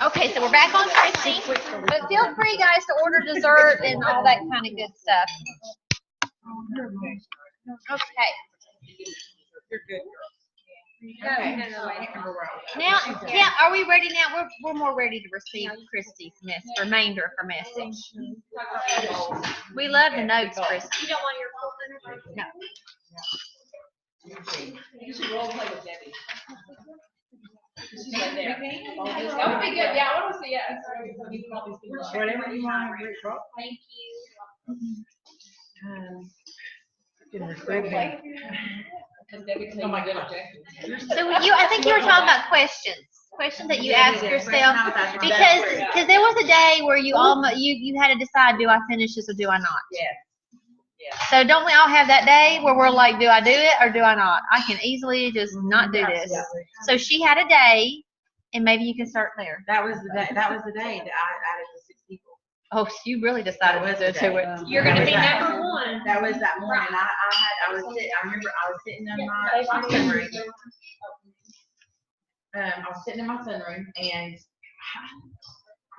Okay, so we're back on Kristin, but feel free, guys, to order dessert and all that kind of good stuff. Okay. You're good. Okay. Now, yeah, are we ready now? We're more ready to receive Kristi's remainder of her message. We love the notes, Kristin. You don't want your full dinner? No. You should role play with Debbie. She's right there. That would be good. Yeah, I want to see it. Whatever you want. Thank you. So I think you were talking about questions that you ask yourself, because there was a day where you had to decide, do I finish this or do I not? Yeah. So don't we all have that day where we're like, do I do it or do I not? I can easily just not do this. So she had a day, and maybe you can start there. That was the day that I added the 6 people. Oh, so you really decided to do it. You're going to be number one. That was that morning. I remember I was sitting in my sunroom. I was sitting in my sunroom, and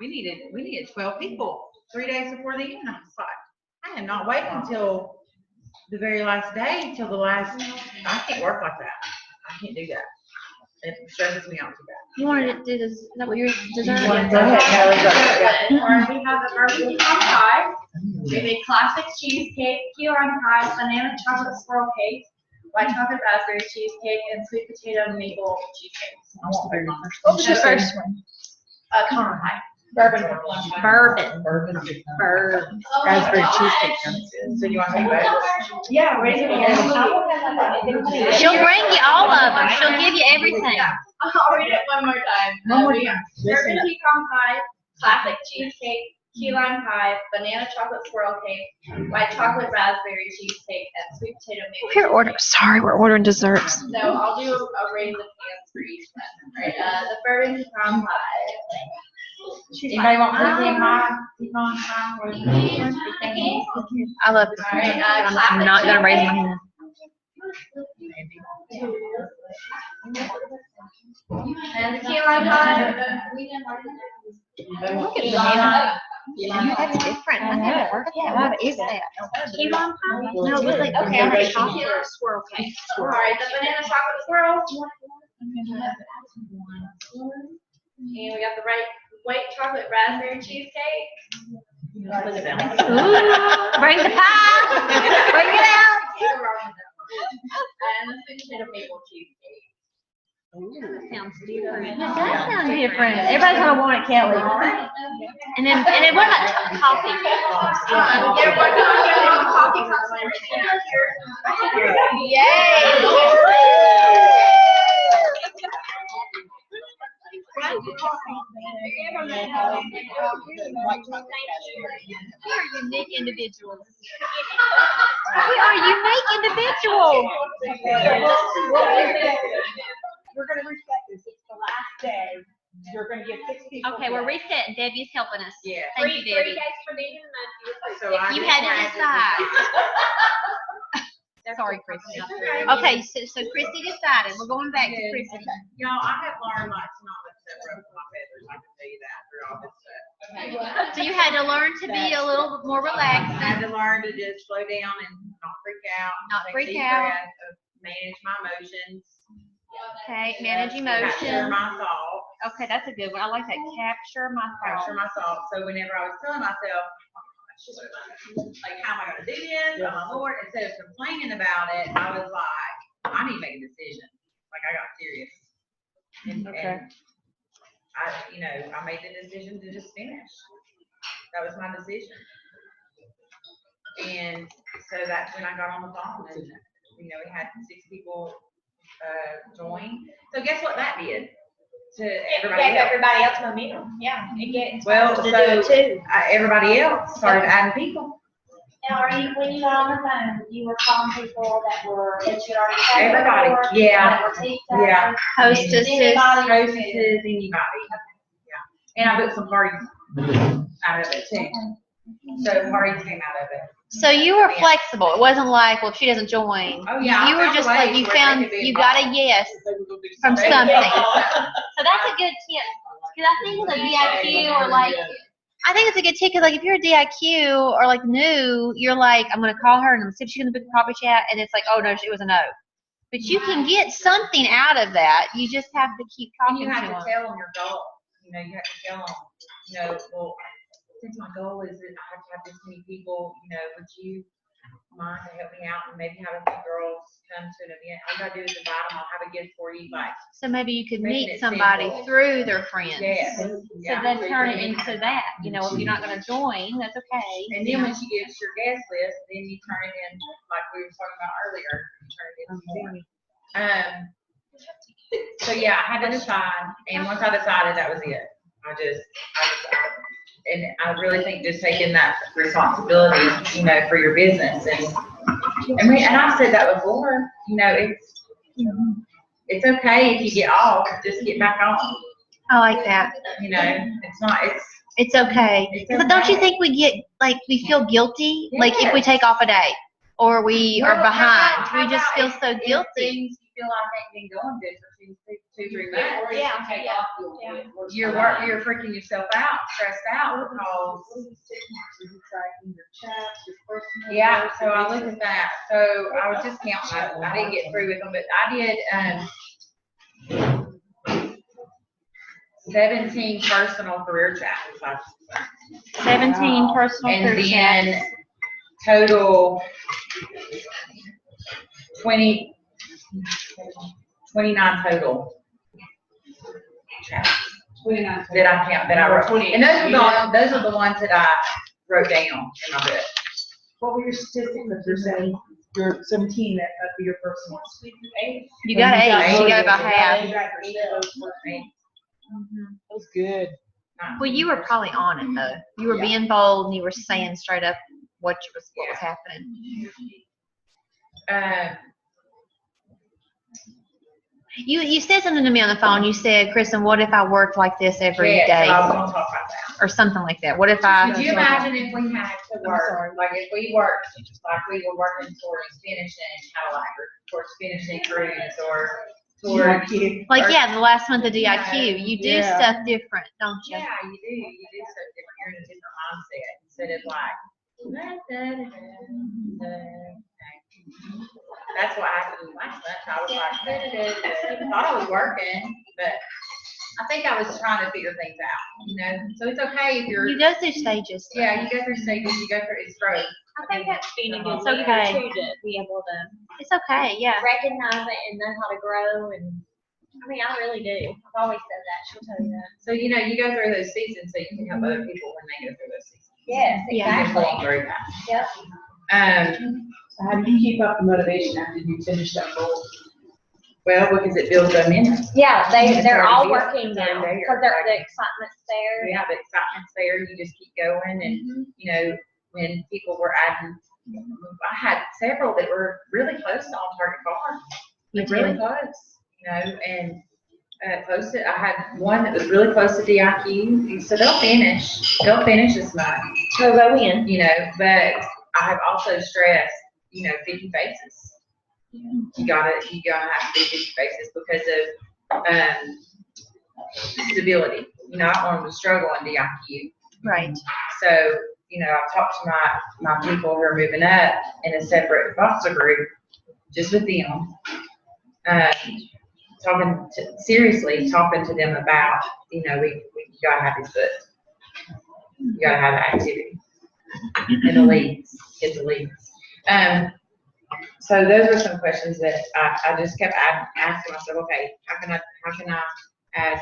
we needed 12 people 3 days before the end. I was like, I am not waiting until the very last day, till the last. I can't work like that. I can't do that. It stresses me out too bad. You wanted to do this? Is that what you're deserving? Go ahead. We have a bourbon pecan pie. We have a classic cheesecake, key lime pie, banana chocolate swirl cake, white chocolate raspberry cheesecake, and sweet potato maple cheesecake. What was the first one? Caramel pie. Bourbon. Raspberry cheesecake. So you want to take both? Yeah, raise it again. She'll bring you all of them. She'll give you everything. I'll read it one more time. We have bourbon pecan pie, classic cheesecake, key lime pie, banana chocolate swirl cake, white chocolate raspberry cheesecake, and sweet potato maple. We're ordering desserts. So I'll do a raise of hands for each one. Right. The bourbon pecan pie. Anybody want pecan pie? I love this. All right, I'm not going to raise my hand. And the key lime pie. Look at banana. That's different. I never heard of that. What is that? Key lime pie? No, it was like Okay, I'm ready. Chocolate swirl cake. All right, the banana chocolate swirl. And we got the white chocolate raspberry cheesecake. Ooh, bring the pie. Bring it out. And the sweet potato maple cheesecake. That sounds different. It does sound different. Everybody's gonna want it, Kelly. And then what about coffee? We are unique individuals. We are unique individuals. We're going to reset this. It's the last day. You're going to get 6 people. Okay, we're resetting. Debbie's helping us. Yeah. Thank you, Debbie. Guys for being in You had to decide. Sorry, Kristin. Okay, so Kristy decided. We're going back to Kristy. Y'all, I have learned like to not let stuff ruffle my feathers. I can tell you that through all this stuff. So you had to learn to be a little bit more relaxed. I had to learn to just slow down and not freak out. Not Take freak deep out. breaths, manage my emotions. Okay, manage Capture emotions. my thoughts. Okay, that's a good one. I like that. Capture my Capture thoughts. my thoughts. So whenever I was telling myself, like, how am I going to do this? Oh my Lord. Instead of complaining about it, I was like, I need to make a decision. Like, I got serious. And I made the decision to just finish. That was my decision. And so that's when I got on the phone, and we had 6 people join. So guess what that did to everybody else? Everybody else momentum. Yeah. Everybody else started adding people. Now, when you got on the phone, you were calling people that you already had. Everybody, yeah. Hostesses. Anybody. Yeah. And I booked some parties out of it too. So parties came out of it. So you were flexible. It wasn't like, well, if she doesn't join. Oh yeah. You were just like, you got a yes from something. So that's a good tip. Because I think it's a DIQ or like, I think it's a good tip because like if you're a DIQ or like new, you're like, I'm gonna call her and I'm see if she's gonna book a coffee chat, and it's like, oh no, it was a no. But you can get something out of that. You just have to keep And talking you to have to them. tell them your goal. You know, you have to tell them, you know, well, since my goal is that I have to have this many people, you know, would you mind to help me out and maybe have a few girls come to an event? All you gotta do is invite them. I'll have a gift for you, like. So maybe you could Making meet it somebody simple. through their friends. Yes. So Yeah. then turn it into that. You know, if you're not gonna join, that's okay. And then when she gives your guest list, then you turn it in, like we were talking about earlier, you turn it into more. So yeah, I had to decide, and once I decided, that was it. I decided. And I really think just taking that responsibility, you know, for your business, and I've said that before, you know, it's okay if you get off, just get back on. I like that. You know, It's okay. It's But don't you okay. think we get like we feel guilty, like if we Yes. take off a day or we are behind, we just feel so if guilty. things you feel like ain't been going good for 2-3 months. Yeah. You're freaking yourself out, stressed out because. Yeah, so I looked at that. So I was just counting. I didn't get through with them, but I did 17 personal career chats. 17 personal And career chats. then total 29 total chats. 29. That I wrote. And those are the ones that I wrote down in my book. What were your statistics of your 17 of your personal? You got 8. You got about Yeah. half. Exactly. That was good. Well, you were probably on it though. You were Yeah. being bold and you were saying straight up what was happening. You said something to me on the phone. You said, Kristin, what if I worked like this every Yeah, day? so I was gonna talk about that. Or something like that. What if I? Could you imagine if we had to work, like if we worked, like we were working towards finishing Cadillac or towards finishing Cruise or towards. Like, yeah, the last month of DIQ, you do Yeah. stuff different, don't you? Yeah, you do. You do stuff different. You're in a different mindset instead of like. That's what happened last month. I was like, thought I was working, but I think I was trying to figure things out, you know? So it's okay if you're. You go through stages. Yeah, you go through stages, you go through, it's growth. I think that's being a good It's leader okay. too, to be able to It's okay, yeah. recognize it and know how to grow, and I mean, I really do. I've always said that. She'll tell you that. So, you know, you go through those seasons so you can help other people when they go through those seasons. Yes, Yeah. You can exactly. walk through that. Yep. So how do you keep up the motivation after you finish that goal? Well, because it builds them in. Yeah, they're all They're working now there. because the excitement's there. Yeah, the excitement's there, you just keep going, and, you know, when people were adding, I had several that were really close to on target car. You Really did. close, you know, and posted. I had one that was really close to DIQ, so they'll finish this month, So go in. you know. But I have also stressed, you know, 50 faces. You gotta have to do 50 faces because of stability. You know, I don't want them to struggle in DIQ. Right. So, you know, I've talked to my people who are moving up in a separate foster group, just with them. Seriously talking to them about, you know, we gotta have these books. You gotta have activity. And the leads, get the leads. So those are some questions that I just kept asking myself, okay, how can I add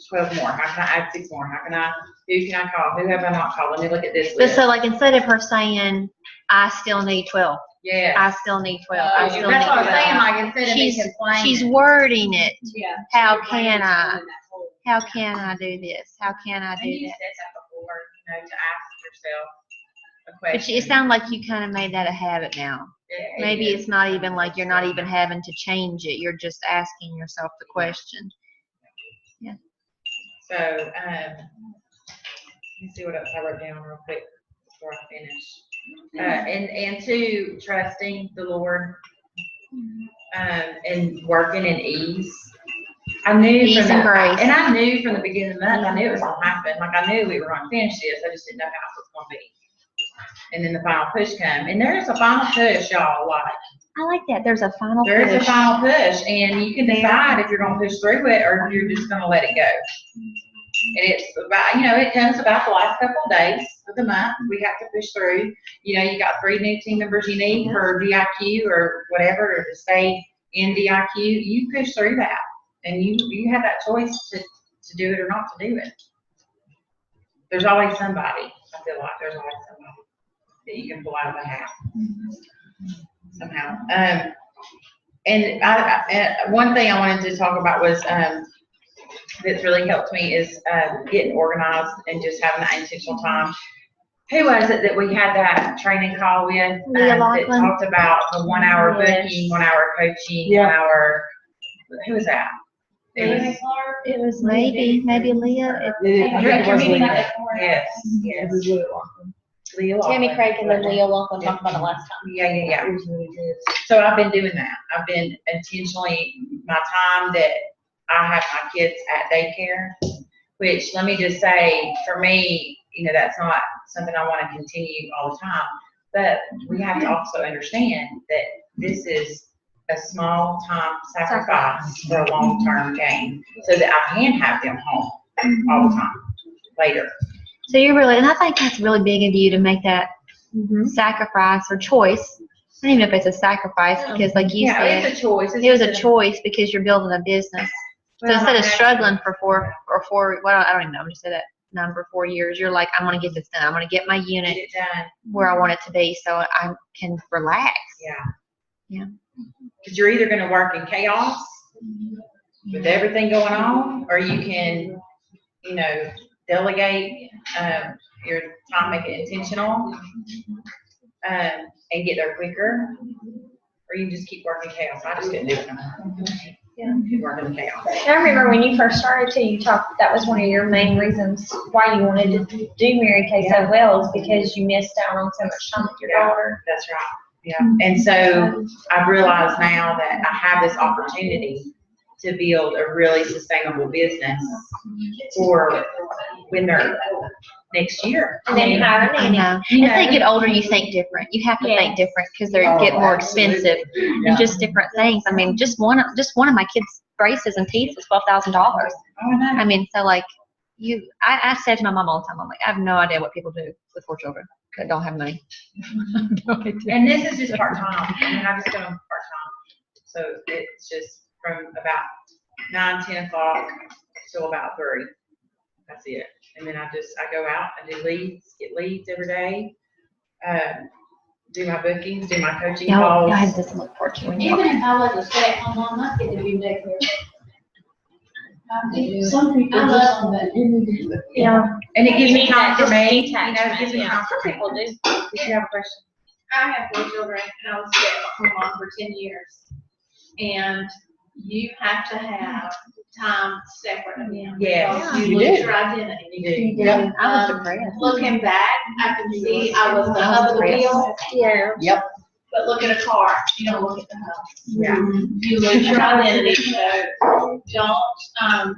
12 more? How can I add 6 more? Who can I call? Who have I not called? Let me look at this But list. so, like, instead of her saying, I still need 12, Yeah. I still need 12, I still need That's what I'm 12. saying, like, instead of me She's complaining. wording it. Yeah. How can I? How can I do this? How can I And do you that? said that before, you know, to ask yourself a But question. it sounds like you kind of made that a habit now. It Maybe is. it's not even like you're not even having to change it. You're just asking yourself the question. So, let me see what else I wrote down real quick before I finish. And two, trusting the Lord, and working in ease. I knew Ease from and the, grace. and I knew from the beginning of the month, I knew it was gonna happen. Like, I knew we were gonna finish this, I just didn't know how it was gonna be. And then the final push come, and there's a final push, y'all, like, I like that. There's a final there is a push. final push, and you can decide if you're gonna push through it, or if you're just gonna let it go. And it's about, it comes about the last couple of days of the month, we have to push through. You got 3 new team members you need for DIQ or whatever, or to stay in DIQ, you push through that. And you have that choice to do it or not to do it. There's always somebody, I feel like there's always somebody that you can pull out of the hat somehow. And one thing I wanted to talk about was, that's really helped me is getting organized and just having that intentional time. Who was it that we had that training call with that talked about the 1 hour booking, 1 hour coaching, 1 hour, who was that? It was maybe Leah. Director meeting. Yes. It was really awesome. Leah Tammy Laughlin. Craig and then Leah Laughlin talked about it last time. Yeah. It was really good. So I've been doing that. I've been intentionally, my time that I have my kids at daycare, which let me just say, for me, that's not something I want to continue all the time. But we have to also understand that this is a small time sacrifice for a long-term gain, so that I can have them home all the time later. So you're really, and I think that's really big of you to make that sacrifice or choice. I don't even know if it's a sacrifice because, like you said, it's a choice. it was a choice because you're building a business. So instead of struggling for four, well, I don't even know, I'm just say that number 4 years, you're like, I'm going to get this done. I'm going to get my unit Get it done. where I want it to be so I can relax. Yeah. Because you're either going to work in chaos with everything going on, or you can, delegate your time, make it intentional, and get there quicker, or you just keep working chaos. I just couldn't do it no more. Keep working chaos. I remember when you first started too, you talked, that was one of your main reasons why you wanted to do Mary Kay so well, is because you missed out on so much time with your daughter. That's right. Yeah. And so I've realized now that I have this opportunity to build a really sustainable business for when they're next year. And then hire a I nanny. know. As they get older, you think different. You have to think different because they get more expensive and just different things. I mean, just one of my kids' braces and teeth was $12,000. I mean, so like I said to my mom all the time, I'm like, I have no idea what people do with 4 children that don't have money. And this is just part-time. I mean, I just go part-time. So it's just from about 9, 10 o'clock till about 3. That's it. And then I go out, I do get leads every day, do my bookings, do my coaching calls. I had this look forward to when you Even if I was a stay-at-home mom, I'd get to be daycare. Some people I just, love that. And it gives me need time that for me, detachment, it gives me time for me. People do. Did you have a question? I have 4 children and I was stay-at-home mom for 10 years. And you have to have time separate of them. Yes, because you lose do. your identity. You do. yeah. I was depressed. Looking back, I can see I was the hub of the wheel, Yeah. but look at a car, you don't look at the hub. Yeah. You lose your identity, so don't,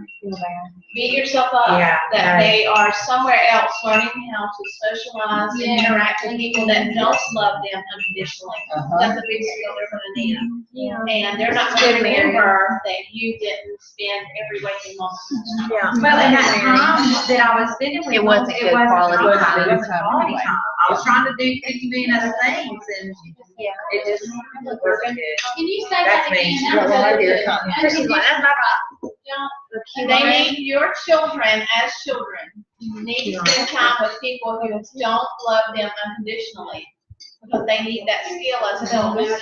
beat yourself up Yeah, that right. they are somewhere else learning how to socialize and interact with people that don't love them unconditionally. That's a big skill they're gonna need. And they're not gonna remember that you didn't spend every waking moment. Yeah. Well, and that time that I was spending with It wasn't good quality time. It wasn't quality time. I was trying to do 50 million other things, and it just wasn't good. Can you say That's that me. again? That was really good. Chrissy's like, that's not They need your children as children. You need to spend time with people who don't love them unconditionally. Because they need that skill as adults.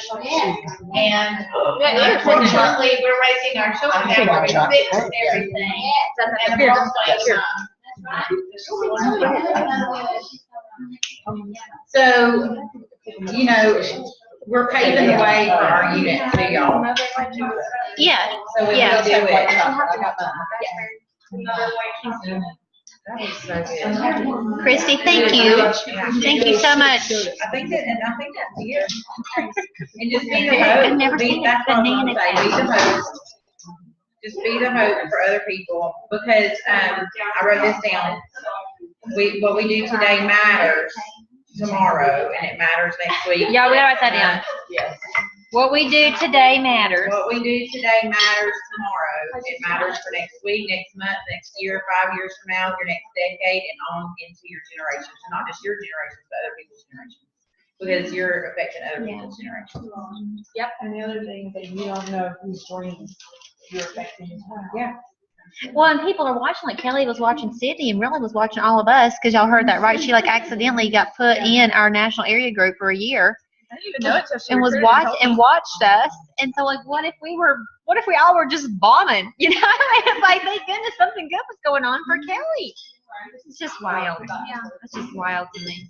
And unfortunately, we're raising our children now where we fix everything. And the first place, So, we're paving the way for our unit too, y'all. Yeah. So we will Yeah. do it. That was so good. Christy, thank you. Thank you so much. I think that's it. And just be the I've host. never seen That's a what I'm banana gonna say. Be the host. Just be the hope for other people, because I wrote this down. What we do today matters tomorrow, and it matters next week. Yeah, we gotta write that down. Yes. What we do today matters. What we do today matters tomorrow. It matters for next week, next month, next year, 5 years from now, your next decade, and on into your generations. And not just your generations, but other people's generations. Because you're affecting other people's generations. Yep. And the other thing is that you don't know whose dreams you're affecting as well. Yeah. Well, and people are watching, like Kelly was watching Sydney and really was watching all of us, because y'all heard that, right? She like accidentally got put in our national area group for a year. I didn't even know it till she And was recruited watched us, and so like, what if we all were just bombing? You know, it's like, thank goodness something good was going on for Kelly. It's just wild. Yeah, it's just wild to me.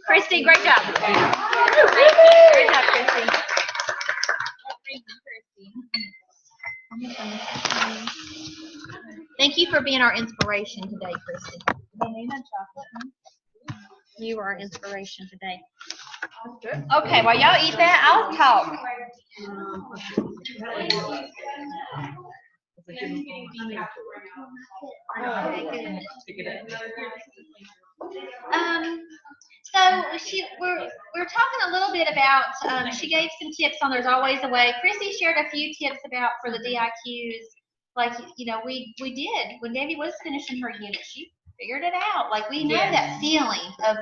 Christy, great job. Great job, Christy. Thank you for being our inspiration today, Kristin. You are our inspiration today. Okay, while y'all eat that, I'll talk. So we're talking a little bit about, she gave some tips on There's Always a Way. Chrissy shared a few tips about for the DIQs. Like, you know, we did, when Debbie was finishing her unit, she figured it out. Like, we know that feeling of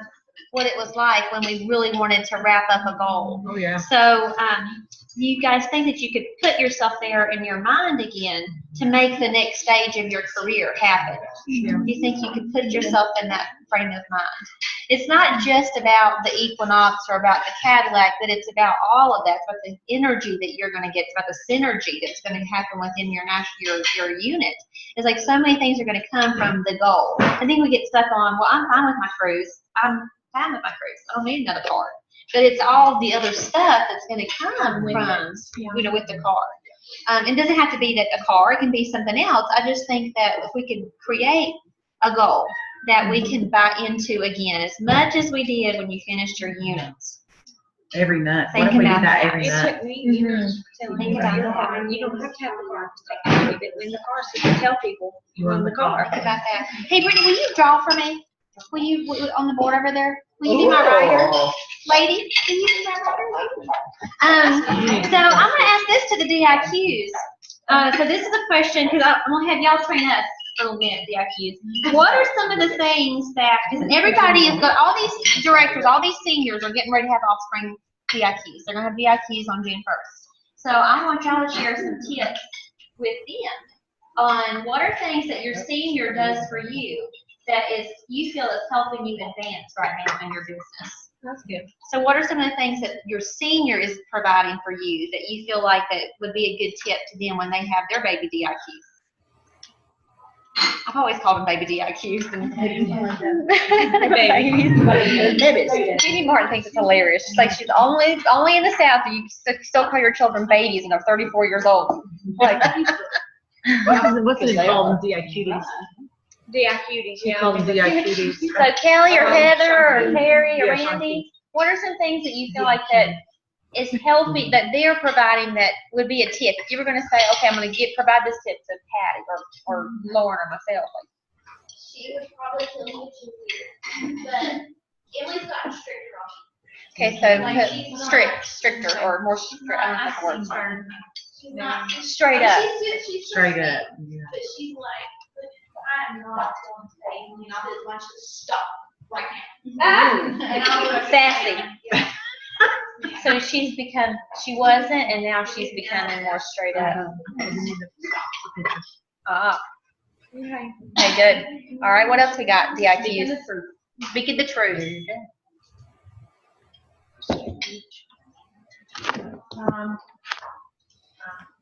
what it was like when we really wanted to wrap up a goal. Oh, yeah. So you guys think that you could put yourself there in your mind again to make the next stage of your career happen? Yeah. You think you could put yourself in that frame of mind? It's not just about the Equinox or about the Cadillac, but it's about all of that. It's about the energy that you're going to get. It's about the synergy that's going to happen within your unit. It's like so many things are going to come from the goal. I think we get stuck on, well, I'm fine with my cruise. I'm fine with my cruise. I don't need another car. But it's all the other stuff that's going to come from, with the car. It doesn't have to be that a car. It can be something else. I just think that if we could create a goal that we can buy into again, as much as we did when you finished your units. Every month. Think What if we about did that that. every It month? took me years to tell Think people about you're that. fine. You don't have to have the car to take it. But when the car, so you can tell people you won the car. Think about that. Hey, Brittany, will you draw for me? Will you, on the board over there? Will you be my writer? Lady, will you be my writer, lady? So I'm going to ask this to the DIQs. So this is a question, because I'm going to have y'all train us a little bit, DIQs. What are some of the things that, because everybody is got, all these directors, all these seniors are getting ready to have offspring DIQs. They're going to have DIQs on June 1st. So I want y'all to share some tips with them on what are things that your senior does for you that is you feel is helping you advance right now in your business. That's good. So what are some of the things that your senior is providing for you that you feel like that would be a good tip to them when they have their baby DIQs? I've always called them baby DIQs. Babies. Judy Martin thinks it's hilarious. She's like, she's only in the South, and you still call your children babies, and they're 34 years old. Like, What's it called? DIQs. DIQs, She calls them DIQs. so Kelly or Heather or Terry or Yeah, Randy, what are some things that you feel like that is healthy that they're providing that would be a tip? If you were going to say, okay, I'm going to provide this tip to Patty or Lauren or myself. She would probably tell me what you weird, but Emily's gotten stricter on me. Okay, so stricter or more strict. I don't know the word. She's not. Straight up. She's Straight up. Yeah. But she's like, I am not going to pay you know, this much to stop right now. And I'm like, Sassy. So she wasn't, and now she's becoming more straight up. Ah. Okay, good. All right, what else we got? DIQs. Speaking the truth.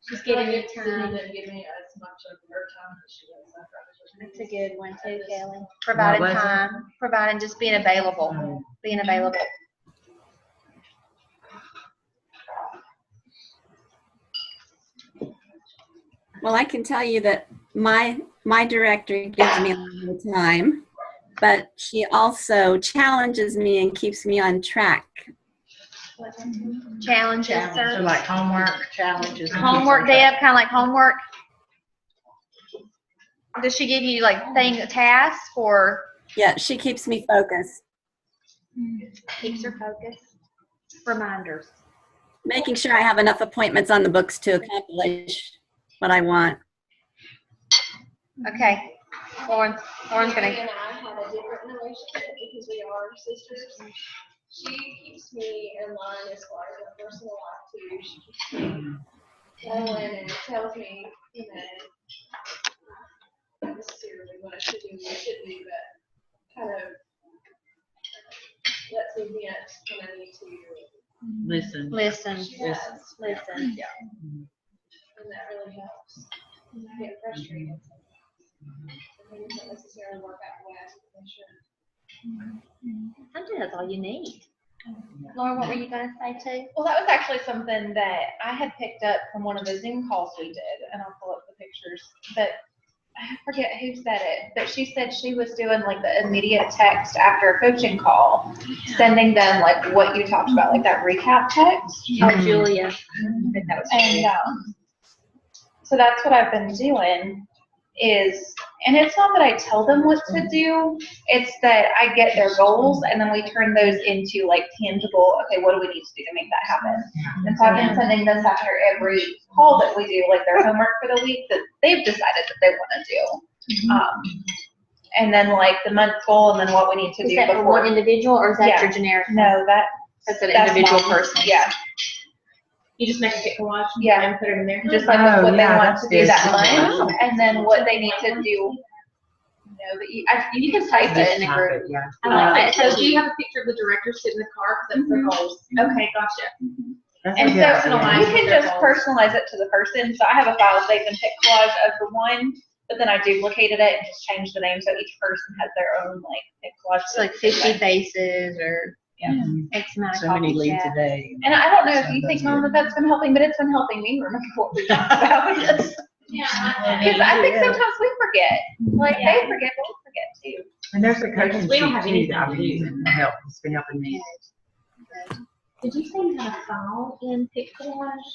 She's getting your time. Give me as much of her time as she does. That's a good one too, Kelly. Providing time, providing just being available, being available. Well, I can tell you that my director gives me a lot of time, but she also challenges me and keeps me on track. Challenges, So sir. like homework challenges. and Homework, things like Deb, kind of like homework. Does she give you like tasks or Yeah, she keeps me focused, keeps her focused? Reminders. making sure I have enough appointments on the books to accomplish what I want. Okay. Lauren's Mary gonna. and I have a different relationship because we are sisters. She keeps me in line as far as my personal life too. She keeps me going and tells me, you know, not necessarily what I should do, what I should do, but kind of lets me vent when I need to. Listen. Listen. She does, Listen. and that really helps. When I get frustrated, and things don't necessarily work out the way I think they should. Sometimes that's all you need. Lauren, what were you gonna say too? Well, that was actually something that I had picked up from one of the Zoom calls we did, and I'll pull up the pictures. But I forget who said it, but she said she was doing like the immediate text after a coaching call, sending them like what you talked about, like that recap text. Oh, Julia. And so that's what I've been doing is, and it's not that I tell them what to do, it's that I get their goals and then we turn those into like tangible, okay, what do we need to do to make that happen? And so I've been sending this after every call that we do, like their homework for the week that they've decided that they want to do. And then like the month goal and then what we need to Is do that for before. one individual or is that Yeah. your generic? No, That's an that's individual mine. person. Yeah, You just make a kit collage Yeah. and put it in there. just like Oh, what they yeah, want that's to do good. that Oh. month and then what they need to do. You know, that you can type it in the group. Yeah. I like that. So do you have a picture of the director sitting in the car? 'Cause that's their goals. Okay, gotcha. That's a And good so idea. you can just personalize it to the person. So I have a file saved in pick collage of the one, but then I duplicated it and just changed the name so each person has their own like pick collage. It's like 50 faces or X amount of So many copies, leave yeah. today. And I don't know if you think, Mom, that that's been helping, but it's been helping me remember what we talked about. Yeah. Because I think sometimes we forget. Like they forget, but we forget too. And there's a coaching We don't sheet have too anything that I've to been do. using to help. It's been helping me. Did you say you had a file in pick collage?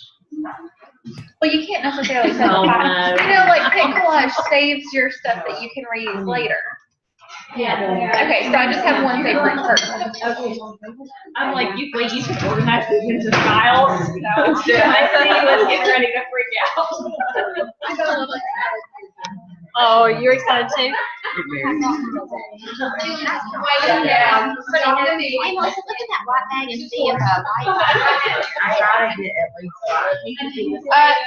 Well, you can't necessarily send Oh, a file. no. You know, like pick collage saves your stuff that you can reuse later. Yeah. Okay, so I just have one saved for each person. Okay. I'm like, you should organize this into files. I see you was getting ready to freak out. Oh, you're excited too? Yeah. Hey, Melissa, look at that white bag and see if I try to get at least.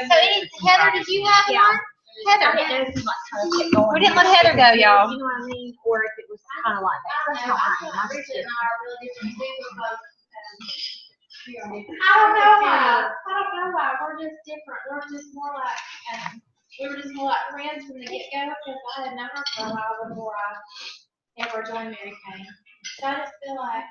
so Heather, did you have one? Heather. We didn't let Heather go, y'all. You know what I mean? Or if it was kind of like that. That's not mine. Richard and I are really different too because, I don't know why, we're just different, we're just more like, we were just more like friends from the get-go, because I had known her for a while before I ever joined Mary Kay. So I just feel like,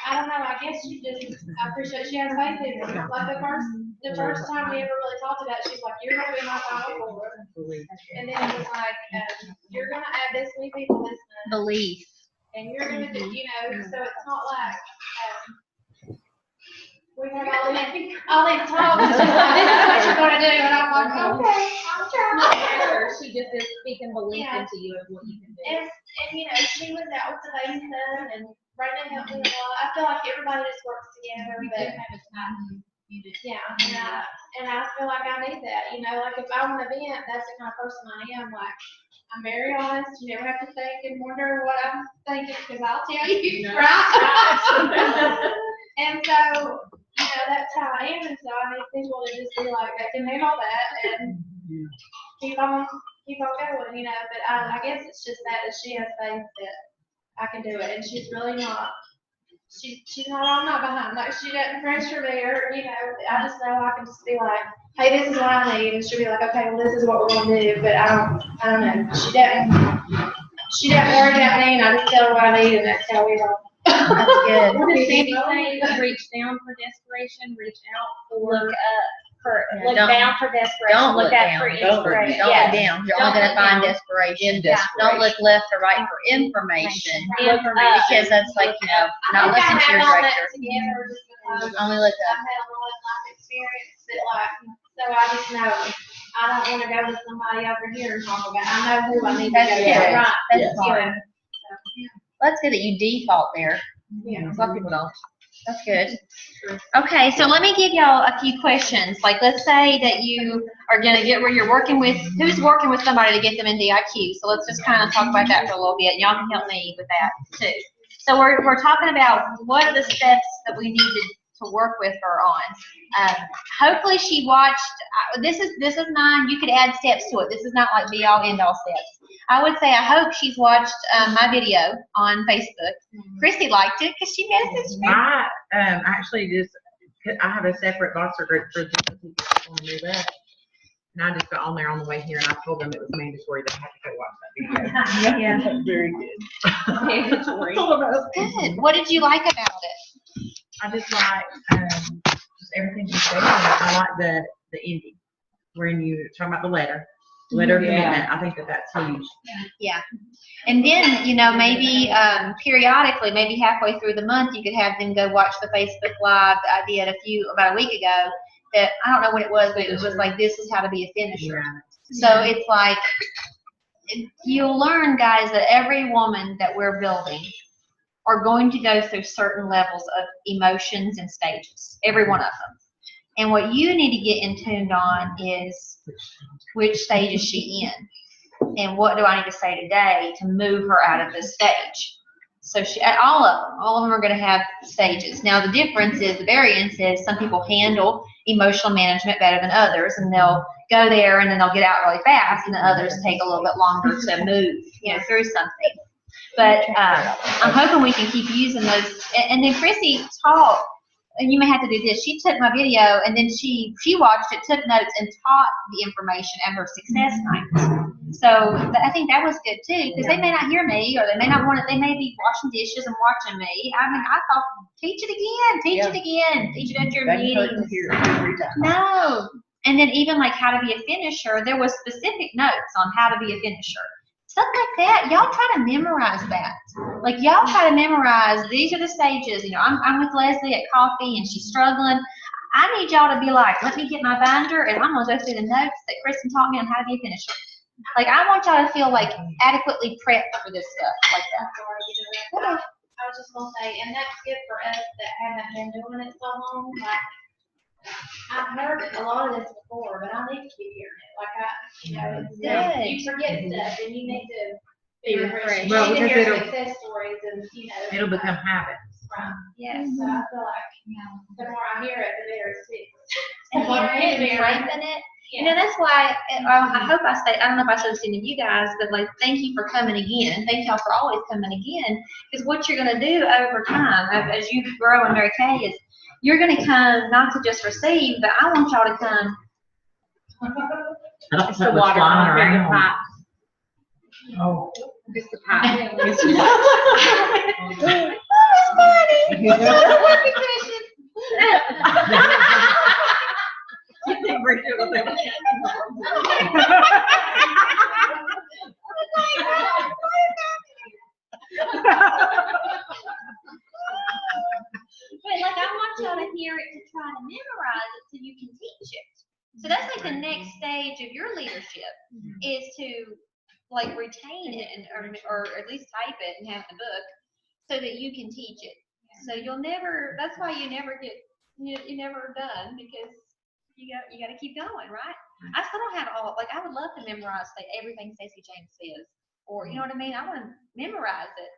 I don't know, I guess I appreciate she has faith in me. Like the first time we ever really talked about it, she's like, you're gonna be my final four. And then it was like, you're gonna add this many people this month, Belief. and you're gonna do, so it's not like, we have all these talks, and she's like, this is what you're gonna do, and I'm like, okay, I'm trying. She just is speaking belief Yeah. into you of what you can do. And she was out with the baby son, and Brandon helped me a lot. I feel like everybody just works together, but yeah, and I feel like I need that. Like if I want to vent, that's the kind of person I am. Like I'm very honest. You never have to think and wonder what I'm thinking because I'll tell you, right? And so that's how I am. And so I need people to just be like, they can handle that and keep on going. But I guess it's just that she has faith that I can do it, and she's really not. She's not. I'm not behind. Like she doesn't pressure me, or I just know I can just be like, hey, this is what I need, and she'll be like, okay, well, this is what we're gonna do. But I don't know. She doesn't worry about me, and I just tell her what I need, and that's how we roll. That's good. What does Sandy say? Reach down for desperation, reach out for. Look up. look Don't- down for desperation, Don't look look up down. for Don't look inspiration. don't Yes. look down. You're Don't only gonna look find down. desperation. In Don't look left or right for information. Because that's like, not listening to your director. Together just because Only look I've up. had a lot of life experience that like, so I just know I don't wanna go to somebody over here and talk about, I know who I need to That's go good. to. Right. That's Yeah. smart. That's good that you default there. Yeah. A lot of people don't. That's good. Okay, so let me give y'all a few questions. Like, let's say that you are gonna get where you're working with, who's working with somebody to get them in DIQ? So let's just kind of talk about that for a little bit. Y'all can help me with that too. So we're talking about what are the steps that we need to work with her on. Hopefully she watched, this is mine, you could add steps to it. This is not like be all end all steps. I would say I hope she's watched my video on Facebook. Christy liked it because she messaged me. I actually I have a separate boxer group for the people who want to move up. And I just got on there on the way here and I told them it was mandatory that I had to go watch that video. Yeah. Very good. Good. What did you like about it? I just like just everything you said. I like the ending when you talk about the letter of commitment. I think that's huge. Yeah. And then, maybe periodically, maybe halfway through the month, you could have them go watch the Facebook Live that I did about a week ago. That I don't know what it was, but it was like, this is how to be a finisher. Yeah. So it's like, you'll learn, guys, that every woman that we're building are going to go through certain levels of emotions and stages, every one of them. And what you need to get in tuned on is which stage is she in, and what do I need to say today to move her out of this stage. So all of them are going to have stages. Now the difference is, the variance is, some people handle emotional management better than others, and they'll go there and then they'll get out really fast, and the others take a little bit longer to move, through something. But I'm hoping we can keep using those. And then Chrissy taught, and you may have to do this. She took my video and then she watched it, took notes, and taught the information at her success nights. So I think that was good too, because they may not hear me, or they may not want it. They may be washing dishes and watching me. I mean, I thought, teach it again, teach it at your meetings. No. And then even like how to be a finisher, there was specific notes on how to be a finisher. Stuff like that. Y'all try to memorize that. Like, y'all try to memorize, these are the stages. I'm with Leslie at coffee and she's struggling. I need y'all to be like, let me get my binder and I'm going to go through the notes that Kristin taught me on how to be a finisher. Like, I want y'all to feel like adequately prepped for this stuff like that. I was just gonna say, and that's good for us that haven't been doing it so long, like, I've heard a lot of this before, but I need to be hearing it, like Good. you forget stuff and you need to Be you refreshed. need Well, to because hear it'll- success stories and, It'll become habits. right. Yes. So I feel like, the more I hear it, the better it sticks. And The more I hear it, strengthen it. That's why I hope I don't know if I said this to any of you guys, but like, thank you for coming again. Thank y'all for always coming again. Because what you're going to do over time, as you grow in Mary Kay, is you're going to come not to just receive, but I want y'all to come. It's the water pump or the pipe. Oh. It's the pipe. That's funny. Whoopee cushion. But like, I want y'all to hear it, to try to memorize it so you can teach it. So that's like the next stage of your leadership, is to like retain it or at least type it and have the book so that you can teach it. So that's why you never get, you're never done, because you got to keep going, right? I still don't have all, like, I would love to memorize everything Stacey James says, or you know what I mean? I want to memorize it.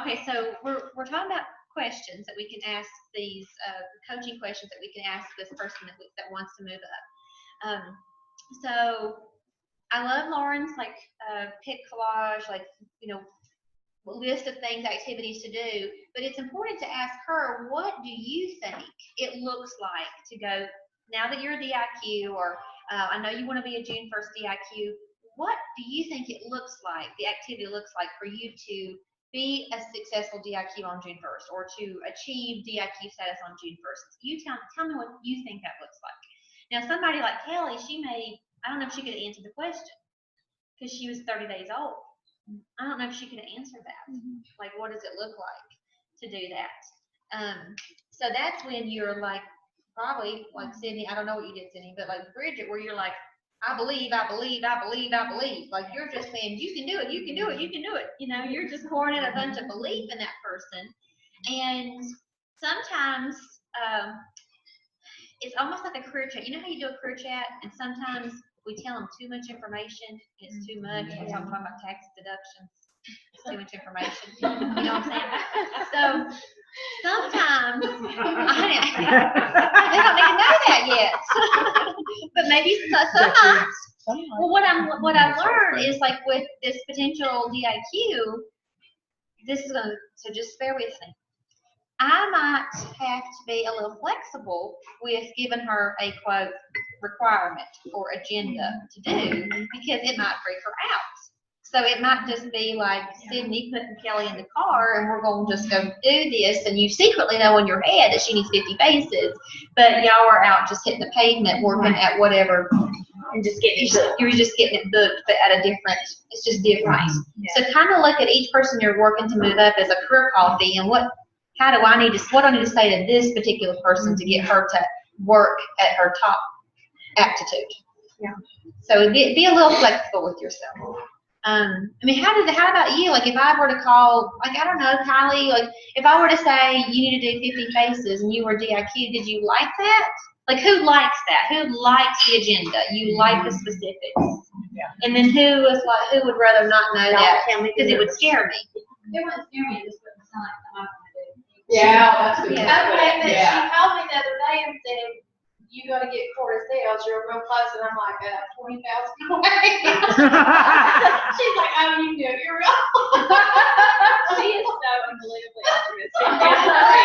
Okay, so we're talking about questions that we can ask these coaching questions that we can ask this person that wants to move up. So I love Lauren's pick collage, list of things, activities to do, but it's important to ask her, what do you think it looks like to go, now that you're a DIQ, or I know you want to be a June 1st DIQ, what do you think it looks like, the activity looks like for you to be a successful DIQ on June 1st, or to achieve DIQ status on June 1st? You tell me what you think that looks like. Now, somebody like Kelly, I don't know if she could have answered the question because she was 30 days old. I don't know if she could have answered that. Like, what does it look like to do that? So that's when you're like, probably like Sydney, I don't know what you did, Sydney, but like Bridget, where you're like, I believe. Like, you're just saying, you can do it. You know, you're just pouring in a bunch of belief in that person. And sometimes it's almost like a career chat. You know how you do a career chat, and sometimes we tell them too much information. It's too much. We're talking about tax deductions. It's too much information. You know what I'm saying? So sometimes they don't even know that yet. But maybe sometimes. Well, what I've learned is, like, with this potential DIQ, this is gonna, so just bear with me. I might have to be a little flexible with giving her a quote requirement or agenda to do, because it might freak her out. So it might just be like Sydney putting Kelly in the car, and we're going to just go do this, and you secretly know in your head that she needs 50 faces, but y'all are out just hitting the pavement, working at whatever, and just getting you're just getting it booked, but at a different, it's just different. So kind of look at each person you're working to move up as a career coffee, and what do I need to say to this particular person to get her to work at her top aptitude. Yeah. So be a little flexible with yourself. I mean, how about you? Like, if I were to call, like, I don't know, Kylie, like, if I were to say you need to do 50 faces and you were DIQ, did you like that? Like, who likes that? Who likes the agenda? You like the specifics. Yeah. And then who would rather not know that because it would scare me. It wouldn't scare me, it just wouldn't sound like something I want to do. Yeah, that's good. Okay, but she called me the other day and said, you gotta get cortisol, you're real close, and I'm like, 20,000 away. She's like, oh, you do, you're real. She is so unbelievably optimistic. I'm like,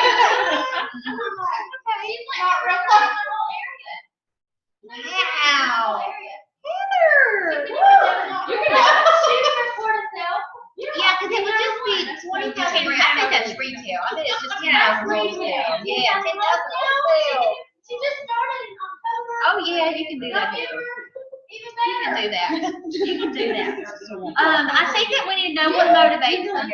okay, he's not real close in the whole area. Wow. Heather! You can shoot for cortisol. Yeah, because it would just be 20,000. I bet that's retail. I bet it's just 10,000 retail. Yeah, 10,000 retail. She just started in October. Oh yeah, you can do that. Even You can do that. You can do that. I think that we need to know what motivates them.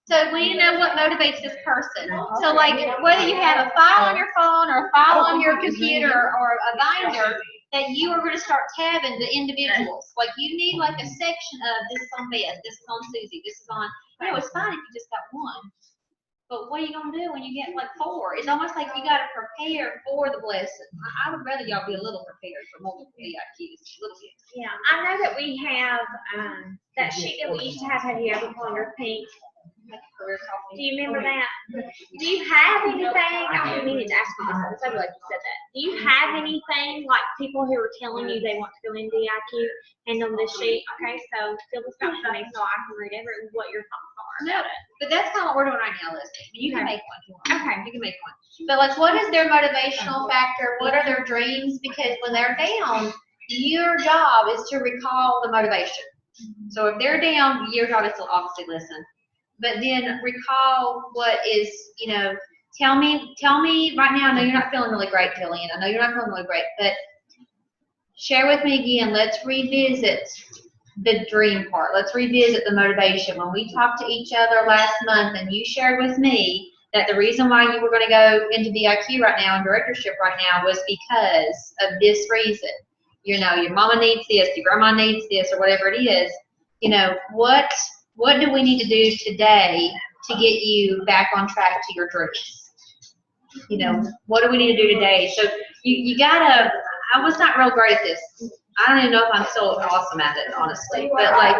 So we need to know what motivates this person. So, like, whether you have a file on your phone or a file on your computer or a binder, that you are going to start tabbing the individuals. Like, you need like a section of this is on Beth, this is on Susie, this is on. You know, it's fine if you just got one. But what are you going to do when you get like 4? It's almost like you got to prepare for the blessing. I would rather y'all be a little prepared for multiple DIQs. Yeah, I know that we have that sheet that we used to have you ever pondered pink? Do you remember that? Do you have anything? I needed to ask you this. I feel like you said that. Do you have anything like people who are telling you they want to go into DIQ and on this sheet? Okay, so fill this out for me so I can read every what your thoughts are about it. But that's kind of what we're doing right now, Leslie. You can make one. Okay, you can make one. But like, what is their motivational factor? What are their dreams? Because when they're down, your job is to recall the motivation. So if they're down, your job is to obviously listen. But then recall what is, you know, tell me right now, I know you're not feeling really great, Jillian. I know you're not feeling really great, but share with me again. Let's revisit the dream part. Let's revisit the motivation. When we talked to each other last month and you shared with me that the reason why you were going to go into DIQ right now and directorship right now was because of this reason. You know, your mama needs this, your grandma needs this, or whatever it is. You know, what do we need to do today to get you back on track to your dreams? You know, what do we need to do today? So you gotta, I was not real great at this. I don't even know if I'm so awesome at it, honestly. But like,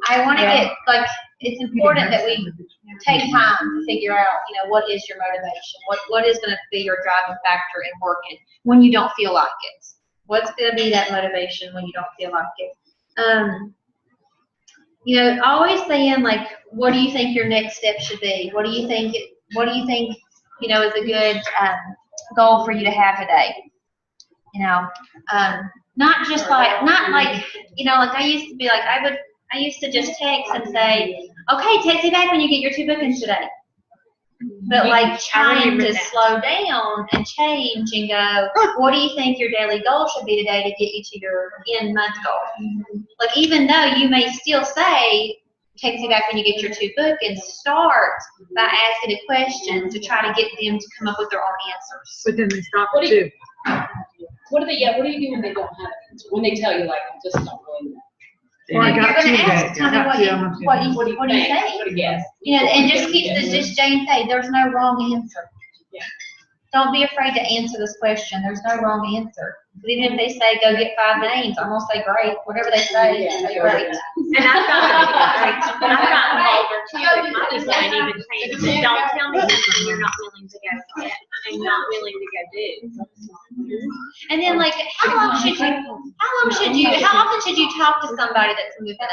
I want to get, like, it's important that we take time to figure out, you know, what is your motivation? What is going to be your driving factor in working when you don't feel like it? What's going to be that motivation when you don't feel like it? You know, always saying, like, what do you think your next step should be? What do you think, you know, is a good goal for you to have today? You know, not like, you know, like I used to be like, I used to just text and say, okay, text me back when you get your 2 bookings today. But like trying remember to that. slow down and change and go, what do you think your daily goal should be today to get you to your end month goal? Like even though you may still say, takes you back when you get your 2 book and start by asking a question to try to get them to come up with their own answers. But then they stop What it do you- too. What do you do when they don't have an answer? When they tell you like, just don't really know? Or I If you're got gonna two ask, days. tell I me got what two, you, I'm not what you, What do you what do you think? think? What do you guess? You know, and just keep this, just Jane say, there's no wrong answer. Yeah. Don't be afraid to answer this question. There's no wrong answer. But even if they say, go get 5 names, I'm gonna say great. Whatever they say, say great. And I've gotten vulgar too with my people and even saying, don't tell me something you're not willing to go get and not willing to go do. And then like, how often should you talk to somebody that's moving up?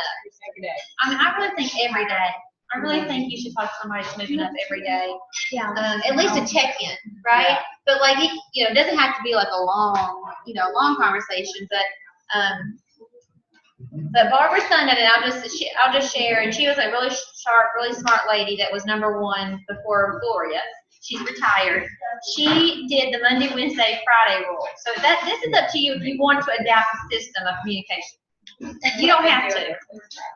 I mean, I really think every day. I really think you should talk to somebody that's moving up every day. Yeah. At least a check-in, right? But like, it doesn't have to be like a long, long conversation, but Barbara Sundin, and I'll just share, and she was a really sharp, really smart lady that was #1 before Gloria. She's retired. She did the Monday, Wednesday, Friday rule. So this is up to you if you want to adapt the system of communication. You don't have to.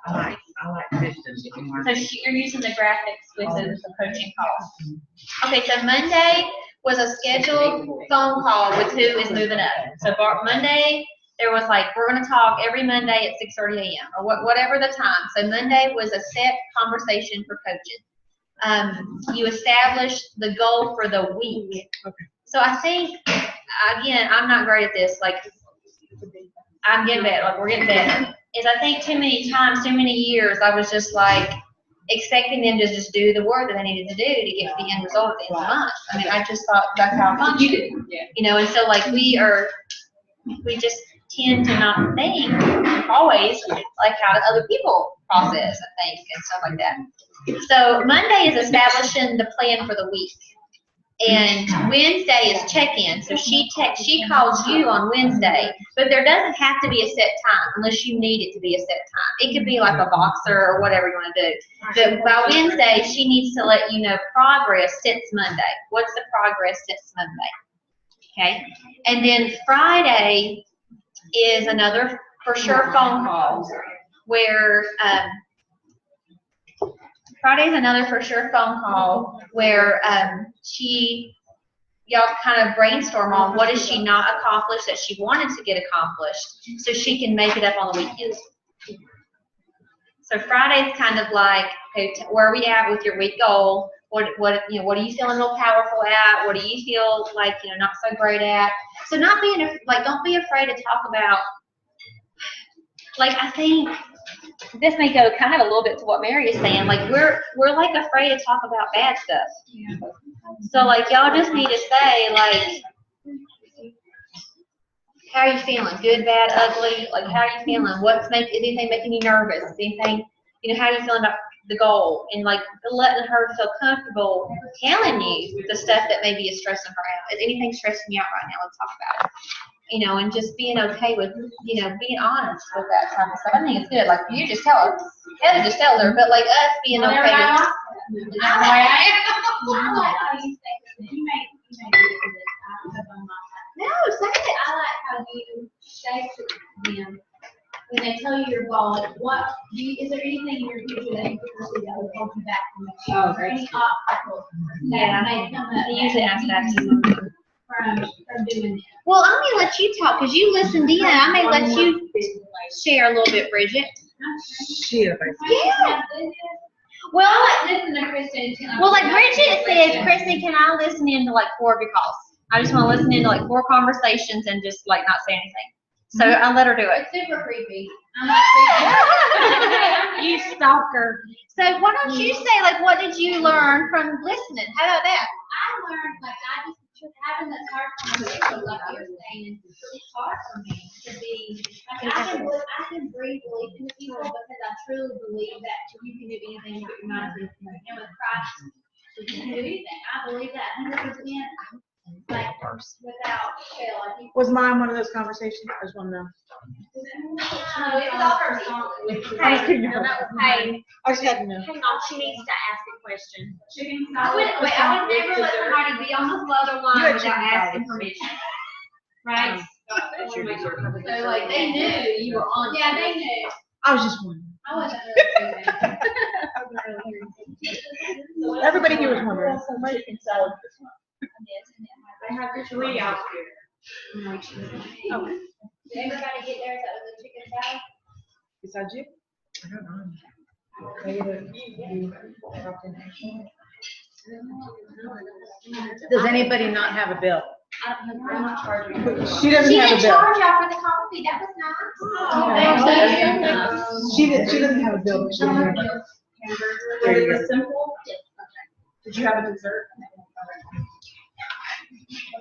I like Kristin. So you're using the graphics with the coaching call. Okay, so Monday was a scheduled phone call with who is moving up. So Monday, there was like, we're going to talk every Monday at 6:30 a.m. or whatever the time. So Monday was a set conversation for coaching. You established the goal for the week. So I think, again, I'm not great at this. Like, I'm getting better. Like, we're getting better. Is I think too many times, too many years, I was just like expecting them to just do the work that they needed to do to get to the end result at the end of the month. I mean, I just thought that's how I functioned. And so like we just tend to not think always like how other people process and think and stuff like that. So Monday is establishing the plan for the week. And Wednesday is check-in. So she calls you on Wednesday, but there doesn't have to be a set time unless you need it to be a set time. It could be like a boxer or whatever you want to do. But by Wednesday, she needs to let you know progress since Monday. What's the progress since Monday? Okay. And then Friday is another for sure phone call where Friday's another for sure phone call where y'all kind of brainstorm on what has she not accomplished that she wanted to get accomplished so she can make it up on the weekends. So Friday's kind of like, okay, where are we at with your week goal? What are you feeling real powerful at? What do you feel like, not so great at? So don't be afraid to talk about, like, I think this may go kind of a little bit to what Mary is saying. Like, we're like afraid to talk about bad stuff. Yeah. So like, y'all just need to say like, how are you feeling? Good, bad, ugly? Like, how are you feeling? Is anything making you nervous? Is anything, how are you feeling about the goal? And like, letting her feel comfortable telling you the stuff that maybe is stressing her out. Is anything stressing you out right now? Let's talk about it. And just being okay with, being honest with that type of stuff. I think it's good. Like, you just tell her. Heather just tells her, but like us being okay with I like how you say this. You may do this. I don't have on my no, say it. I like how you say to them when they tell you your goal. Is there anything in your future that you foresee that will hold you back from achieving? Or any obstacles that may come up? I usually ask that to them. From doing it. Well, I'm gonna let you talk because you listened in. I may let you share a little bit, Bridget. Yeah. Well, Listen to Kristin. like Bridget said, Kristin, can I listen in to like 4 of your calls? I just want to listen in to like 4 conversations and just like not say anything. So I let her do it. It's super creepy. I'm not creepy. You stalker. So why don't you say like, what did you learn from listening? How about that? I learned just having that hard conversation, like you're saying, it's really hard for me to be, like, I can breathe belief into people because I truly believe that you can do anything with your mind. And with Christ, you can do anything. I believe that 100%. like without fail. I think. Was mine one of those conversations? I just want to know. No, it was all her song. Hey, hey, I just had to know. hang on, she needs to ask a question. Chicken I would, salad. wait, I would never let somebody be on the other You line had without chicken asking salad. permission. Right? So like they knew you were on. Yeah, they knew. I was just wondering. I wasn't really saying that. Everybody here was wondering. Chicken salad. I have 3 out here. Okay. Did everybody get theirs out of the chicken salad? Besides you? I don't know. Does anybody not have a bill? I'm not charging. She doesn't She have a didn't bill. charge y'all for the coffee, that was nice. She doesn't have a bill. She doesn't have a bill. But it was simple. Did you have a dessert?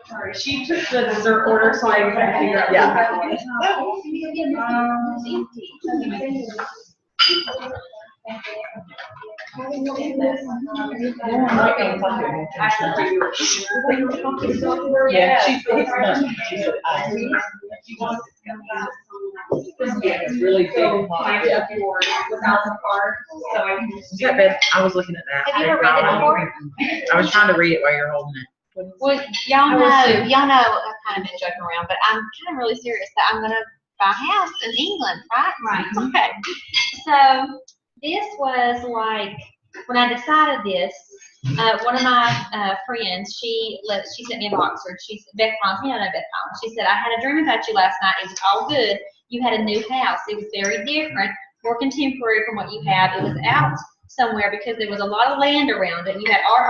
Sorry, she took the dessert order, so I couldn't figure out. Yeah. Yeah, She's really big. Without the card, so I can just. Is that bad? I was looking at that. Have you ever read it before? I was trying to read it while you're holding it. Well, y'all know I've kind of been joking around, but I'm kind of really serious that I'm gonna buy a house in England, right? Right. Okay. So this was like, when I decided this, one of my friends, she sent me a box, or Beth Collins, you know Beth Collins. She said, I had a dream about you last night. It was all good. You had a new house. It was very different, more contemporary from what you have. It was out somewhere because there was a lot of land around it. You had art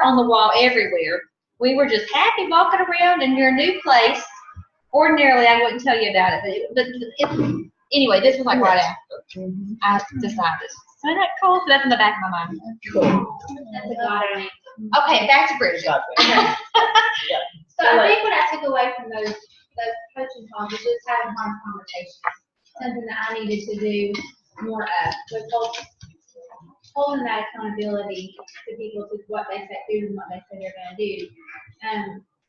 on the wall everywhere. We were just happy walking around in your new place. Ordinarily, I wouldn't tell you about it, but anyway, this was like right after I decided. So isn't that cool? So that's in the back of my mind. That's a God name. Okay, back to Bridget. Okay. So I think what I took away from those coaching calls was just having hard conversations. Something that I needed to do more of, was holding that accountability to people to what they said do and what they said they're gonna do.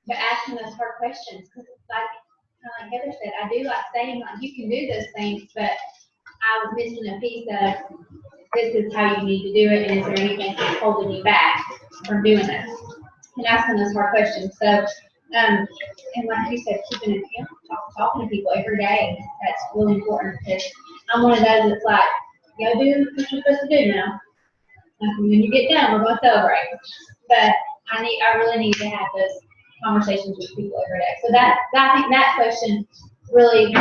But asking those hard questions, because like Heather said, I do like saying like you can do those things, but I was missing a piece of this is how you need to do it, and is there anything that's holding you back from doing this? And asking those hard questions. So, and like you said, keeping an account, talking to people every day, that's really important, because I'm one of those that's like, go do what you're supposed to do now. And when you get done, we're going to celebrate. But I really need to have those conversations with people every day. So I think that question really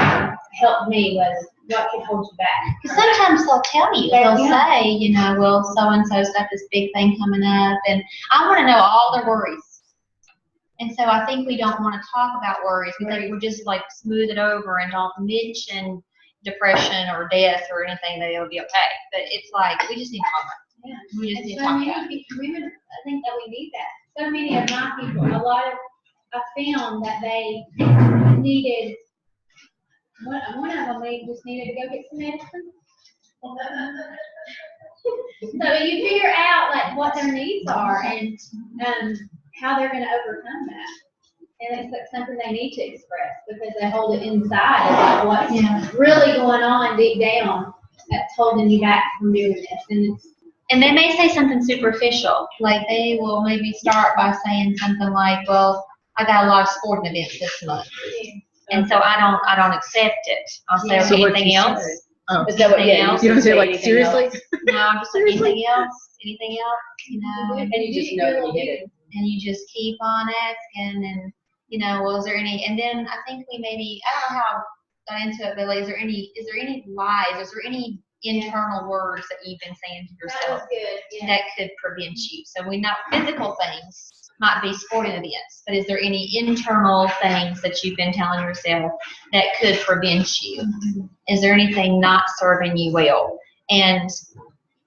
helped me, was what could hold you back. Because sometimes they'll tell you, they'll say, well, so-and-so's got this big thing coming up, and I want to know all their worries. And so I think we don't want to talk about worries. We think we're just like smooth it over and don't mention depression or death or anything, that it'll be okay. But it's like, we just need to talk about it. Yeah. We just And need to so talk many about it. women, I think that we need that. So many of my people, I found that they needed, one of them, they just needed to go get some medicine. So you figure out like what their needs are, and how they're gonna overcome that. And it's like something they need to express, because they hold it inside about what's really going on deep down that's holding you back from doing this. And they may say something superficial, like they will maybe start by saying something like, well, I got a lot of sporting events this month, and so I don't accept it. I'll say, So what'd anything you else? say? Oh. Is that what, Anything yeah, else? You don't say like, anything seriously? else. No, I'm just like, anything else? Anything else? And you just know that you did it. And you just keep on asking, and well, is there any? And then I think we maybe, I don't know how I got into it, but like, is there any lies? Is there any internal words that you've been saying to That yourself was good, yeah. that could prevent you? So we know physical things might be sporting events, but is there any internal things that you've been telling yourself that could prevent you? Is there anything not serving you well? And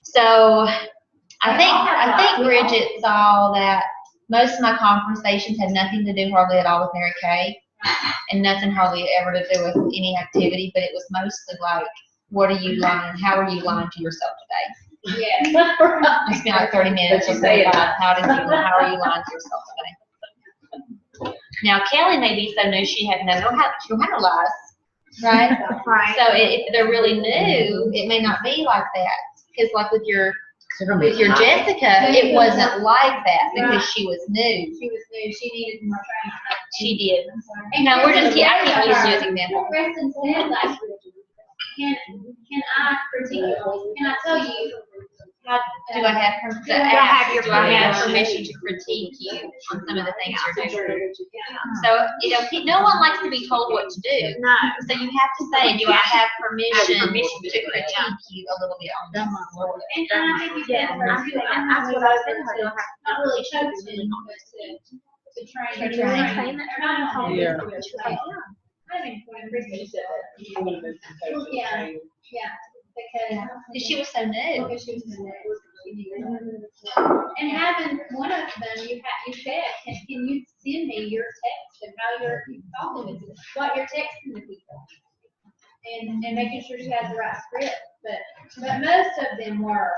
so I think Bridget saw that most of my conversations had nothing to do hardly at all with Mary Kay, and nothing hardly ever to do with any activity, but it was mostly like, what are you lying? How are you lying to yourself today? Yeah. I spent like 30 minutes But you just say saying, it. how are you lying to yourself today? Now Kelly may be so new she don't have no lies, right? Right. So if they're really new, it may not be like that. Because like with your Jessica, it wasn't like that because she was new. She was new, she needed more training. She did. No, we're just I keep using you as an example. Kristen said, like, can I critique you? Can I tell you? Do I have permission to critique you on some of the things you're doing? So, no one likes to be told what to do. No. So you have to say, do I have permission to critique you a little bit on this? And I think you get her too. I'm what I said to her. Not really coaching, but to train. You're really saying that? Yeah. I mean, when Kristen said that. Yeah, Because she was so new. because she was in there. And having one of them, you said, can you send me your text of how you're talking with them, what you're texting the people? And making sure she has the right script, but most of them were,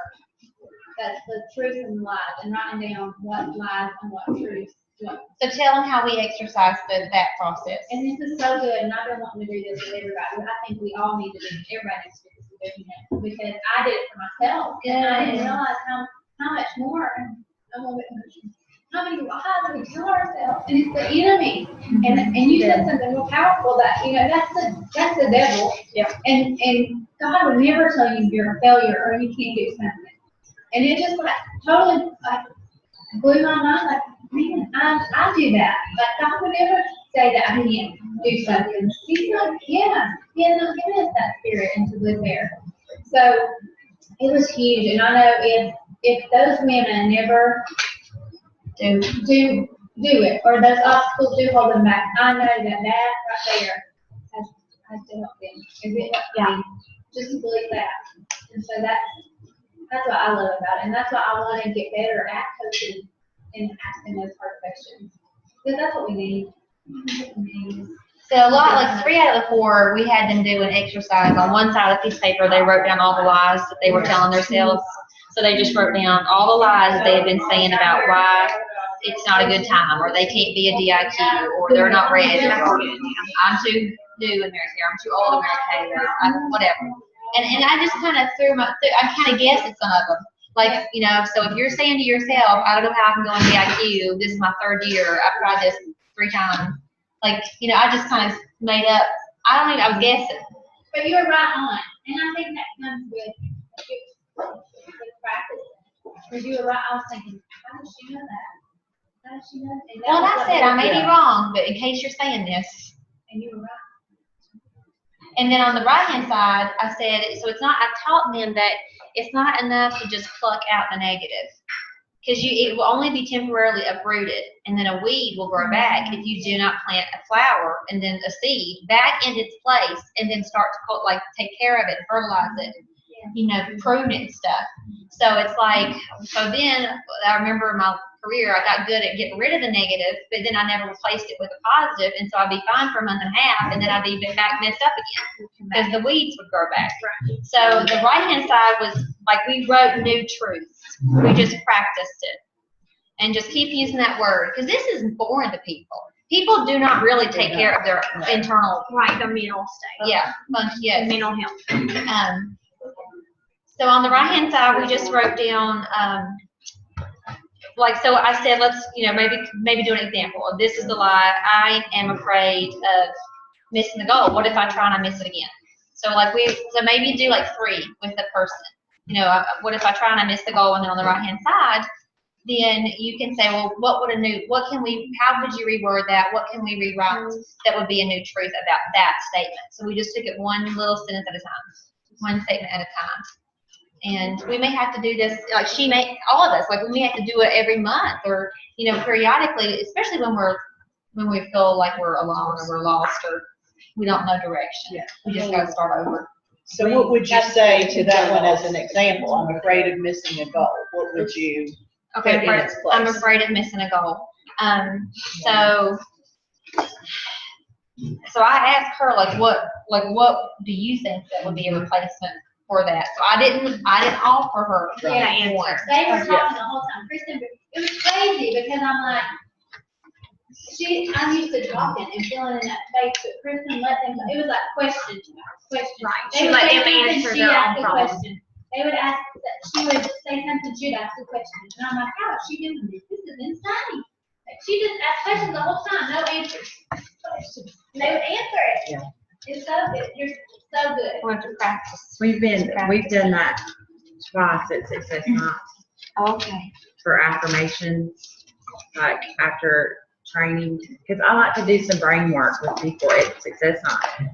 that's the truth and lies, and writing down what lies and what truth. So tell them how we exercise that process. And this is so good, and I've been wanting to do this with everybody. I think we all need to do it. Everybody needs to do this with everyone, because I did it for myself, and I didn't realize how much more, how many lies we tell ourselves, and it's the enemy. And you said something real powerful that, that's the devil. Yeah. And God would never tell you you're a failure or you can't do something. And it just totally blew my mind, like, man, I do that. Like, God would never say that I can't do something. He's like, yeah, he has not given us that spirit and to live there. So it was huge. And I know if those women never do it, or those obstacles do hold them back, I know that right there has to help them. Yeah. Just to believe that. And so that's what I love about it. And that's why I want to get better at coaching and asking those hard questions. Because that's what we need. So a lot, like 3 out of the 4, we had them do an exercise. On one side of the piece of paper, they wrote down all the lies that they were telling themselves. So they just wrote down all the lies they had been saying about why it's not a good time, or they can't be a DIQ, or they're not ready, or I'm too new in Mary Kay, I'm too old in Mary Kay, or whatever. And I just kind of I kind of guessed at some of them. Like, so if you're saying to yourself, I don't know how I can go in DIQ, this is my 3rd year, I've tried this 3 times. Like, I just kind of made up, I was guessing. But you're right on. And I think that comes with practice. Because you were right, I was thinking, how does she know that? How does she know that? Well, I said I may be wrong, but in case you're saying this. And you were right. And then on the right-hand side, I said, I taught them that it's not enough to just pluck out the negative. Because it will only be temporarily uprooted, and then a weed will grow back if you do not plant a flower and then a seed back in its place, and then start to take care of it, fertilize it, prune it and stuff. So it's like, so then I remember my career, I got good at getting rid of the negative, but then I never replaced it with a positive, and so I'd be fine for a month and a half, and then I'd be back messed up again because the weeds would grow back. So the right-hand side was like we wrote new truths. We just practiced it. And just keep using that word, because this is foreign to people. People do not really take care of their internal. Right, the mental state. Yeah, yes. Mental health. So on the right-hand side, we just wrote down, so I said, let's, maybe do an example. This is the lie. I am afraid of missing the goal. What if I try and I miss it again? So maybe do 3 with the person. What if I try and I miss the goal? And then on the right-hand side, then you can say, well, how could you reword that? What can we rewrite that would be a new truth about that statement? So we just took it one little sentence at a time, one statement at a time. And we may have to do this, all of us, we may have to do it every month or, periodically, especially when we feel like we're alone or we're lost or we don't know direction. Yeah. We just got to start over. So what would you say to that one as an example? I'm afraid of missing a goal. What would you put in its place? I'm afraid of missing a goal. So I asked her, what do you think that would be a replacement for that? So I didn't offer her Yeah, answer. They were talking the whole time. Kristen, it was crazy because I'm like, I'm used to talking and filling in that space, but Kristin let them, it was like question. Right. They She would let say them something, answer she'd their ask own a problem. question. They would ask, she would say something, she'd ask a question. And I'm like, how is she doing this? This is insane. Like, she just asked questions the whole time, no answers. And they would answer it. Yeah. It's so good. You're so good. We'll have to practice. We've done that twice at Success Night Okay. for affirmations, like after training, because I like to do some brain work with people at Success Night.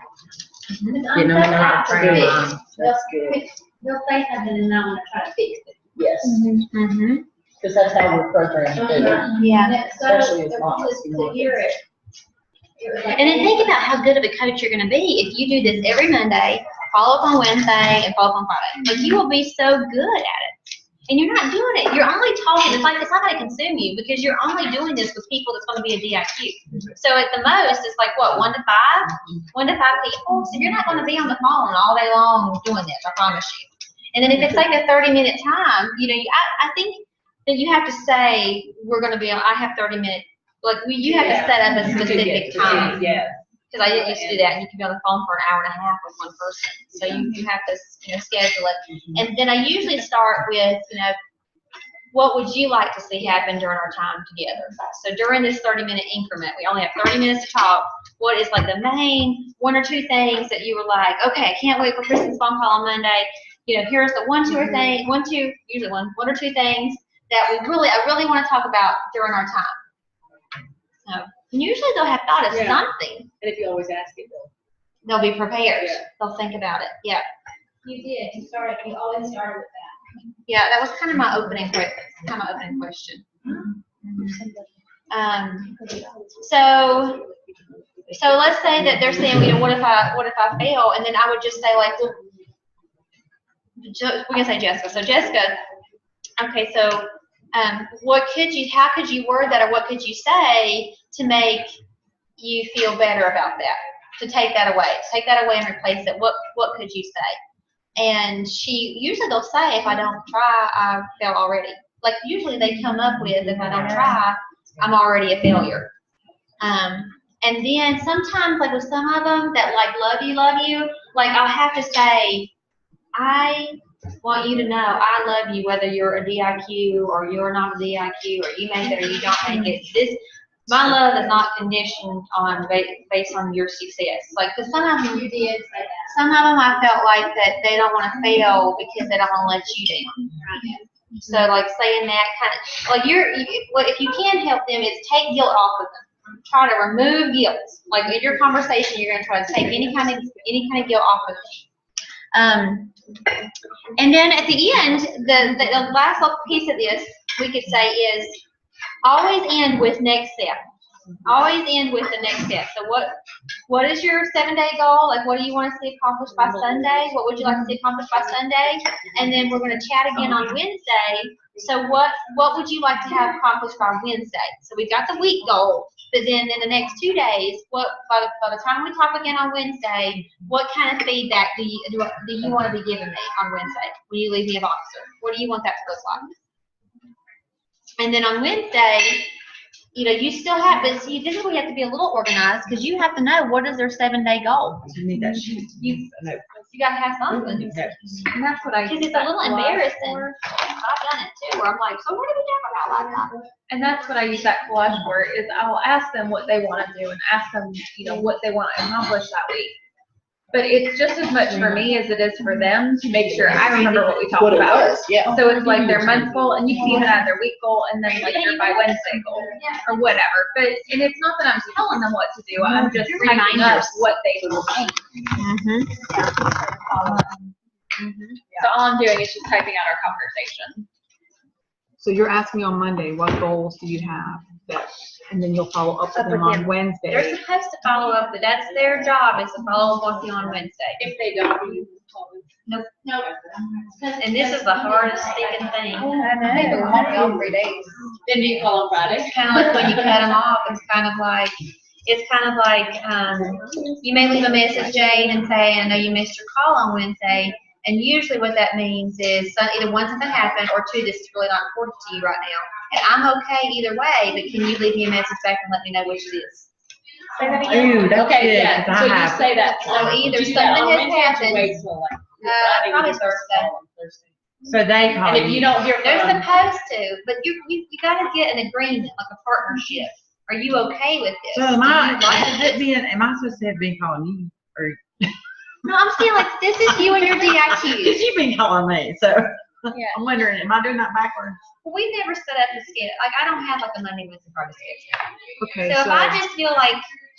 You know, how to train them. That's good. They'll say something and I want to try to fix it. Yes, Mm-hmm. because that's how we're programmed to do it. Yeah. And it's so, Especially as moms, you to know. hear it. It was like- And then think about how good of a coach you're gonna be if you do this every Monday, follow up on Wednesday, and follow up on Friday. Like, you will be so good at it. And you're not doing it. You're only talking. It's not gonna consume you because you're only doing this with people that's gonna be a DIQ. So at the most, it's like what, 1 to 5? 1 to 5 people. So you're not gonna be on the phone all day long doing this, I promise you. And then if it's like a 30-minute time, you know, I think that you have to say, we're gonna be on, I have 30 minutes. Like, you have to set up a specific time. Yeah. Because I didn't used to do that, and you can be on the phone for an hour and a half with one person. So you have to, schedule it. And then I usually start with, what would you like to see happen during our time together? So during this 30-minute increment, we only have 30 minutes to talk. What is like the main 1 or 2 things that you were like, okay, I can't wait for Kristin's phone call on Monday. Here's the 1 or 2 things that I really want to talk about during our time. So, and usually they'll have thought of something. And if you always ask it, They'll be prepared. Yeah. They'll think about it. Yeah. You did. You always started with that. Yeah, that was kind of my opening question. So let's say that they're saying, what if I fail? And then I would just say, like, well, we're gonna say Jessica. So Jessica, okay, so how could you word that, or what could you say to make you feel better about that? To take that away and replace it. What could you say? And usually they'll say, if I don't try, I fail already. Like, usually they come up with, if I don't try, I'm already a failure. And then sometimes, like with some of them that like love you, like I'll have to say, I want you to know I love you whether you're a DIQ or you're not a DIQ, or you make it or you don't make it. My love is not conditioned on based on your success. Like, cause some of them You did say that. Some of them I felt like that they don't want to fail because they don't want to let you down. So like saying that kind of like if you can help them is take guilt off of them. Try to remove guilt. Like in your conversation, you're going to try to take any kind of guilt off of them. And then at the end, the last little piece of this we could say is always end with next step. Always end with the next step. So what is your 7-day goal? Like, what do you want to see accomplished by Sunday? What would you like to see accomplished by Sunday? And then we're going to chat again on Wednesday. So what would you like to have accomplished by Wednesday? So we've got the week goal, but then in the next 2 days, by the time we talk again on Wednesday, what kind of feedback do you want to be giving me on Wednesday when you leave me a officer? What do you want that to look like? And then on Wednesday, you still have, but see, this is where you have to be a little organized, because you have to know what is their 7-day goal. You need that sheet. You got to have something. And that's what I. Because it's a little embarrassing. I've done it too, where I'm like, so what did we talk about last time? And that's what I use that collage for, is I'll ask them what they want to do and ask them, what they want to accomplish that week. But it's just as much for me as it is for them to make sure I remember what we talked What it about. was, yeah. So it's like their month goal, and you can even add their week goal, and then like your by Wednesday goal, or whatever. And it's not that I'm telling them what to do, I'm just reminding us what they will do. So all I'm doing is just typing out our conversation. So you're asking on Monday, what goals do you have? And then you'll follow up with them on Wednesday. They're supposed to follow up, but that's their job, is to follow up with you on Wednesday. if they don't, you call them. Nope. And this is the hardest sticking thing. They've been calling me all 3 days. Then do you call on Friday? It's kind of like when you cut them off, it's kind of like, you may leave a message, Jane, and say, I know you missed your call on Wednesday. And usually what that means is either one, something happened, or two, this is really not important to you right now. and I'm okay either way, but can you leave me a message back and let me know which it is? Say that again. Ooh, that's Okay, good, yeah, 'cause so I you have. say that. So either Do you do that something on has Wednesday or happened, wait till like Friday, probably you just Thursday. call them Thursday? So they call And if you don't hear They're from them, supposed to, but you gotta get an agreement, like a partnership. Are you okay with this? So am Do you I, like is this? it being, am I supposed to have been calling you? Or, No, I'm saying like, this is you and your because DIQs. you've been calling me, so Yeah. I'm wondering, am I doing that backwards? We never set up a schedule, like, I don't have like a Monday, Wednesday, Friday schedule. Okay, So if I just feel like,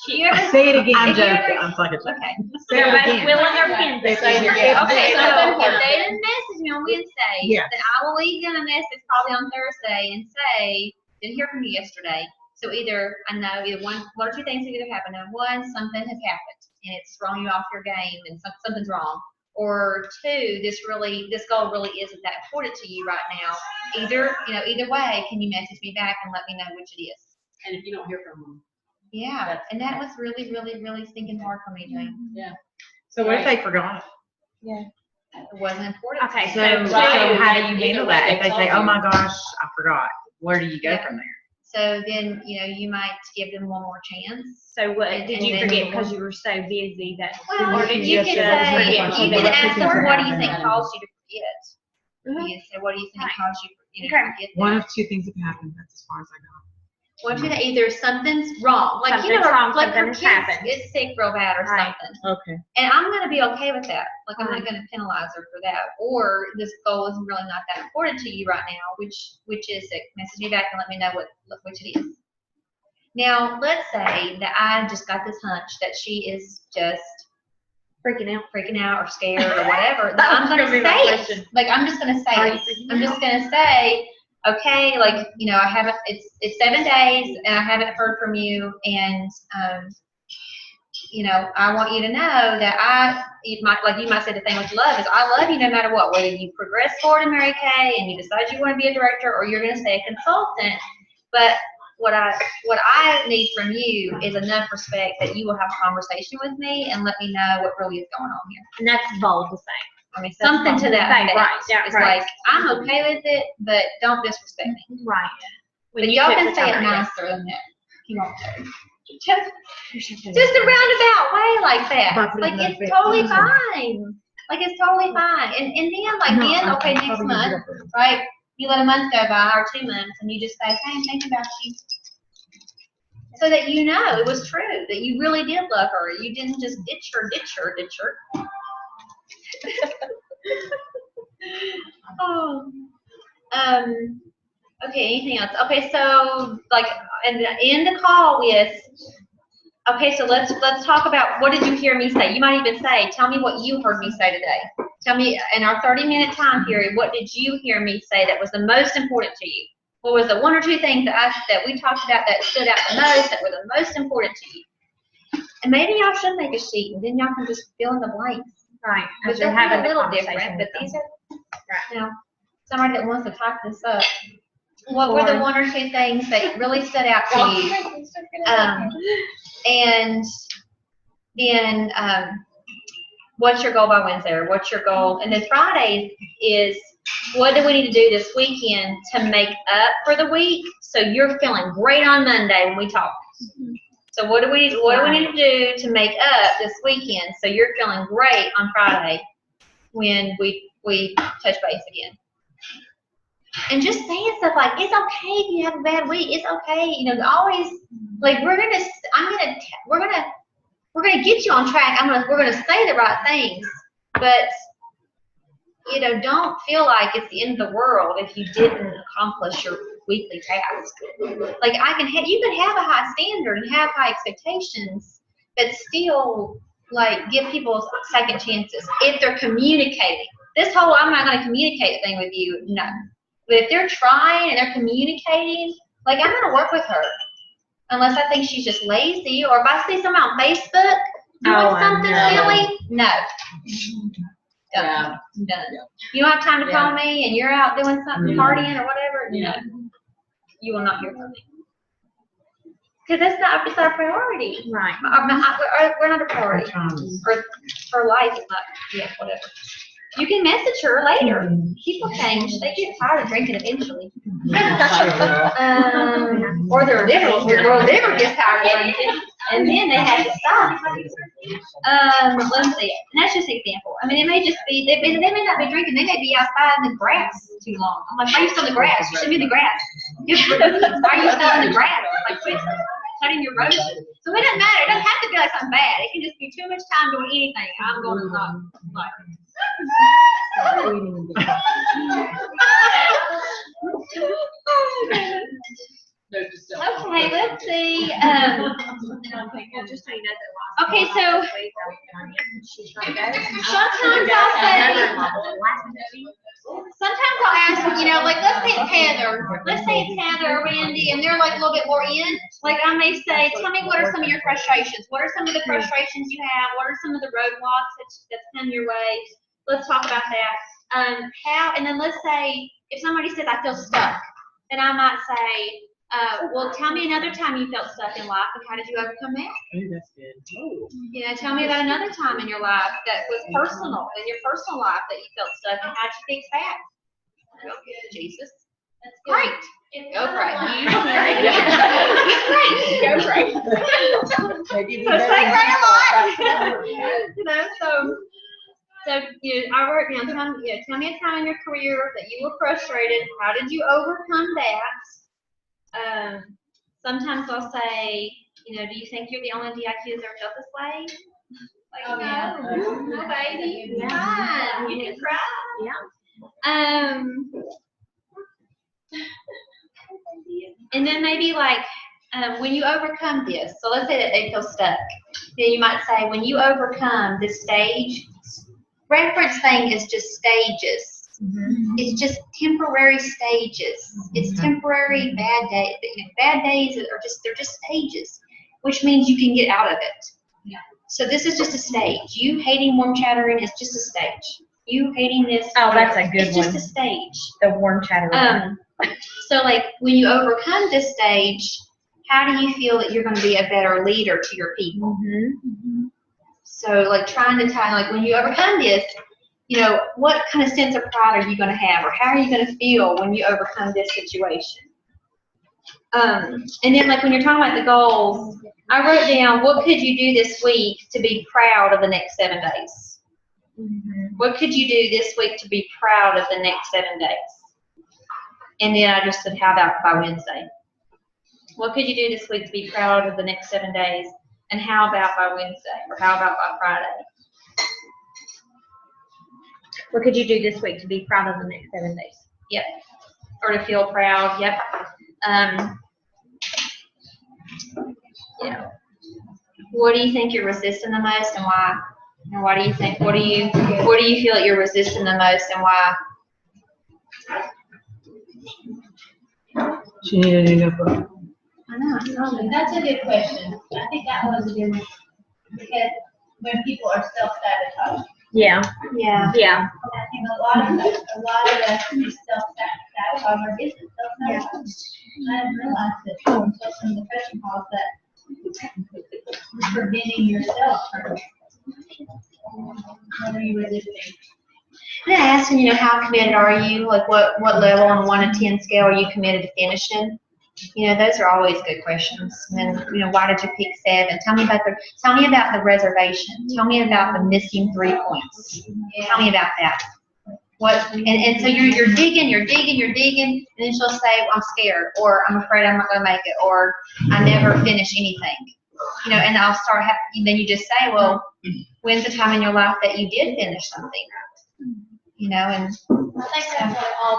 you ever. say it again. I'm If you joking, ever- I'm fucking joking. Okay. Say it Everybody's again. willing their pins. They say you're Okay, getting- so something if happened. they didn't message me on Wednesday, Yes. then I will leave them a message probably on Thursday and say, didn't hear from you yesterday. So either, I know either one or two things have either happened. Now, one, something has happened and it's thrown you off your game and something's wrong. Or two, this goal really isn't that important to you right now. Either way, can you message me back and let me know which it is? and if you don't hear from them, Yeah, and that was really, really, really stinking hard for me, Jane. yeah. So what if they forgot? It wasn't important. Okay, So, to me. so Right. how do you Either handle way, that? they If they tell say, oh you. my gosh, I forgot, where do you go Yeah. from there? So then, you might give them one more chance. So what, did And you then- forget because you were so busy that? Well, or did you can just say, forget? you can ask them, what do you think Mhm. caused you to forget? You can say, what do you think Right. caused you to Okay. forget One that? of two things that can happen. That's as far as I go. What do you think? Either something's wrong, like, Something's wrong, like her something has kid's happened. is sick real bad or Right. something. Okay. And I'm gonna be okay with that. Like, I'm Right. not gonna penalize her for that. Or this goal is really not that important to you right now, which is it. Message me back and let me know which it is. Now, let's say that I just got this hunch that she is just freaking out or scared or whatever. Then I'm gonna That's gonna be my say it. question. Like, I'm just gonna say it. I'm just gonna say, okay, like, I haven't, it's 7 days and I haven't heard from you, and I want you to know that you might say the thing with love is, I love you no matter what, whether you progress forward in Mary Kay and you decide you want to be a director or you're going to stay a consultant. But what I need from you is enough respect that you will have a conversation with me and let me know what really is going on here. And that's bold to say. I mean, something to that Right, effect. right, yeah, It's right. like, I'm okay with it, but don't disrespect me. Right. But y'all can say it nicer than that. You won't care. Just a roundabout way like that. Like, it's totally fine. Like, it's totally fine. And then, okay, next month, right? You let a month go by or 2 months and you just say, hey, I'm thinking about you. So that it was true, that you really did love her. You didn't just ditch her. Oh. Okay, anything else? Okay, so like, and end the call with, okay, so let's talk about, what did you hear me say? You might even say, tell me what you heard me say today. Tell me, in our 30-minute time period, what did you hear me say that was the most important to you? What was the one or two things that we talked about that stood out the most, that were the most important to you? And maybe y'all should make a sheet, and then y'all can just fill in the blanks. Right. But As you're they'll be having a the little conversation different, but with these them. are, somebody that wants to type this up. What were the one or two things that really stood out to you? And then, what's your goal by Wednesday, or what's your goal? And then Fridays is, what do we need to do this weekend to make up for the week so you're feeling great on Monday when we talk? So what do we need to do to make up this weekend so you're feeling great on Friday when we touch base again? And just saying stuff like, it's okay if you have a bad week. It's okay, always, like, we're gonna get you on track. We're gonna say the right things, but don't feel like it's the end of the world if you didn't accomplish your weekly task. Like, you can have a high standard and have high expectations, but still, like, give people second chances if they're communicating. This whole I'm not going to communicate thing with you, no. But if they're trying and they're communicating, like, I'm going to work with her. Unless I think she's just lazy, or if I see someone on Facebook doing something silly, no. Done. You don't have time to call me and you're out doing something, partying or whatever, no. You will not hear from me. Because it's our priority. Right. We're not a priority. Or life is not, whatever. You can message her later. People change. They get tired of drinking eventually. Or their liver gets tired of drinking, and then they have to stop. Let's see. And that's just an example. I mean, it may just be they may not be drinking. They may be outside in the grass too long. I'm like, why are you still in the grass? You should be in the grass. Why are you still in the grass? Like, quit cutting your roses. So it doesn't matter. It doesn't have to be like something bad. It can just be too much time doing anything. I'm going to like. Okay, let's see. Okay, so sometimes I'll say, sometimes I'll ask, like let's say it's Heather or Randy, and they're like a little bit more in. Like I may say, tell me what are some of your frustrations? What are some of the frustrations you have? What are some of the roadblocks that's come your way? Let's talk about that. And then let's say if somebody says I feel stuck, then I might say, well, tell me another time you felt stuck in life and how did you overcome that? That's good. Tell me about another time in your life that was personal, in your personal life that you felt stuck and how'd you fix that? Jesus. That's great. Go for it. Great. Go for it. So say great a lot. So I wrote down, tell me a time in your career that you were frustrated. How did you overcome that? Sometimes I'll say, do you think you're the only DIQ who's ever felt this way? Like, no, baby, fine. You can cry. Yeah. And then maybe like, when you overcome this, so let's say that they feel stuck, then you might say, when you overcome this stage, reference thing is just stages. Mm-hmm. It's just temporary stages. It's temporary bad days. Bad days are they're just stages, which means you can get out of it. Yeah. So this is just a stage. You hating warm chattering is just a stage. You hating this. Oh, that's a good it's one. It's just a stage. The warm chattering. So like when you overcome this stage, how do you feel that you're going to be a better leader to your people? Mm-hmm. So like trying to tie, like when you overcome this, what kind of sense of pride are you going to have, or how are you going to feel when you overcome this situation? And then like when you're talking about the goals, I wrote down, what could you do this week to be proud of the next 7 days? Mm-hmm. What could you do this week to be proud of the next 7 days? And then I just said, how about by Wednesday? What could you do this week to be proud of the next 7 days? And how about by Wednesday? Or how about by Friday? What could you do this week to be proud of the next 7 days? Yep. Or to feel proud. Yep. What do you think you're resisting the most, and why? And why do you think? What do you feel that you're resisting the most, and why? She needed a new notebook. I know. That's a good question. I think that was a good one. Because when people are self-sabotaging. Yeah. Yeah. Yeah. I think a lot of us self-sabotage or isn't self-sabotage. I didn't realize that until some depression calls that you're preventing yourself from what are you resisting? I'm gonna ask them, how committed are you? Like what level on a 1 to 10 scale are you committed to finishing? Those are always good questions. And then, why did you pick 7? Tell me about the reservation. Tell me about the missing 3 points. Tell me about that. And so you're digging, and then she'll say, well, I'm scared, or I'm afraid I'm not gonna make it, or I never finish anything. And I'll start then you just say, well, when's the time in your life that you did finish something? And I think that's what it all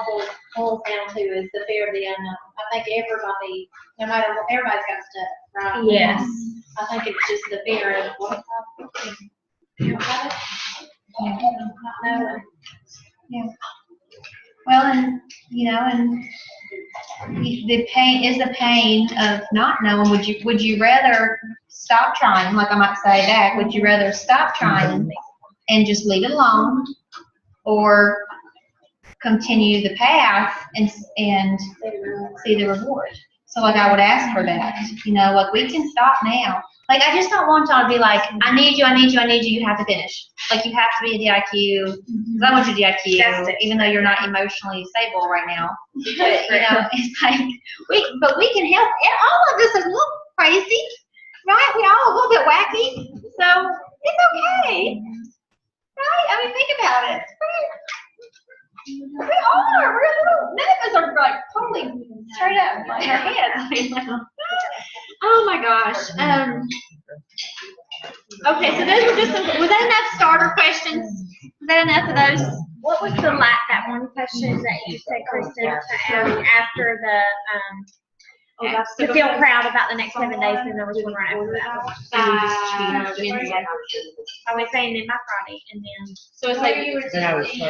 boils down to is the fear of the unknown. I think everybody, no matter what, everybody's got stuff, right? Yes. I think it's just the fear of what? Not knowing. Yeah. Well, and the pain of not knowing. Would you rather stop trying? Like I might say back, would you rather stop trying and just leave it alone, or continue the path and see the reward? So like I would ask for that. Like we can stop now. Like, I just don't want y'all to be like, I need you, you have to finish. Like, you have to be a DIQ, because I want you to DIQ, even though you're not emotionally stable right now. But, you know, it's like, we can help, and all of this is a little crazy, right? We all a little bit wacky, so it's okay, right? I mean, think about it. We are, none of us are like totally straight up like our heads. I mean, oh my gosh. Okay, so those were just was that enough starter questions? Was that enough of those? What was that one question that you said, Kristin, to ask after to feel proud about the next 7 days, and there was one right after that. I was saying in my Friday, and then. So it's like,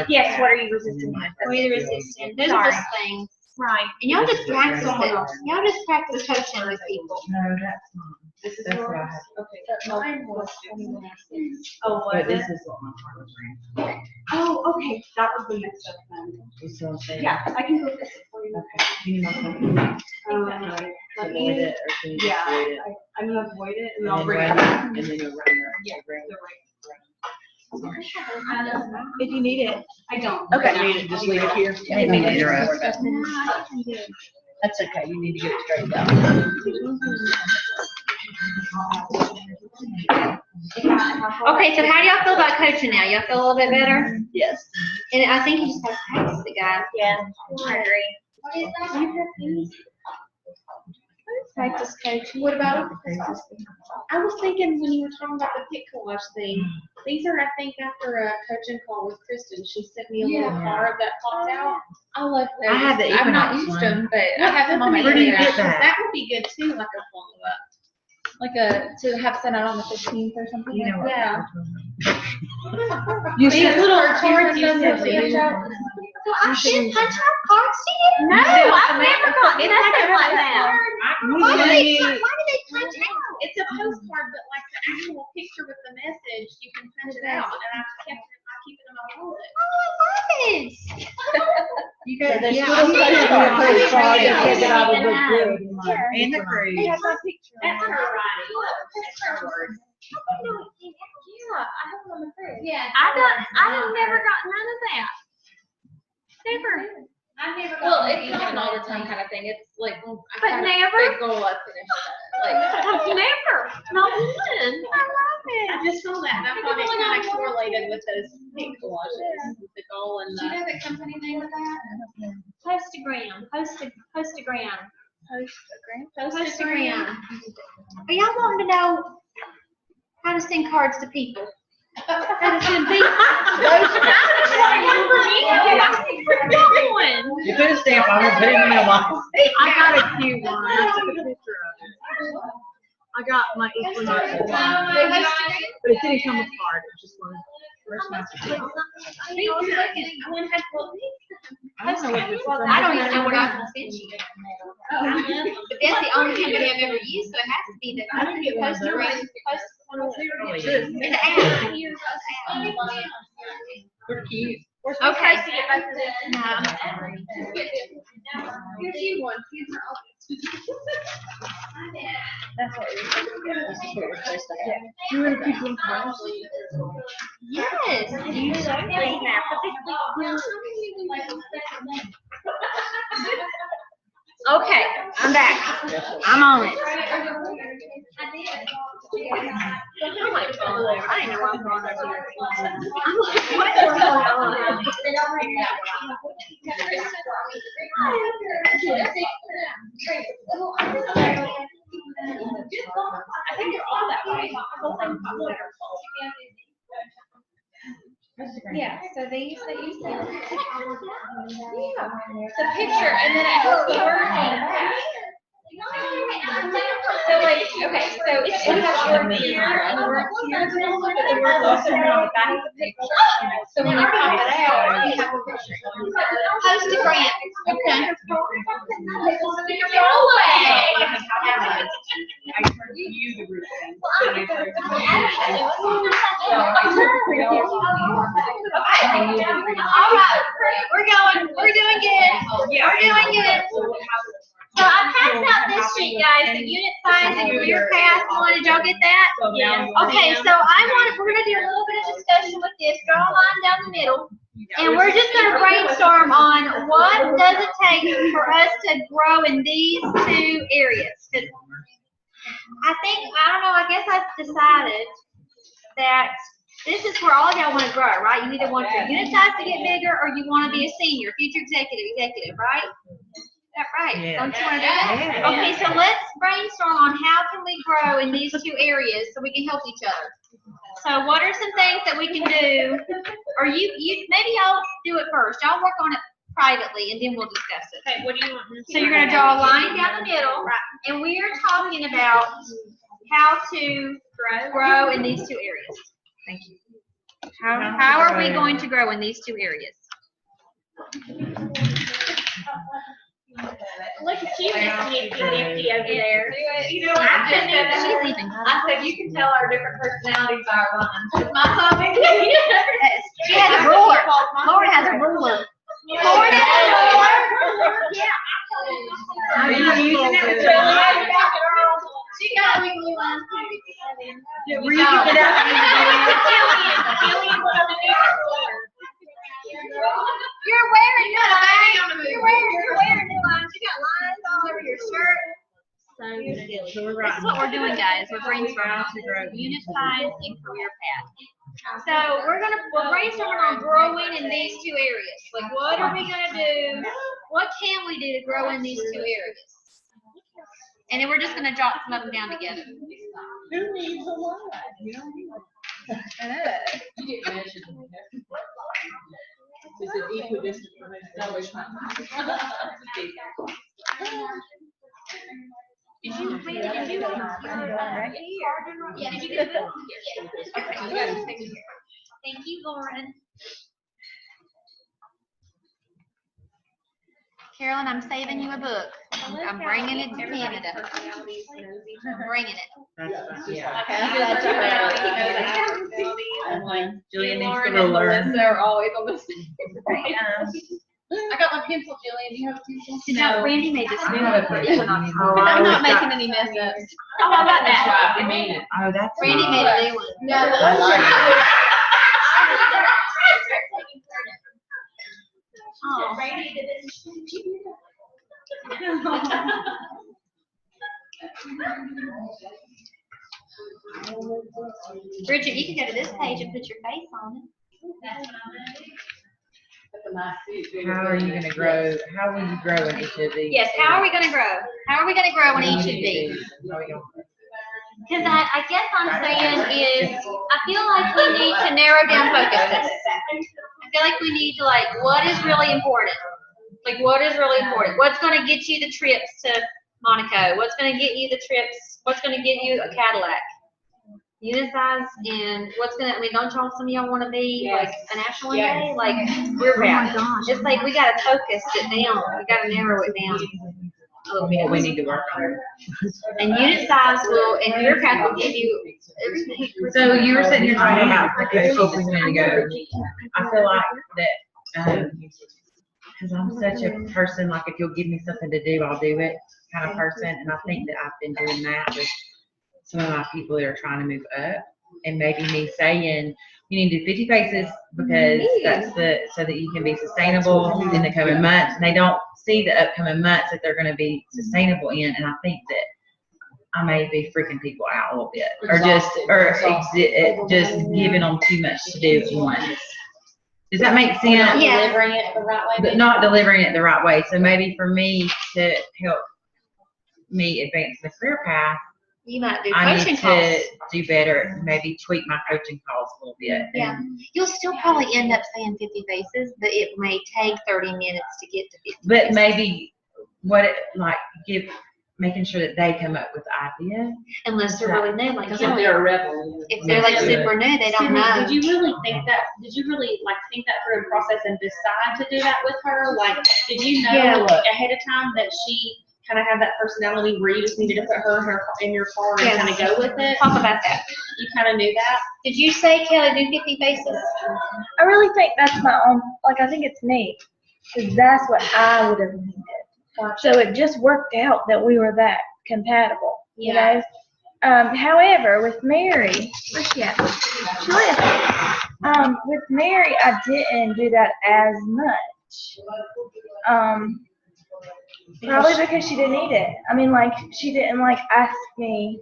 yes, what are you resisting? What are you resisting? Those are just things. Right. And y'all just practice it. Y'all just practice coaching with people. No, that's mine. This is what I have. Okay, mine was 21. Oh, But this is what my partner's ran. Oh, okay, that was the next step then. Yeah, I can go this for you. Okay. You need my phone. Let Avoid me, it, or can you just yeah, avoid it? I'm gonna avoid it and And I'll then bring run it back. and then you'll run your. Yeah, run. If you need it, I don't. Okay, just leave it here. You're right. That's okay, you need to get it straightened out. Okay, so how do y'all feel about coaching now? Y'all feel a little bit better? Yes. And I think you just gotta practice it, guys. Yeah, I agree. Practice coaching. What about? I was thinking when you were talking about the pick collage thing, these are, I think, after a coaching call with Kristin, she sent me a little card that popped out. I love those. I have the I've not Equinox used one. them, but I have them on my Where do you radar. get that? That would be good too, like a follow up. Like to have sent out on the 15th or something. You know what? Yeah. You These should, little cards you sent me. So I should punch out cards to you? No, I've never got It's nothing like like a that. Why do they punch out? It's a postcard, but like the actual picture with the message, you can print it out, and I keep it in my wallet. Oh, I love it. You got, There's yeah, little I postcard that said that I would look Yeah. good in my. and the cruise. It has my picture. That's her writing. Yeah, I have it on the fridge. Yeah. I've never got none of that. Never. I've never. Well, it's not an all the time kind of thing. It's like, I But had a never? big goal I finished that. Like, I've never. Not one. I love it. I just saw that, and I thought it kind of correlated with those pink collages, the goal and Do you the. know the company name of that? Postagram. Postagram. Postagram. Are y'all wanting to know how to send cards to people? How to send people? You put a stamp on it, put it in the mailbox. I got a cute one. I took a picture of it. I got my Equinox one, but it didn't come with card. It just was. I don't know what this is. I don't even know what I'm gonna send you. But that's the only company I've ever used, so it has to be the. I didn't get one of those. It's an app. They're cute. Okay. No. Here's you one. That's what we're supposed to have. You want to keep them cards? Yes. You so pretty now. Okay, I'm back. I'm on it. Oh my God. I didn't know what was going on over here. I'm like, what is going on? I think they're all that way. The whole thing's not Yeah, so they use them. Yeah, the picture, and then it has the word on the back. So like, okay, so it has word here, and the word here, but the word also on the back of the picture. So when you pop it out, you have a picture. Postagram. Okay. I turned you the root thing. All right, we're going. We're doing good. We're doing good. So I passed out this sheet, guys, the unit size and career path one. Did y'all get that? Yeah. Okay, so we're gonna do a little bit of discussion with this. Draw a line down the middle. And we're just gonna brainstorm on what does it take for us to grow in these two areas. 'Cause I guess I've decided that this is where all of y'all wanna grow, right? You either want your unit size to get bigger or you wanna be a senior, future executive, right? Is that right? Yeah. Don't you wanna do that? Yeah. Okay, so let's brainstorm on how can we grow in these two areas so we can help each other. So what are some things that we can do? Or maybe y'all do it first. Y'all work on it privately and then we'll discuss it. Okay, what do you want? So you're gonna draw a line down the middle, and we are talking about how to grow in these two areas. Thank you. How are we going to grow in these two areas? Look at you, Miss Nifty over there. You know, I said you can tell our different personalities by our lines. It's my topic. She has a ruler. Laura has a ruler. Laura has a ruler. Yeah. Are you using it with She got me blue lines too. Were you using it You're wearing new lines. You're wearing new lines. You got lines all over your shirt. So we're This is what we're doing, guys. We're brainstorming to grow unit size and career path. So we're brainstorming on growing in these two areas. Like, what are we gonna do? What can we do to grow in these two areas? And then we're just gonna jot some of them down together. Who needs a line? You didn't mention it. Is it equidistant from it? No, it's not. Did you right here? Yeah, did you get a book? Okay. Thank you, Lauren. Carolyn, I'm saving you a book. I'm bringing it to Canada. I'm bringing it. Yeah. Julian needs to learn. They're always on the same. I got my pencil, Jillian. Do you have a pencil? No, Randy made this new have one. a pencil. I'm not making any mess ups. Oh, how about that? You mean it. Oh, that's. Randy made a new one. No, Oh. Bridget, you can go to this page and put your face on it. How are you gonna grow? How will you grow in each of these? Yes, how are we gonna grow? How are we gonna grow in each of these? How are you gonna- Because I guess I'm saying is, I feel like we need to narrow down focuses. I feel like we need to what is really important? Like, what is really important? What's gonna get you the trips to Monaco? What's gonna get you the trips? What's gonna get you a Cadillac? Unit size, and don't y'all, some of y'all wanna be like a national one day? Like, we're bad. It's like, we gotta focus it down. We gotta narrow it down a little bit. We need to work on it. And unit size and career path will give you everything. So you were sitting here talking about the schools we need to go. I feel like that, because I'm such a person, like if you'll give me something to do, I'll do it kind of person. And I think that I've been doing that with some of my people that are trying to move up. And maybe me saying, you need to do 50 faces because that's so that you can be sustainable in the coming months. And they don't see the upcoming months that they're going to be sustainable in. And I think that I may be freaking people out a little bit, or just giving them too much to do at once. Does that make sense? Yeah. Delivering it the right way. But not delivering it the right way. So maybe for me to help me advance the career path, You might do I coaching need calls. to do better, maybe tweak my coaching calls a little bit. Yeah. You'll still probably end up saying 50 faces, but it may take 30 minutes to get to 50 But faces. maybe making sure that they come up with ideas. Unless they're really new, like Because you if know, they're a rebel. if they're like super new, they don't know. Did you really think that through and process and decide to do that with her? Like, did you know ahead of time that she kind of had that personality where you just needed to put her in your car and kind of go with it? Talk about that. You kind of knew that? Did you say, Kelly, do 50 faces? I really think that's my own, I think it's neat, because that's what I would have needed. So it just worked out that we were that compatible, you Yeah. know? However, with Mary, where's she at? She left. With Mary, I didn't do that as much. Probably because she didn't need it. I mean, like, she didn't, like, ask me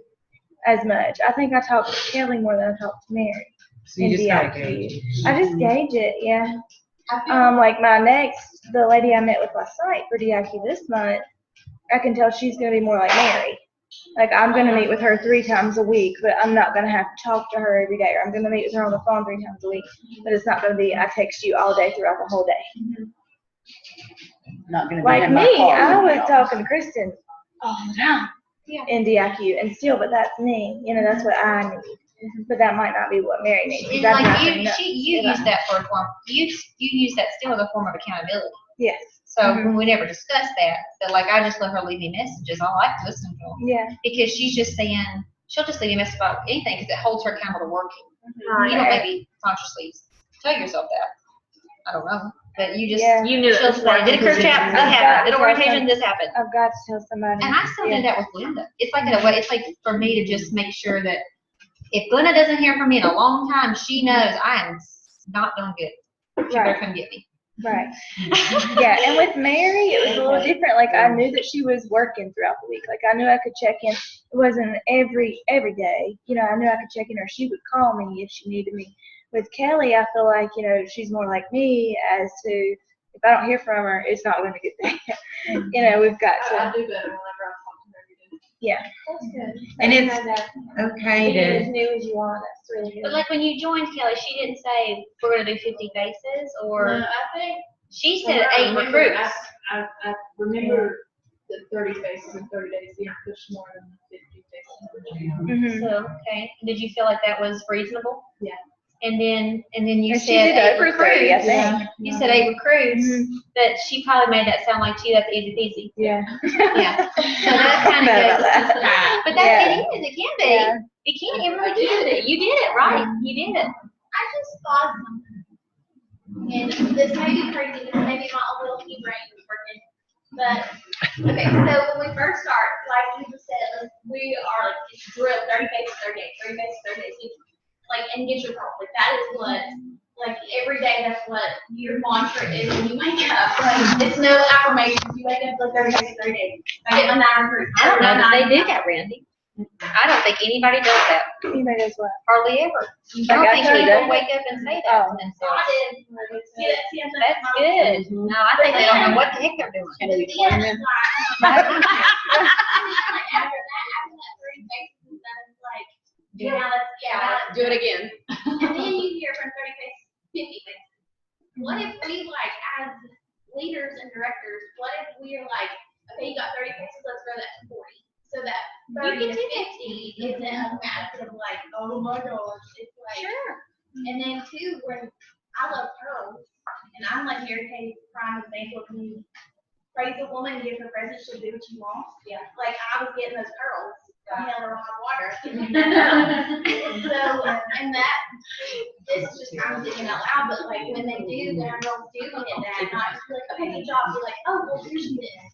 as much. I think I talked to Kelly more than I talked to Mary. So you in just gotta DIQ. gauge. I just gauge it, yeah. Like the lady I met with last night for DIQ this month, I can tell she's gonna be more like Mary. Like, I'm gonna meet with her 3 times a week, but I'm not gonna have to talk to her every day. Or I'm gonna meet with her on the phone 3 times a week, but it's not gonna be I text you all day throughout the whole day. Not gonna be Like in my me, car. I was talking to Kristin all the time Yeah. in DIQ, and still, but that's me. You know, that's what I need. But that might not be what Mary needs. 'Cause And that's like not you enough. use that for a form, you use that still as a form of accountability. Yes. So when we never discussed that like I just let her leave me messages, I like to listen to them. Yeah. Because she's just saying, she'll just leave you a message about anything because it holds her accountable to working. Right. You don't maybe consciously tell yourself that. I don't know. But you just, Yeah. You knew it she'll was say, did a career chat, this happened, did an orientation, this happened. I've got to tell somebody. And I still Yeah. do that with Linda. It's like in a way, it's like for me to just make sure that if Glenda doesn't hear from me in a long time, she knows I am not doing good. She better Right. come get me. Right. Yeah, and with Mary, it was a little different. Like, I knew that she was working throughout the week. Like, I knew I could check in. It wasn't every day. You know, I knew I could check in, or she would call me if she needed me. With Kelly, I feel like, you know, she's more like me as to, if I don't hear from her, it's not going to get there. You know, we've got I to, do better whenever I talk to her every day. yeah. That's good. And I it's know that. okay Being as to, new as you are, that's really good. But like when you joined Kelly, she didn't say we're gonna do 50 faces, or No, I think. she from said what I 8 remember, recruits. I remember the 30 faces in 30 days being pushed more than the 50 faces. Mm-hmm. So okay, did you feel like that was reasonable? Yeah. And then you And she said did 8 over 30, I recruits. think. You said 8 recruits, Mhm. but she probably made that sound like gee, that's easy peasy. Yeah. Yeah. So that kind Bad of about goes. that. But that Yeah. it is. It can be. Yeah. It can. It really can. You did it right. You did it. I just thought something. And this may be crazy, this may be my own little key brain is working. But, okay, so when we first start, like you just said, like, we are like drilled 30 faces 30 days, 30 faces 30 days. Like, and get your goal. Like, that is what, like, every day, that's what your mantra is when you wake up. Like, it's no affirmations. You wake up, like, 30 faces 30 days. I get my 9 recruits. I don't know that they do that, Randy. I don't think anybody does that. Anybody does what? Hardly ever. I Like, don't I think told people you. wake up and say that Oh. to So I themselves. did. Yeah, see, That's good. No, I think they don't know what the heck they're doing. But then, like, after that 30 faces is done, it's like, now let's Do it again. And then you hear from 30 faces, 50 faces. What if we, like, as leaders and directors, what if we are like, okay, you got 30 faces, let's grow that to 40. So that 30 to 50 isn't a massive, like, oh my gosh, it's like. Sure. And then too, when I love pearls, and I'm like Mary Kay's prime example of me, praise a woman, give her presents, she'll do what you want. Yeah. Like, I was getting those pearls from hell or high water. So, and that, this is just, I'm thinking out loud, but like, when they do, when our girls do get that, not just be like, okay, good job, be like, oh, well, here's this.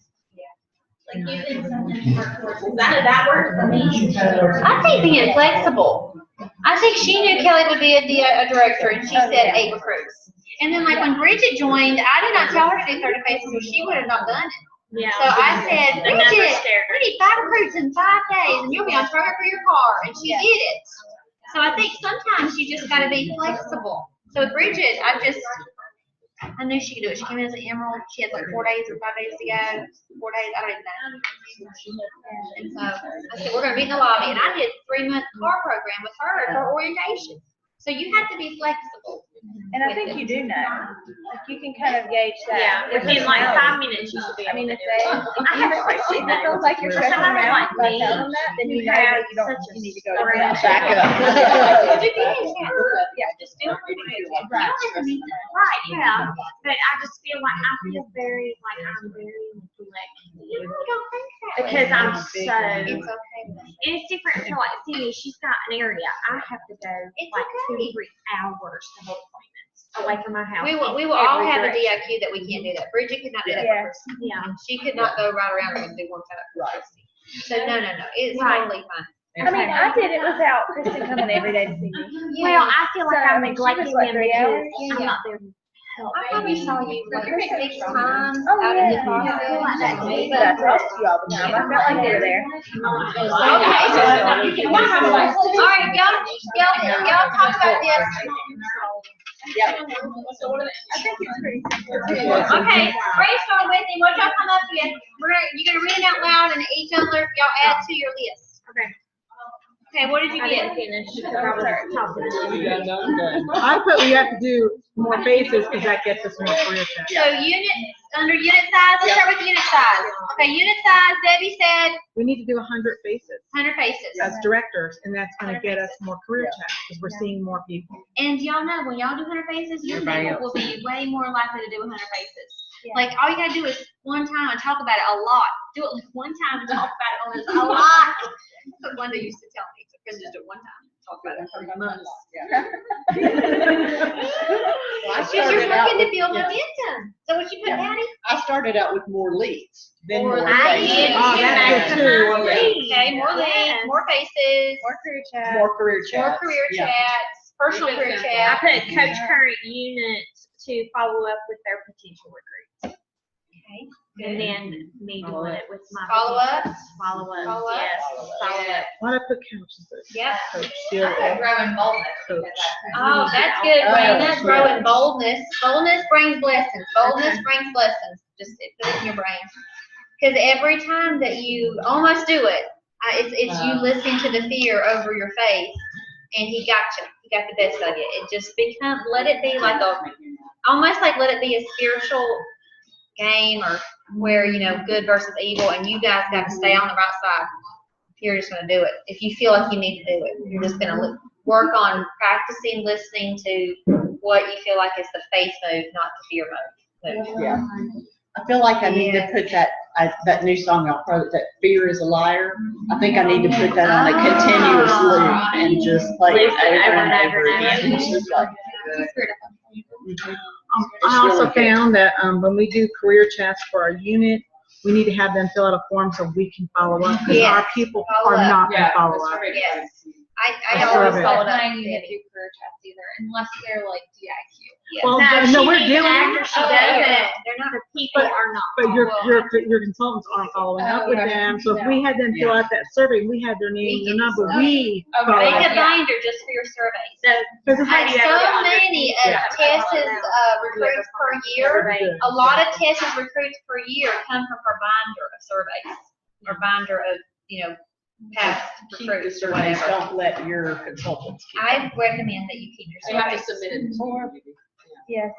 Like, using something to work towards, because I know that worked for me. I think being flexible. I think she knew Kelly would be a director, and she said 8 recruits. And then, like, when Bridget joined, I did not tell her to do 30 faces, or she would have not done it. Yeah. So I said, The numbers Bridget, scared her. we need 5 recruits in 5 days, and you'll be on target for your car. And she did it. So I think sometimes you just gotta be flexible. So with Bridget, I knew she could do it. She came in as an emerald. She had like 4 days or 5 days to go. 4 days, I don't even know. And so I said, we're gonna meet in the lobby. And I did a 3-month car program with her for orientation. So you have to be flexible. And I think you do know. Like, you can kind of gauge that. Yeah. Within like 5 minutes, you should be. I mean, able if to do they, it. I have a question. if it feels like you're For stressing them somebody out like by me, telling them that, then you who know that has you don't, such a you need to go to story that. Back up. Yeah, just do it. You don't have to be right, yeah. But I just feel like I'm very like, you really don't think that because I'm so. It's okay. And it's different to like Cindy. She's got an area. I have to go like 2 or 3 hours to hold appointments. away from my house. We will all Every have a direction. DIQ that we can't do that. Bridget could not do that Yeah. for Christy. Yeah. She could not go right around and do one time for Christy. So no, it's Right. totally fine. I mean, I did it without Kristen coming every day to see me. Well, I feel like So, I'm I mean, she neglecting was, what, them 3 because hours? I'm not there. I probably saw you like 6 times Oh, out in the yeah. hospital. But I talked to you all the time. I felt like you were there. Okay, so all right, y'all talk about this. Yeah. Okay, brainstorm with him. What y'all come up with? You're gonna read it out loud, and each other y'all add to your list. Okay. Okay, what did you I get? didn't finish because I was talking to you. I put we have to do more phases because that gets us more career checks. So under unit size, let's start with unit size. Okay, unit size, Debbie said We need to do 100 phases 100 faces. as directors, and that's gonna get us more career checks because we're seeing more people. And y'all know, when y'all do 100 faces, your Everybody people will be way more likely to do 100 faces. Like, all you gotta do is one time and talk about it a lot. Do it like one time and talk about it a lot. That's what Wanda used to tell me. So Chris just do it one time, talk about it for months. Well, I Because you're started out looking to with, build yeah, momentum. So what you put, Patty? I started out with more leads, then More more leads. faces. Oh, that's good too. Okay, more leads, more faces, More career chat. More career chats. more career Yeah. chats, personal career I chats. put coach current unit to follow up with their potential recruits. Okay. And then me doing it with my. Follow up? Follow up, Follow up? yes, follow up. Why did I put coaches? Yep. Coach, COA, Growing boldness. coach. Oh, that's good, Oh, Brandon. Grow yeah. in boldness. Boldness brings blessings. Boldness brings blessings. Just put it in your brain. Because every time that you almost do it, it's you listening to the fear over your faith, and he got you. He got the best of you. It just let it be like almost like let it be a spiritual game, or where, good versus evil, and you guys got to stay on the right side. You're just going to do it. If you feel like you need to do it, you're just going to work on practicing listening to what you feel like is the faith move, not the fear move. Yeah. I feel like I need to put that new song out, that fear is a liar. I think I need to put that on a continuous loop and just play it over and over again. It's just like, I also found that when we do career chats for our unit, we need to have them fill out a form so we can follow up, because our people are not going to follow up. Yes. I A always survey. followed up. Not you to do career chats either, unless they're like DIQ. Yes. Well, No, no, she we're means doing after it, she Oh, does yeah. it, They're not. the people are not. but your consultants aren't following up with okay. them. So if we had them fill out that survey, we had their name, their number, we follow Make up. a binder just for your surveys. So, Because it's And like, so many TESS recruits per year. A lot of TESS recruits per year come from our binder of surveys, or binder of, past keep the recruits or surveys, whatever. don't let your consultants keep I recommend that you keep your You have to surveys. submit it before. Yes.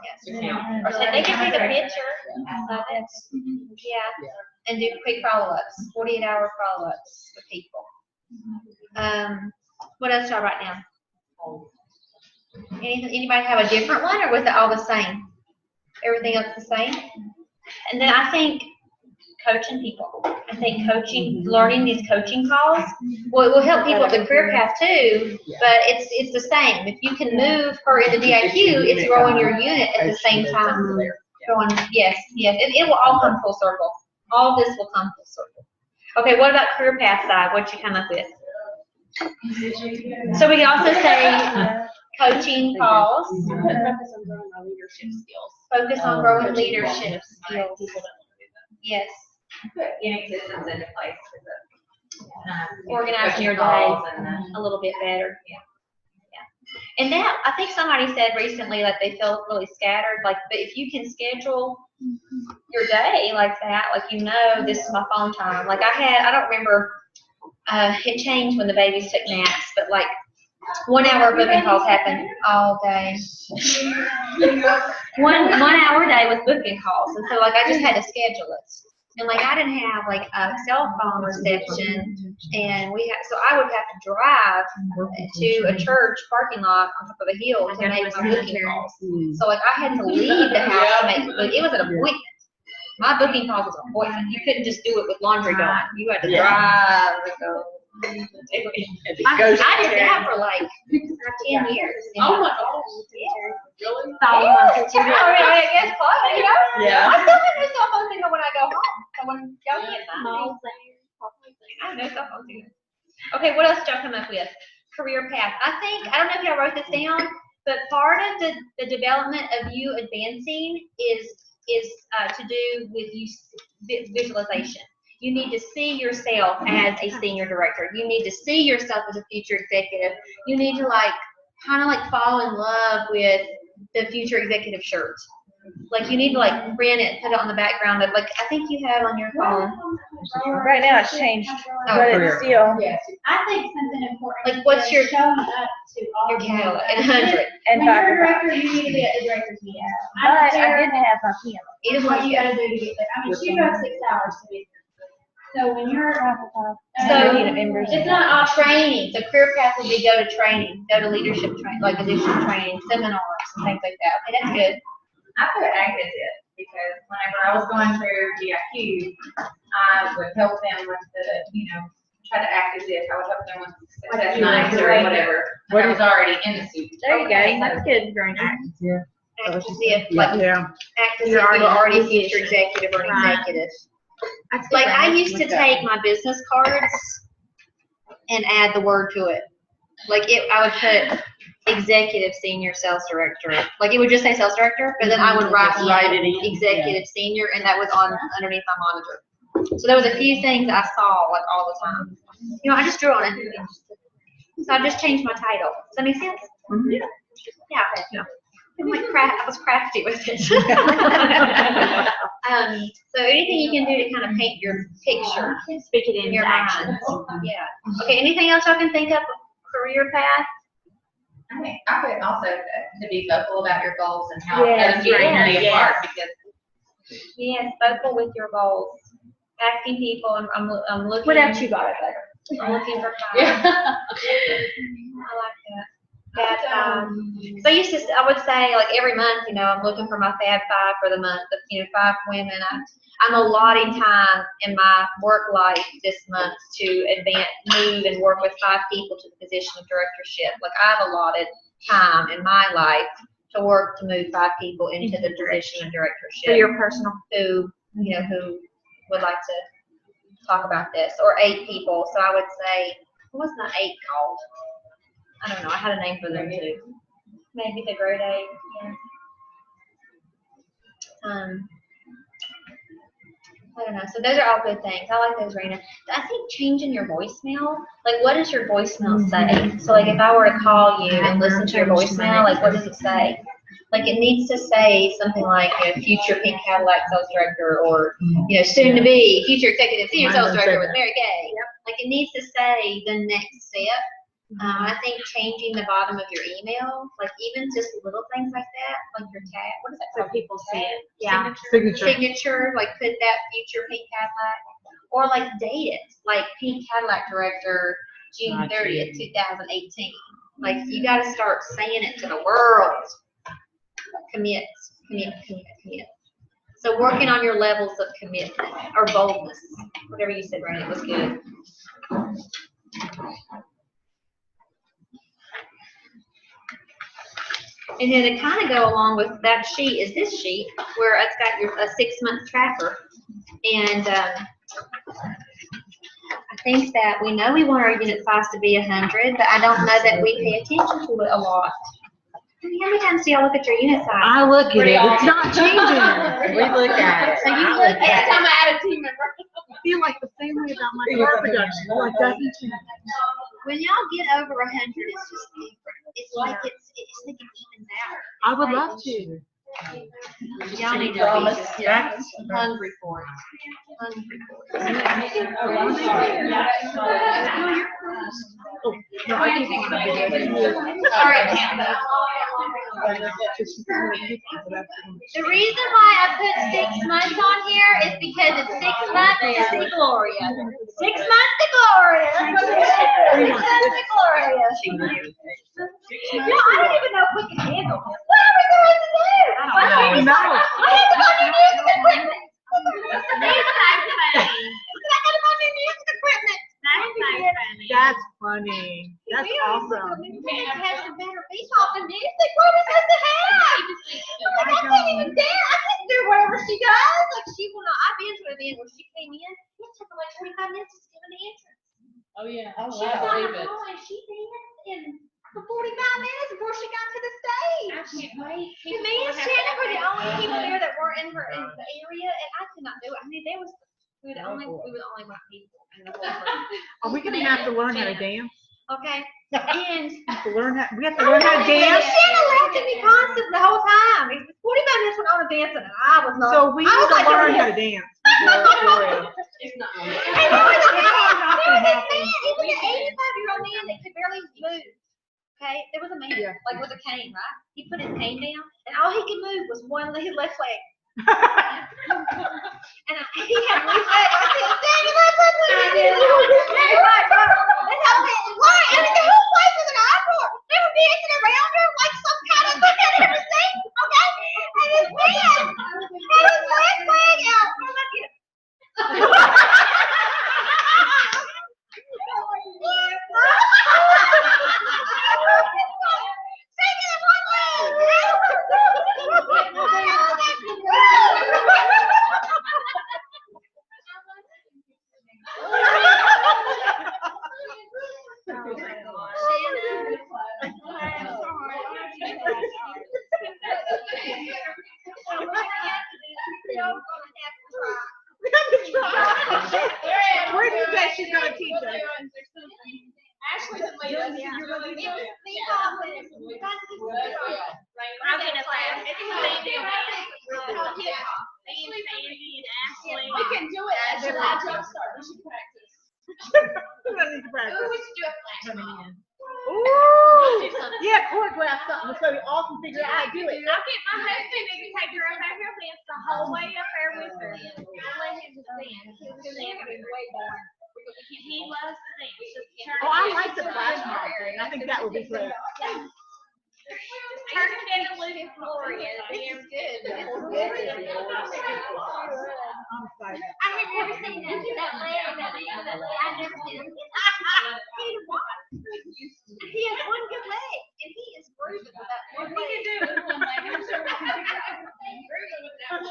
Or so they can take a picture of it. Yeah, and do quick follow-ups, 48-hour follow-ups with people. What else y'all write down? Anybody have a different one, or was it all the same? Everything else the same? And then I think coaching people. I think learning these coaching calls will help people with the career path too, but it's the same. If you can move her into DIQ, it's growing your unit at the same time. Yes, it will all come full circle. All this will come full circle. Okay, what about career path side? What you come up with? So we can also say coaching calls. Focus on growing our leadership skills. Focus on growing leadership skills. Yes. Getting systems into place. Organizing your day And a little bit better. Yeah. And that, I think somebody said recently that they felt really scattered, but if you can schedule your day like that, this is my phone time. I don't remember, it changed when the babies took naps, but 1 hour of booking calls happened all day. 1 hour a day with booking calls, and so I just had to schedule it. And I didn't have a cell phone reception, and so I would have to drive to a church parking lot on top of a hill to make my booking calls. So I had to leave the house to make it was an appointment. My booking calls was an appointment. You couldn't just do it with laundry going. You had to drive. I did that for like 10 years. Oh my gosh. Yeah. Really? I guess probably, you know? Yeah. I still have no cell phone signal when I go home. So when y'all get mine, I have no cell phone signal. Okay, what else did y'all come up with? Career path. I don't know if y'all wrote this down, but part of the development of you advancing is to do with you visualization. You need to see yourself as a senior director. You need to see yourself as a future executive. You need to kind of fall in love with the future executive shirt. Like you need to print it, put it on the background of I think you have on your phone. Right now it's changed, Oh, but it's still. Yes. I think something important. What's your showing up to all your the catalog meetings. at 100? And When you're a talking about. director, you need to be at the director's meeting. But I didn't have my piano. Either What one. you gotta do to get there. I mean, she drove 6 hours to be there. So when you're, So, it's not optional. Training. So career path would be go to training, go to leadership training, leadership training, seminars, and things like that. Okay, that's good. I put active it because whenever I was going through DIQ, I would help them with try to act as if I would help them with success nights or whatever. I was already in the suit. There you Okay. go. That's good, Granger. Act as if, Yeah. act as if you're already a future executive or an Right. executive. I used to take my business cards and add the word to it. I would put executive senior sales director. It would just say sales director, but then I would write executive senior, and that was underneath my monitor. So there was a few things I saw all the time. I just drew on it. So I just changed my title. Does that make sense? Mhm. Yeah. I was crafty with it. So anything you can do to kind of paint your picture, Speak it in into your action. mind. Yeah. Okay. Anything else y'all can think of? Career path. I put also to be vocal about your goals and how Yes, other people can be a yes. part because Yes. Vocal with your goals. Asking people. I'm looking. What else you got up there? I'm looking for five. yeah. I like that. So I would say every month, I'm looking for my Fab Five for the month. 5 women. I'm allotting time in my work life this month to move and work with 5 people to the position of directorship. I've allotted time in my life to work to move 5 people into the position of directorship. For your personal. Who would like to talk about this, or 8 people. So I would say, what was the 8 called? I don't know. I had a name for them too. Maybe the grade 8. Yeah. I don't know. So those are all good things. I like those, Raina. I think changing your voicemail. What does your voicemail say? So if I were to call you and listen to your voicemail, what does it say? It needs to say something like, future pink Cadillac sales director, or soon to be future executive senior sales director with Mary Kay. It needs to say the next step. I think changing the bottom of your email, even just little things like that, your tag, what is that called? So people see it. Yeah. Signature. Signature, put that future pink Cadillac, or date it, pink Cadillac director, June 30th, 2018. You got to start saying it to the world. Commit. So working on your levels of commitment or boldness, whatever you said, right? It was good. And then to kind of go along with that sheet is this sheet where it's got a 6-month tracker. And I think that we know we want our unit size to be 100, but I don't know that we pay attention to it a lot. How many times do y'all look at your unit size? I look at it. It's not changing. We look at it. So you look Every at time it. I add a team member. I feel like the same way about my car production. Doesn't change. When y'all get over 100, it's just different. It's it's evens out. I would love to. Y'all need to Promise. be just hungry for it. Hungry for it. Oh, no, I can't find a video. All right. The reason why I put 6 months on here is because it's 6 months to Gloria. 6 months to Gloria. That's what it is. 6 months to Gloria. No, I don't even know if we can handle it. What are we going to do? I don't know. What is the money music equipment? What's the name of that? I got to buy new music equipment. That's funny. That's awesome. Man, has some better beat off than music. What is this to have? Like, I can't even dance. I can't do whatever she does. Like, she will not. I've been to an event where she came in. It took her like 25 minutes to give an answer. Oh, yeah. Oh, She wow. got on the phone and she danced in for 45 minutes before she got to the stage. I can't wait. And me and Shannon were the only people there that weren't in the area, and I could not do it. I mean, we were the only white people in the whole group. Are we gonna have to learn how to dance? Okay, and We have to learn how to dance. Shannon laughed at me constantly the whole time. It was 45 minutes when I was dancing, and I was not. So we need to learn how to dance. It's not. And there was a man, he was an 85-year-old man that could barely move. Okay, there was a man, like with a cane, right? He put his cane down, and all he could move was his left leg. And he had one leg. I said, "Dang, you left leg." And I went, "Why?" I mean, the whole place was an encore. They were dancing around her like some kind of thing I'd never seen. Okay, and this man had his left leg out. Look at him. Where do you think she's gonna teach us? Ashley's in Leda. I'm gonna class. It's We can do it as your last start. We should practice. We're gonna need to practice. We should do a flash mob. Ooh! Yeah, choreograph something so we all can figure out how to do it. I'll get my husband to take her up out here dance the whole way up there with her. I'll let him just dance. He'll dance way more. He loves to dance. Oh, I like the flash mob thing. I think that would be great. Turn it into Lucas Gloria. It's good. I'm excited. I've never seen that man. I've never seen him. He has one good leg, and he is bruised with that one leg. We can do it with one leg. I'm sure we can figure it out.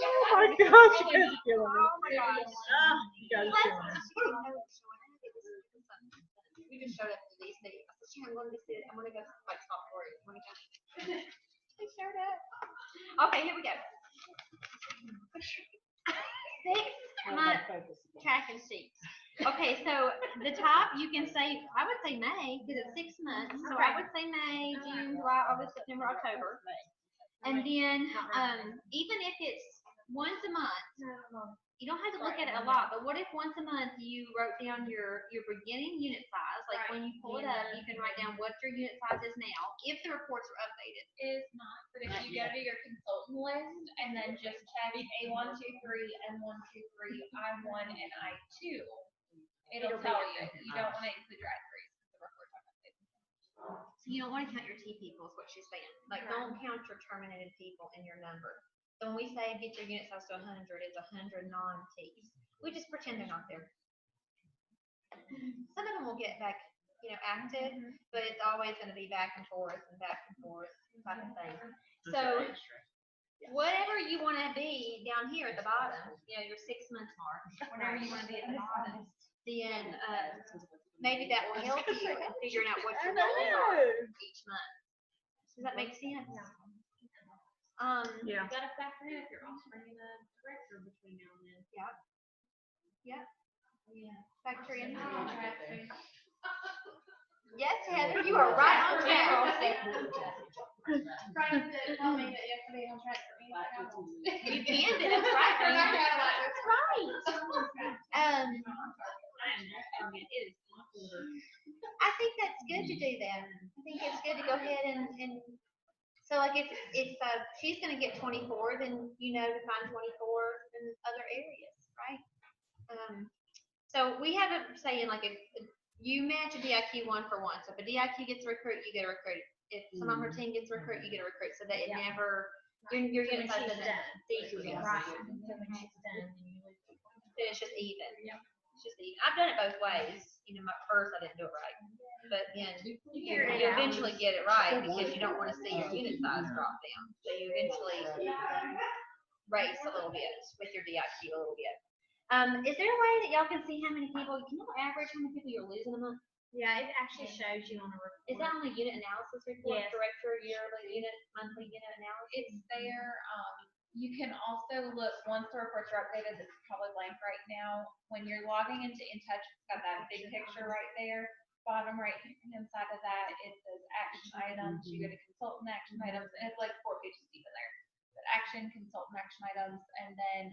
Oh my gosh, you guys are killing me. Oh my gosh. You guys are killing me. We just showed up to DC. I said, "Sure, I'm going to DC. I'm going to go like stop for it. I'm going to go." They showed up. Okay, here we go. 6-month tracking sheets. Okay, so the top you can say, I would say May because it's 6 months. So I would say May, June, July, August, September, October. And then even if it's once a month, you don't have to look at it a lot, but what if once a month you wrote down your beginning unit size, like when you pull it up, you can write down what your unit size is now, if the reports are updated. Is not, but if you go to your consultant list and then just check A1, 2, 3, and 1, 2, 3, I1, and I2, it'll tell you. You don't want to include your I3s because the reports are updated. So you don't want to count your T people is what she's saying. Like, don't count your terminated people in your number. So when we say get your unit size to 100, it's 100 non-Ts. We just pretend they're not there. Some of them will get back, active, but it's always going to be back and forth type of thing. So whatever you want to be down here at the bottom, your 6 month mark, whatever you want to be at the bottom, then maybe that will help you in figuring out what your goals are each month. Does that make sense? You gotta factor in if you're offering a director between now and then. Yeah. Factor in. Yes, Heather, you are right on track. Frank said, tell me that you have to be on track for me. You can, but it's right. That's right. I think that's good to do that. I think it's good to go ahead and so like if she's gonna get 24, then to find 24 in other areas, right? So we have a saying like if you match a DIQ 1 for 1. So if a DIQ gets a recruit, you get a recruit. If some of her team gets a recruit, you get a recruit. So that it never your unit size doesn't decrease. Right. then it's just even. It's just even. I've done it both ways. You know, my first I didn't do it right, but then you eventually get it right because you don't want to see your unit size drop down. So you eventually race a little bit with your DIQ a little bit. Is there a way that y'all can see how many people? Can y'all average how many people you're losing a month? Yeah, it actually shows you on the report. Is that on the unit analysis report? Yes. Director yearly unit, monthly unit analysis? It's there. You can also look, once the reports are updated, it's probably blank right now. When you're logging into InTouch, it's got that big picture right there. Bottom right hand side of that, it says action items. You go to consultant action items, and it's like 4 pages deep in there. But action, consultant action items, and then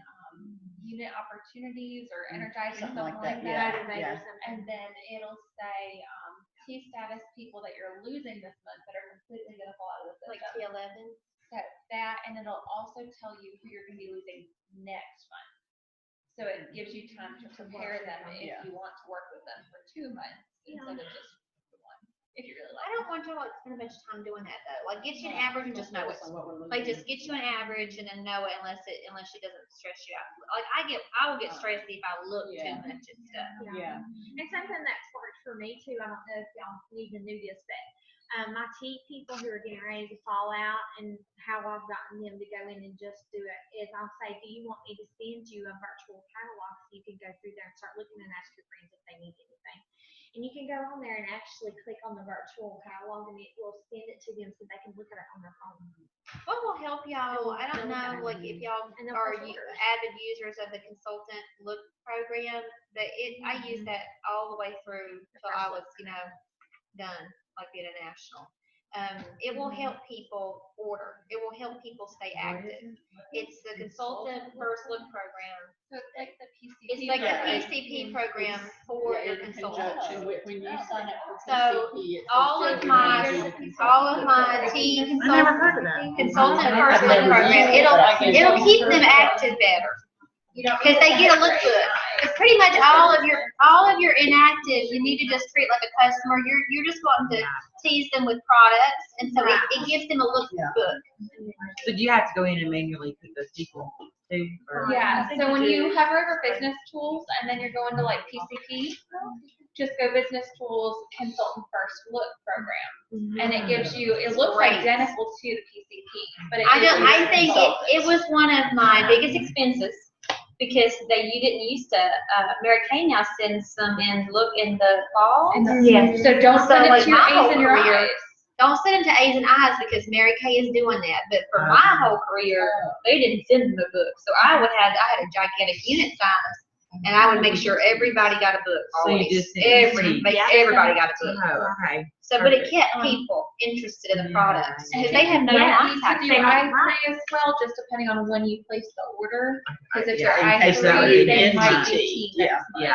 unit opportunities or energize or something like that. Yeah. And then it'll say T status people that you're losing this month that are completely going to fall out of the system. Like T11? That, and it'll also tell you who you're going to be losing next month. So it gives you time to prepare them if you want to work with them for 2 months instead of just 1, if you really like. I don't want y'all to spend a bunch of time doing that though. Like get you an average and just know it. Like just get you an average and then know it unless she doesn't stress you out. Like I will get stressed if I look too much at stuff. Yeah. And something that's worked for me too, I don't know if y'all even knew this, but my T people who are getting ready to fall out and how I've gotten them to go in and just do it is I'll say, do you want me to send you a virtual catalog so you can go through there and start looking and ask your friends if they need anything. And you can go on there and actually click on the virtual catalog and it will send it to them so they can look at it on their phone. What will help y'all? I don't know, like if y'all are avid users of the consultant look program, but I use that all the way through till I was, done, like the international. It will help people order. It will help people stay active. It's the consultant first look program. So it's like the PCP. It's like the PCP program for your In consultant. conjunction with when you sign up for So PCP, it's all of just my T I never heard of that. consultant first look program, it'll keep them active better. Because they get a lookbook. Because pretty much all of your inactive, you need to just treat like a customer. You're just wanting to tease them with products, and so it gives them a lookbook. So do you have to go in and manually put those people too? Or? Yeah, so when you hover over business tools and then you're going to like PCP, just go business tools, consultant first look program. And it gives you, it looks identical to the PCP, but I think it was one of my biggest expenses because you didn't used to, Mary Kay now sends them in the fall. Yeah. So don't send it to your A's and your career, I's. Don't send them to A's and I's because Mary Kay is doing that. But for my whole career, they didn't send them a book. So I had a gigantic unit size. And I would make sure everybody got a book. Always. So you just everybody got a book. Oh, okay. So, but it kept people interested in the products because they have no You contact. could do I3 as well, just depending on when you place the order. Because if you're in case that would I3, be they an might entity. be T. Yeah.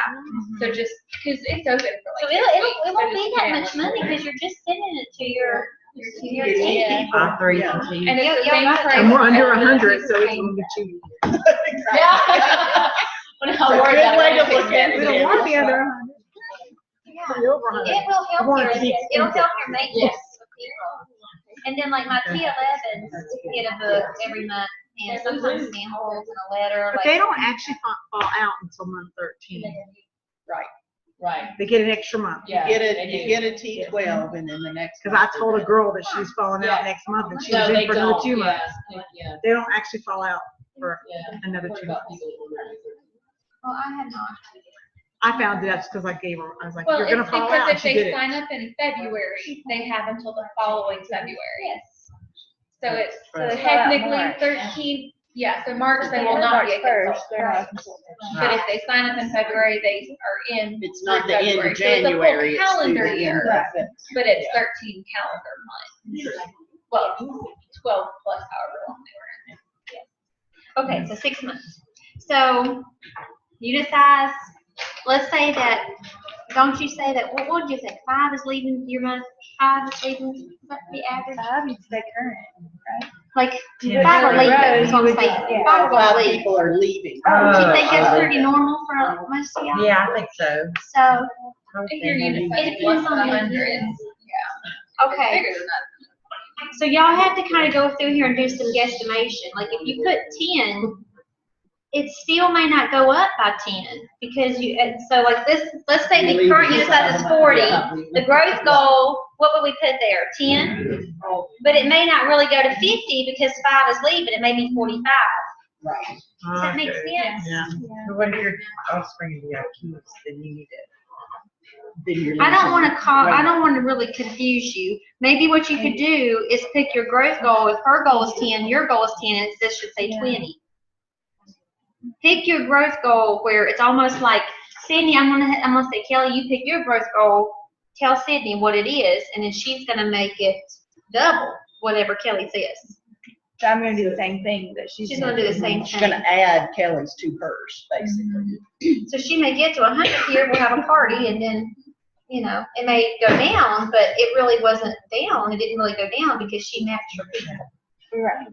So just because it's open for So like. it won't be that much money because you're just sending it to your team. I3 And it's the same price. And we're under as 100, so it's same. gonna be cheap. Yeah. When It's a good way to look at We don't want to be under 100. Yeah. Pretty over 100. It will I help wanna your, keep it'll help your thinking. maintenance with people. And then like my T11s get a book every month and sometimes samples and a letter. But like, they don't actually fall out until month 13. Right. They get an extra month. You get a T12 and then the next. Because I told a girl that she was falling out next month and she was in for another 2 months. They don't actually fall out for another 2 months. Well, I have not. I found that's because I gave her, I was like, Well, you're gonna it's fall because out. if And she they did it. sign up in February, they have until the following February. Yes. So it's Right. technically 13. Yeah, so March they will not be a consultant. But if they sign up in February, they are in. It's not through the end February. of So it's a full January. It's through calendar the end year, of it. but it's 13 calendar months. Well, 12 plus however long they were in. Okay, so 6 months. So unit size, let's say that, don't you say that, what would you think? 5 is leaving your month, 5 is leaving the average? 5, you'd stay current, right? Like, Yeah. 5 are leaving, Right. that's what I'm saying. Yeah. 5 A are lot of leaving. people are leaving. Do you think that's Oh, pretty normal for most of y'all? Yeah, I think so. So, If your unit size It is depends less on than the 100, unit. yeah. okay. It's bigger than that. So y'all have to kind of go through here and do some guesstimation. Like if you put 10, it still may not go up by 10 because so like this, let's say the current unit size is 40. The growth goal, what would we put there? 10? But it may not really go to 50 because 5 is leaving. It may be 45. Right. Does that make sense? Yeah. But what if your offspring is IQs, then you need it. I don't want to really confuse you. Maybe what you could do is pick your growth goal. If her goal is 10, your goal is 10, and this should say 20. Pick your growth goal where it's almost like, Sydney, I'm gonna say, Kelly, you pick your growth goal, tell Sydney what it is, and then she's gonna make it double whatever Kelly says. So I'm gonna do the same thing that She's gonna do the same She's thing. gonna add Kelly's to hers, basically. So she may get to 100 here, we'll have a party, and then, you know, it may go down, but it really wasn't down. It didn't really go down because she matched her people. Right.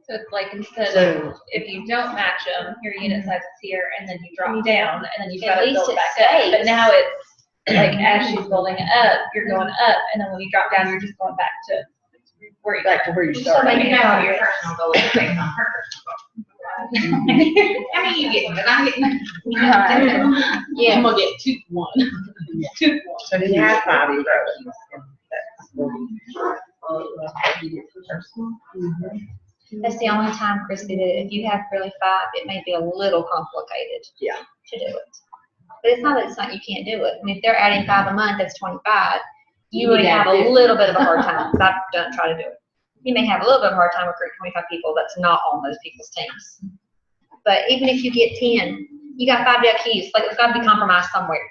So it's like instead of, if you don't match them, your unit size is here, and then you drop down, and then you've got At to least build it back up. stays. But now it's like as she's building up, you're going up, and then when you drop down, you're just going back to where you Back to where you So started. maybe Now your personal goal is based on her personal goal. I mean, you get, but I'm getting. Yeah. I'm gonna get 2-1. 2-1. So do you have 5 growth? That's the only time, Christy, that if you have really 5, it may be a little complicated. Yeah. To do it. But it's not that it's not you can't do it. I mean, if they're adding 5 a month, that's 25. You would have a little bit of a hard time. Because I've done try to do it. You may have a little bit of a hard time recruiting 25 people that's not on those people's teams. But even if you get 10, you got 5 DIQs. Like it's got to be compromised somewhere.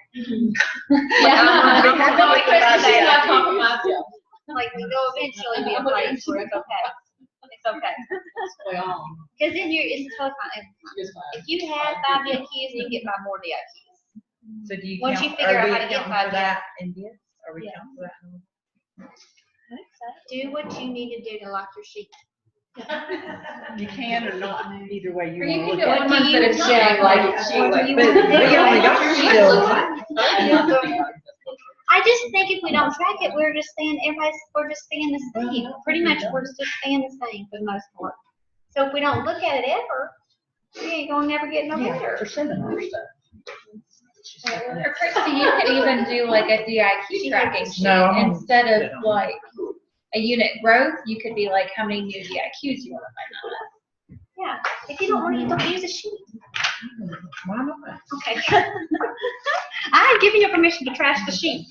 Like there'll eventually be a place where it's okay. It's okay. Because then it's totally fine. If you have 5 DIQs, you get 5 more DIQs. So do you Once count, you figure are out we how to get accounting 5 for that in this? Are we Yeah. counting for that? Do what you need to do to lock your sheet. You can or not, either way you Or you want can to do look it at one month at a time, like it's What do you But want to do? we only got I just think if we don't track it, we're just staying the same. Pretty much we're just staying the same for the most part. So if we don't look at it ever, we ain't gonna never get no better. for seminar stuff. Or Christy, you could even do like a DIQ tracking sheet No. instead of like a unit growth. You could be like how many new DIQs you want to find out. Yeah, if you don't want to, don't use a sheet. Why not? Okay. I have given you permission to trash the sheet,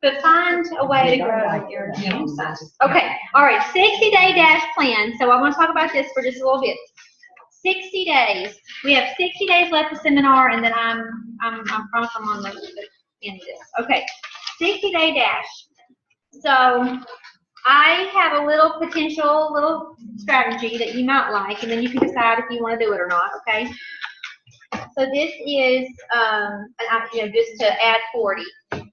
but find a way to grow your unit size. Okay, all right, 60-day dash plan. So I want to talk about this for just a little bit. 60 days. We have 60 days left of seminar, and then I promise I'm on the end of this. Okay, 60-day dash. So I have a little potential strategy that you might like, and then you can decide if you want to do it or not. Okay. So this is, just to add 40. To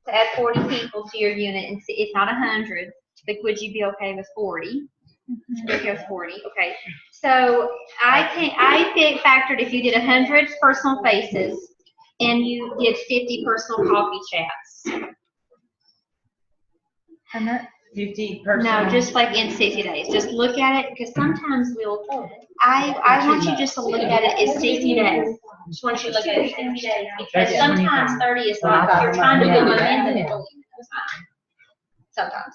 add 40 people to your unit, and see, it's not 100. Like, would you be okay with 40? Okay, with 40. Okay. So I factored if you did 100 personal faces and you did 50 personal coffee chats. 50 personal. No, just like in 60 days. Just look at it because sometimes I want you just to look at it as 60 days. Just want you to look at it as 60 days because sometimes 30 is like you're trying to build momentum. Sometimes,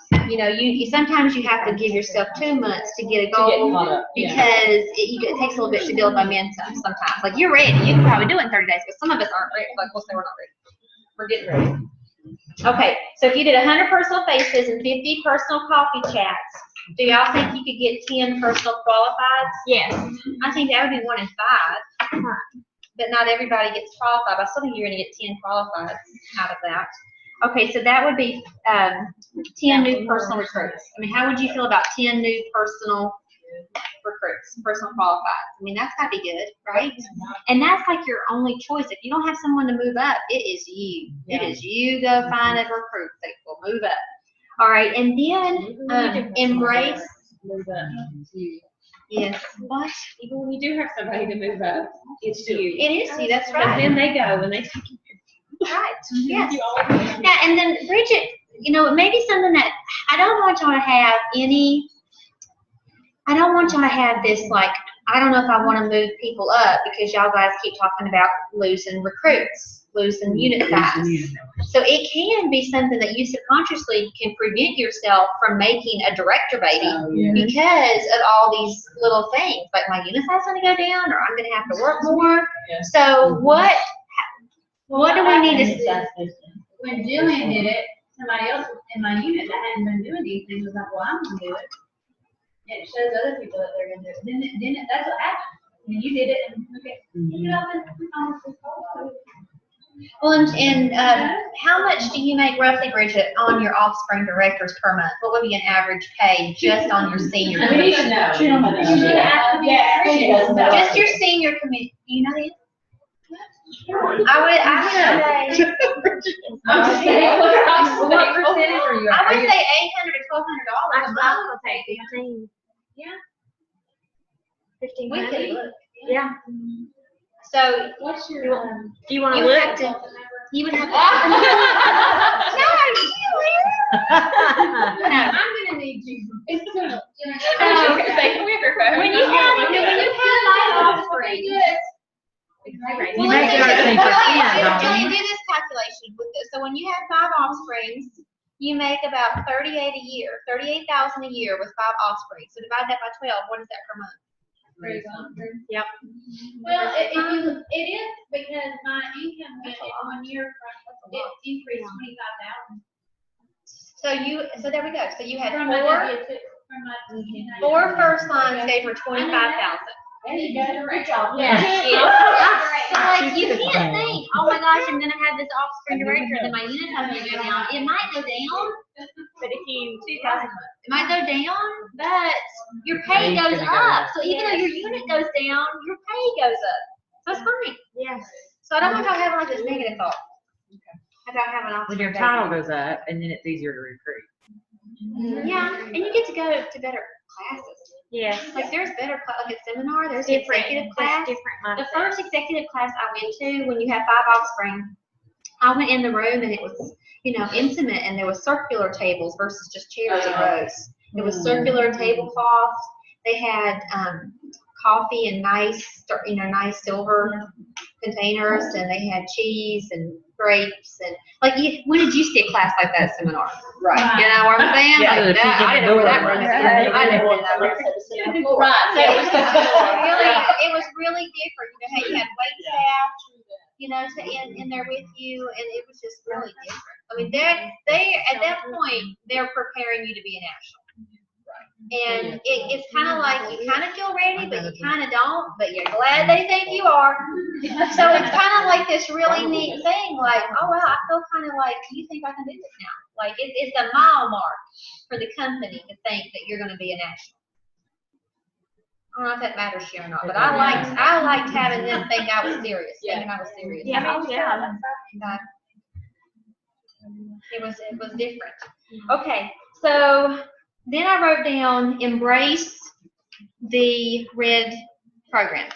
sometimes you have to give yourself 2 months to get a goal because it takes a little bit to build momentum. Sometimes, like you're ready, you can probably do it in 30 days, but some of us aren't ready. Like we'll say we're not ready. We're getting ready. Okay, so if you did 100 personal faces and 50 personal coffee chats, do y'all think you could get 10 personal qualifieds? Yes. I think that would be 1 in 5, but not everybody gets qualified. I still think you're going to get 10 qualifieds out of that. Okay, so that would be 10 new personal recruits. I mean, how would you feel about 10 new personal recruits, personal qualifieds? I mean, that's got to be good, right? And that's like your only choice. If you don't have someone to move up, it is you. Yeah. It is you go find a recruit that will move up. All right, and then embrace. Move up. Yes. What? Even when you do have somebody to move up, it's you. It is you. That's But right. then they go and they take you. Right. Yes. Yeah, and then Bridget, maybe something that I don't want y'all to have this like I don't know if I want to move people up because y'all guys keep talking about losing recruits, losing unit size. So it can be something that you subconsciously can prevent yourself from making a director baby because of all these little things, like my unit size is going to go down, or I'm going to have to work more. So what do we need to see? When Jillian did it, somebody else in my unit that hadn't been doing these things was like, well, I'm gonna do it. And it shows other people that they're gonna do it. Then that's what happened. And you did it, and okay. Well, and how much do you make roughly, Bridget, on your offspring directors per month? What would be an average pay just on your senior committee? She don't know. Just your senior committee. Do you know that? I would say. What percentage are you I at? would say $800 to $1,200 a month. I'll take 15. Yeah. 1500. We could look. Yeah. So What's your, Do you want to you would look? have to. You would have to. No, I'm gonna need you. It's gonna. when you have 5 offspring. You make it 13%, don't Julie, you? do this calculation with this. So when you have 5 offsprings, you make about 38 a year, 38,000 a year with 5 offspring. So divide that by 12. What is that per month? Yep. Well, it is because my income went in 1 year from, it increased 25,000. So there we go. So you had From my 4 first lines gave her 25,000. There you go, great job. Yeah. So like you can't think, oh my gosh, I'm gonna have this offspring director, then my unit has to go down. It might go down, But if you, it might go down, but your pay goes up. So even though your unit goes down, your pay goes up. So it's fine. yes. So I don't want y'all having like this negative thought about having an When your offspring title baby. goes up, and then it's easier to recruit. Yeah, and you get to go to better classes. Yes. Like there's better like at seminar, there's Different. executive There's class. different The mindsets. first executive class I went to, when you have 5 offspring, I went in the room and it was, intimate, and there was circular tables versus just chairs and rows. There was circular tablecloths. They had coffee in nice silver containers, and they had cheese and grapes and when did you see a class like that seminar? Right. You know what I'm saying? Yeah, Like the that, I didn't know where that room was. I never been in that room. Right. So it was really different. Hey, you had wait staff, in there with you, and it was just really different. I mean, they at that point they're preparing you to be a national. And it's kind of like you kind of feel ready, but you kind of don't. But you're glad they think you are. So it's kind of like this really neat thing. Like, oh well, I feel kind of like you think I can do this now. Like it's a mile mark for the company to think that you're going to be a national. I don't know if that matters to you or not, but I liked having them think I was serious. Thinking I was serious. Yeah. Oh, yeah. It was different. Okay, so then I wrote down embrace the red program.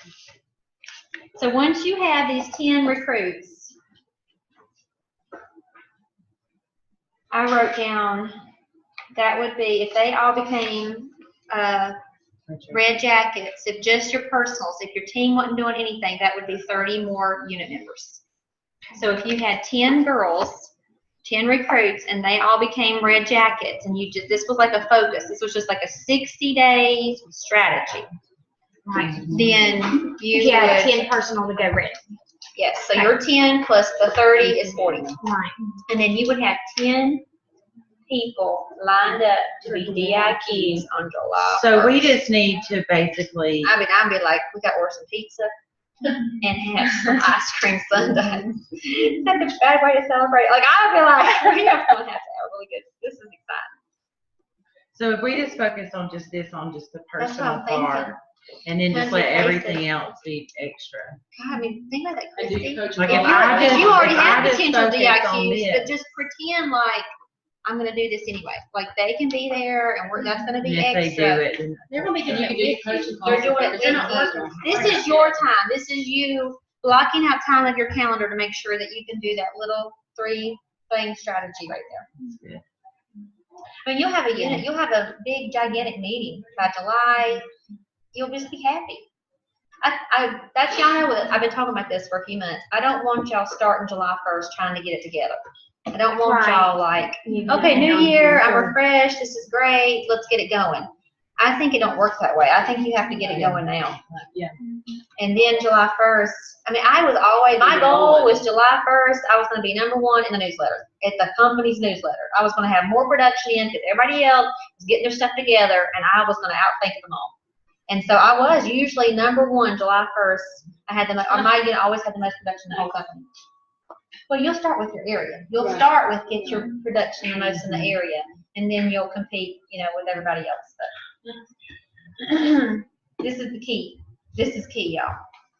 So once you have these 10 recruits, I wrote down that would be if they all became red jackets, if just your personals, if your team wasn't doing anything, that would be 30 more unit members. So if you had 10 girls, 10 recruits, and they all became red jackets, and this was like a focus. This was just like a 60-day strategy. Right. Then you Yeah, would, 10 personal to go red. yes, so your 10 plus the 30 is 40. Right. And then you would have 10 people lined up to be DIQs on July 1st. So we just need to basically, I'd be like, we got to order some pizza and have some ice cream sundaes. That's a bad way to celebrate. Like, I'd be like, we have to have really good. This is exciting. so if we just focus on just this, on just the That's what I'm personal part, and then just let everything else be extra. God, I mean, think about that, Kristin. Like If you already have just potential focus on DIQs, this. but just pretend like I'm going to do this anyway. Like they can be there, and that's going to be And if extra. they do it, then They're gonna be doing it with you. They're doing it with you. This is your time. This is you blocking out time of your calendar to make sure that you can do that little 3-thing strategy right there. Yeah. I mean, you'll have a big, gigantic meeting by July. You'll just be happy. That's y'all know that I've been talking about this for a few months. I don't want y'all starting July 1st trying to get it together. I don't want y'all like, okay, new year, I'm refreshed, this is great, let's get it going. I think it don't work that way. I think you have to get it going now. Yeah. And then July 1st, I mean, I was always, my goal was July 1st, I was going to be #1 in the newsletter, at the company's newsletter. I was going to have more production in because everybody else was getting their stuff together, and I was going to outthink them all. And so I was usually #1 July 1st. I had my unit always had the most production in the whole company. Well, you'll start with your area. You'll start with get your production the most in the area, and then you'll compete, with everybody else. But this is the key. This is key, y'all.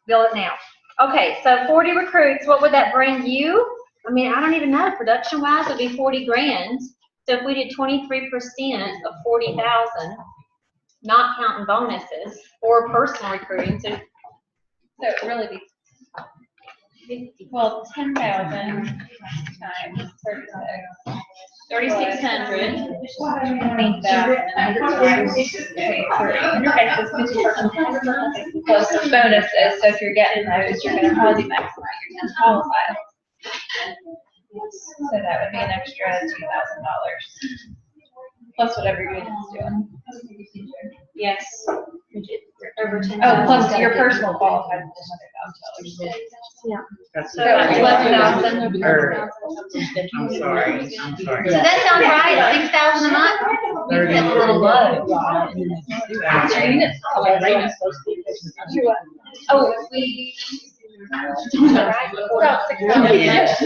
Build it now. Okay, so 40 recruits. What would that bring you? I mean, I don't even know. Production-wise, it would be 40 grand. So if we did 23% of 40,000, not counting bonuses or personal recruiting, so it really be 10,000 times 3,600. Plus bonuses, so if you're getting those, you're gonna probably maximize your 10 qualified. So that would be an extra $2,000. Plus whatever your unit's doing. Yes. Over 10,000. Oh, plus your personal qualified is $100,000. Yeah. So 11,000. I'm sorry. So that sounds right, 6,000 a month? That's a little low. Oh, we.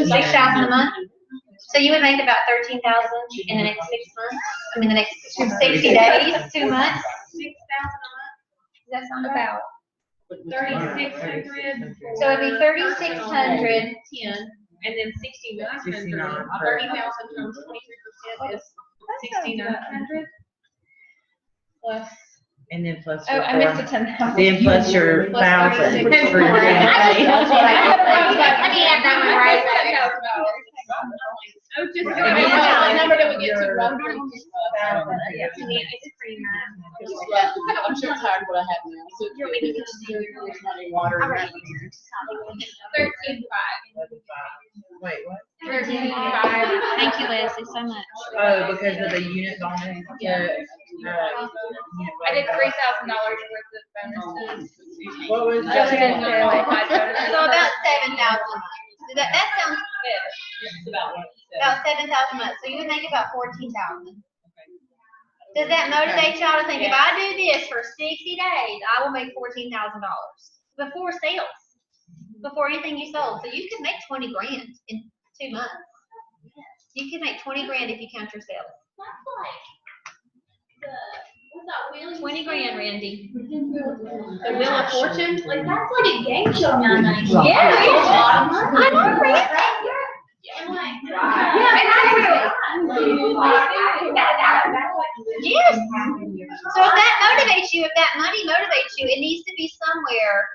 6,000 a month? So you would make about 13,000 in the next 6 months? I mean, the next 60 days, 2 months? 6,000 Does that sound about? 3,600. So it'd be 3,600. 10, and then 6,900. 69. 30,000 times 23% is 6,900. Plus. And then plus Oh, your I missed the 10,000. then plus your 1,000. Plus for your- I can't have that one right. Oh, just what number did we get to? I'm so tired of what I have now. So there's not any water in that one here. 13,500. Wait, what? 13,500. Thank you, Leslie, so much. Oh, because of the unit bonus? Yeah. I did $3,000 worth of bonuses. What was Just that? didn't do it. So about 7,000. That sounds about 7,000 a month. So you would make about 14,000. Does that motivate y'all to think if I do this for 60 days, I will make $14,000 before sales, before anything you sold? So you could make 20 grand in 2 months. You could make 20 grand if you count your sales. That's like what's that wheel? 20 grand, Randy. The Wheel of Fortune? Like, that's like a game show nowadays. Yeah, It's a lot of money. I know, Randy. And like, Yes. So if that motivates you, if that money motivates you, it needs to be somewhere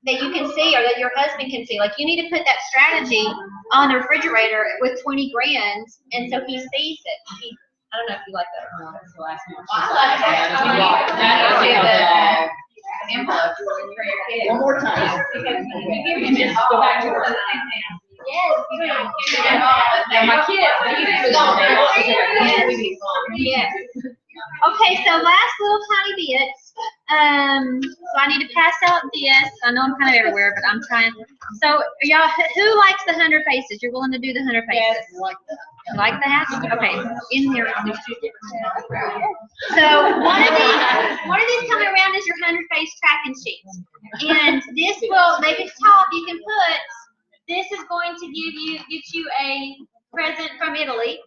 that you can see or that your husband can see. Like you need to put that strategy on the refrigerator with 20 grand, and so he sees it. I don't know if you like that or not. That's the last one. One more time. Yes. my kids. Yes. Okay, so last little tiny bits. So I need to pass out this. I know I'm kind of everywhere, but I'm trying. So y'all, who likes the 100 faces? You're willing to do the 100 faces? Yes, I like that. You like that? Okay. In there, there's 2 different. So one of these coming around is your 100 face tracking sheet, and this will maybe at the top you can put. This is going to get you a present from Italy,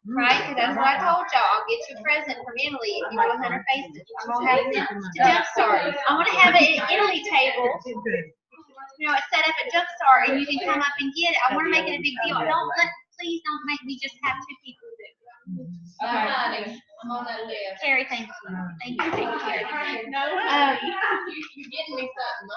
right? Because that's what I told y'all. I'll get you a present from Italy if you do 100 faces. I'm gonna have it to Jumpstart. I want to have an Italy table. It's set up at Jumpstart, and you can come up and get it. I want to make it a big deal. Please don't make me just have 2 people do it. I'm on that list. Carrie, thank you. Thank you, Carrie. No, you're getting me something.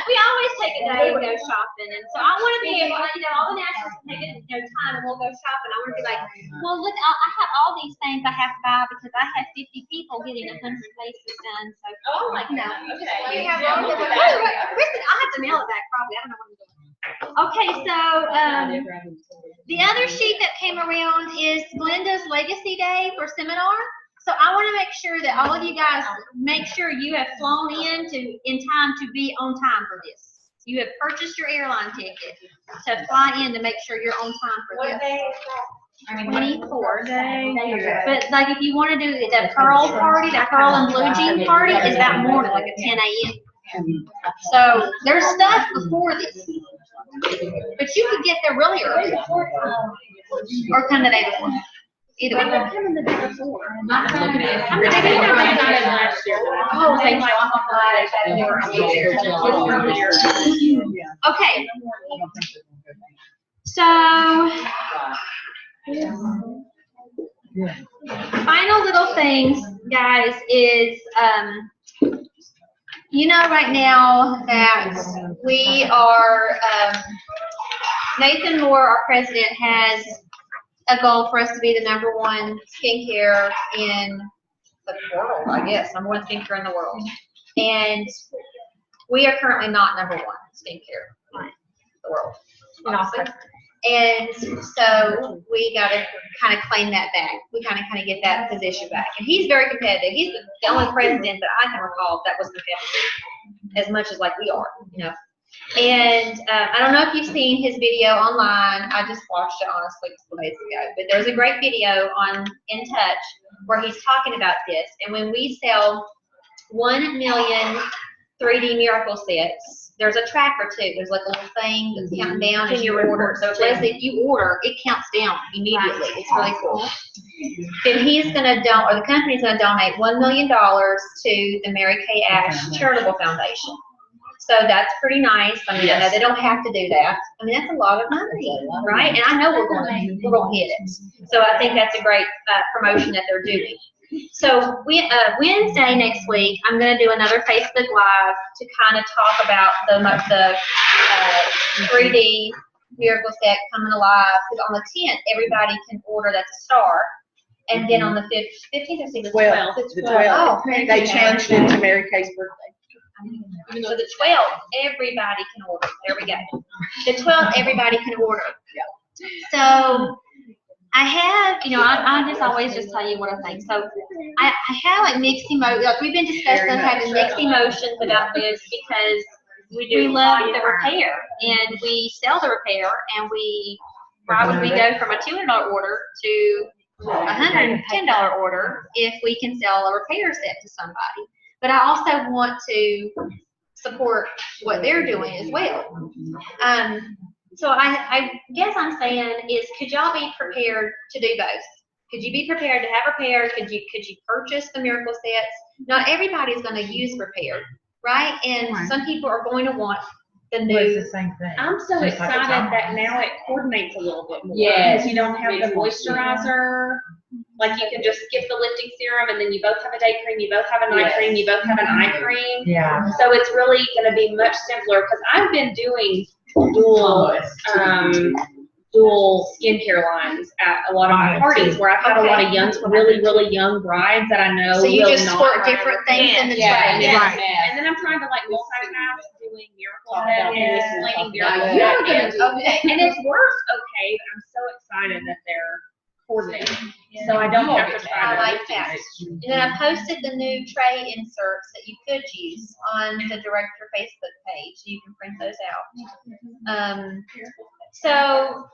We always take a day and go shopping, and so I want to be able, all the nationals can take time and we'll go shopping. I want to be like, well, look, I have all these things I have to buy because I have 50 people getting 100 faces done. So I'm like, no. Okay. We have all of Kristin, I'll have to mail it back probably. I don't know what I'm doing. Okay, so the other sheet that came around is Glenda's Legacy Day for seminar. So I want to make sure that all of you guys make sure you have flown in time to be on time for this. You have purchased your airline ticket to fly in to make sure you're on time for this. What day is that? 24. But like if you want to do the Pearl party, that Pearl and Blue Jean party is that morning, like at 10 a.m. So there's stuff before this. But you could get there really early. Or come the day before. Either way. I'm coming the day before. I'm coming last year. Oh, thank you. Okay. So, final little things, guys, is, you know right now that we are, Nathan Moore, our president, has a goal for us to be the #1 skincare in the world, I guess, #1 skincare in the world. And we are currently not #1 skincare in the world, obviously. And so we got to kind of claim that back. We kind of get that position back. And he's very competitive. He's the only president that I can recall that was competitive as much as like we are, you know. And I don't know if you've seen his video online. I just watched it honestly a couple days ago. But there's a great video on In Touch where he's talking about this. And when we sell 1 million 3D miracle sets, there's a tracker too. There's like a little thing that's counting down as you order. So if you order, it counts down immediately. It's really cool. Then he's going to or the company's going to donate $1 million to the Mary Kay Ash Charitable Foundation. So that's pretty nice. I mean, I know they don't have to do that. I mean, that's a lot of money, right? And I know we're going to hit it. So I think that's a great promotion that they're doing. So Wednesday next week, I'm going to do another Facebook Live to kind of talk about the 3D miracle set coming alive. Because on the 10th, everybody can order. That's a star. And then on the 15th, I think the 12th. The 12th. They changed it to Mary Kay's birthday. So the 12th, everybody can order. There we go. The 12th, everybody can order. So I have, I just always just tell you what I think. So I have like mixed emotions. Like we've been discussing having mixed emotions about this because we love the repair and we sell the repair and why would we go from a $200 order to a $110 order if we can sell a repair set to somebody? But I also want to support what they're doing as well. So I guess I'm saying is, could y'all be prepared to do both? Could you be prepared to have repair? Could you purchase the miracle sets? Not everybody's going to use repair, right? And some people are going to want the new. It's the same thing. I'm so excited that now it coordinates a little bit more. Because you don't have the moisturizer. Like you can just skip the lifting serum and then you both have a day cream, you both have a night cream, you both have an eye cream. Yeah. So it's really going to be much simpler because I've been doing dual skincare lines at a lot of my parties where I've had a lot of really young brides that I know. So you just squirt different things in the tray. Right. And then I'm trying to like multitask doing miracle and explaining miracle. And it's worked okay, but I'm so excited that they're coordinating. So I don't have to try I like that. And then I posted the new tray inserts that you could use on the director Facebook page. You can print those out. So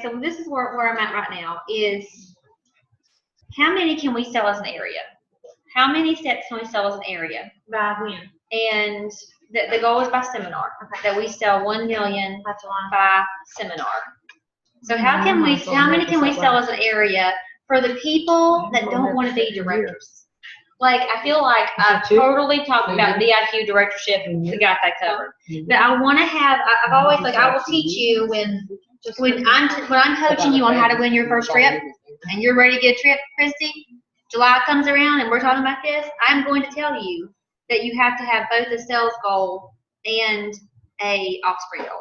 so this is where I'm at right now is how many can we sell as an area? How many sets can we sell as an area? By when? And the goal is by seminar, that we sell 1 million by seminar. So how many can we sell as an area for the people that don't want to be directors? Like, I feel like I've totally talked about DIQ directorship and got that covered. But I want to have, I've always, like, I will teach you when I'm coaching you on how to win your first trip and you're ready to get a trip, Christy, July comes around and we're talking about this, I'm going to tell you that you have to have both a sales goal and a offspring goal.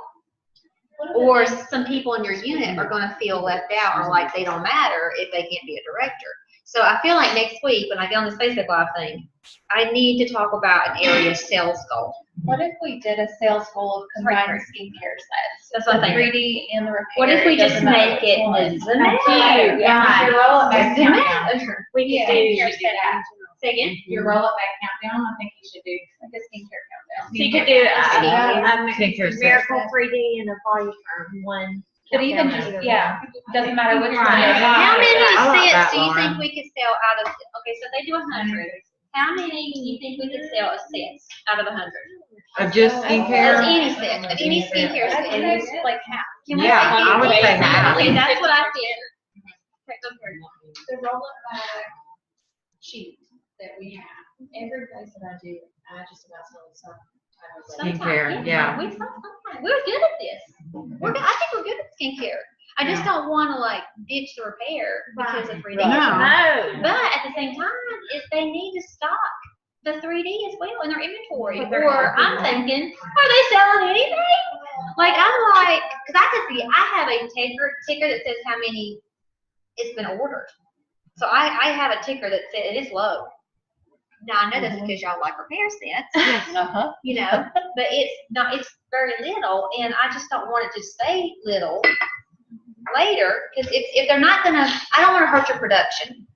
or some people in your unit are gonna feel left out or like they don't matter if they can't be a director. So I feel like next week, when I get on this Facebook Live thing, I need to talk about an area sales goal. What if we did a sales goal of combined skincare sets? That's what I'm thinking. 3D and the repair. What if we just doesn't matter make it which one. Yeah. Your roll-up-back countdown. We Yeah, could do. skincare set. Say again? Your roll-up-back countdown, I think you should do. Like a skincare countdown. So you could do Skincare a set. Miracle 3D and a Body Firm one. But even countdown. just, yeah, doesn't matter which one. Right. How many I like sets that, do you think Lauren. we could sell out of, okay, so they do 100. How many do you think we could sell as sets out of 100? Of just Of skincare? any set, of any skincare set. I'd say like half. Can we Yeah, say I would 50? say half. Okay, that's what I figured. The roll-up-back sheet that we have, every place that I do, I just about sell some type of. Skincare, yeah. We're good at this. I think we're good at skincare. I just don't wanna like ditch the repair because of 3D. No. But at the same time, if they need to stock the 3D as well in their inventory, But they're or I'm thinking, are they selling anything? Like I'm like, cause I could see, I have a ticker that says how many it's been ordered. So I have a ticker that says it is low. Now I know that's because y'all like repair sets, Uh-huh. you know, but it's very little, and I just don't want it to stay little later, because if they're not gonna, I don't want to hurt your production.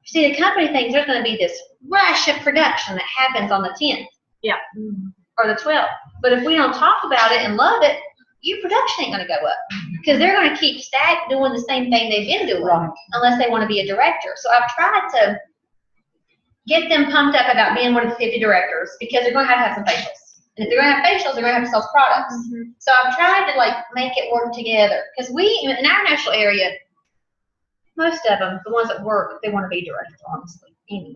See, the company thinks there's gonna be this rush of production that happens on the 10th. Yeah. Or the 12th. But if we don't talk about it and love it, your production ain't gonna go up, because they're gonna keep doing the same thing they've been doing, Right. unless they want to be a director. So I've tried to get them pumped up about being one of the 50 directors, because they're gonna have some facials. And if they're gonna have facials, they're gonna have to sell products. So I've tried to like make it work together, because we, in our national area, most of them, the ones that work, they want to be directors, honestly, anyway,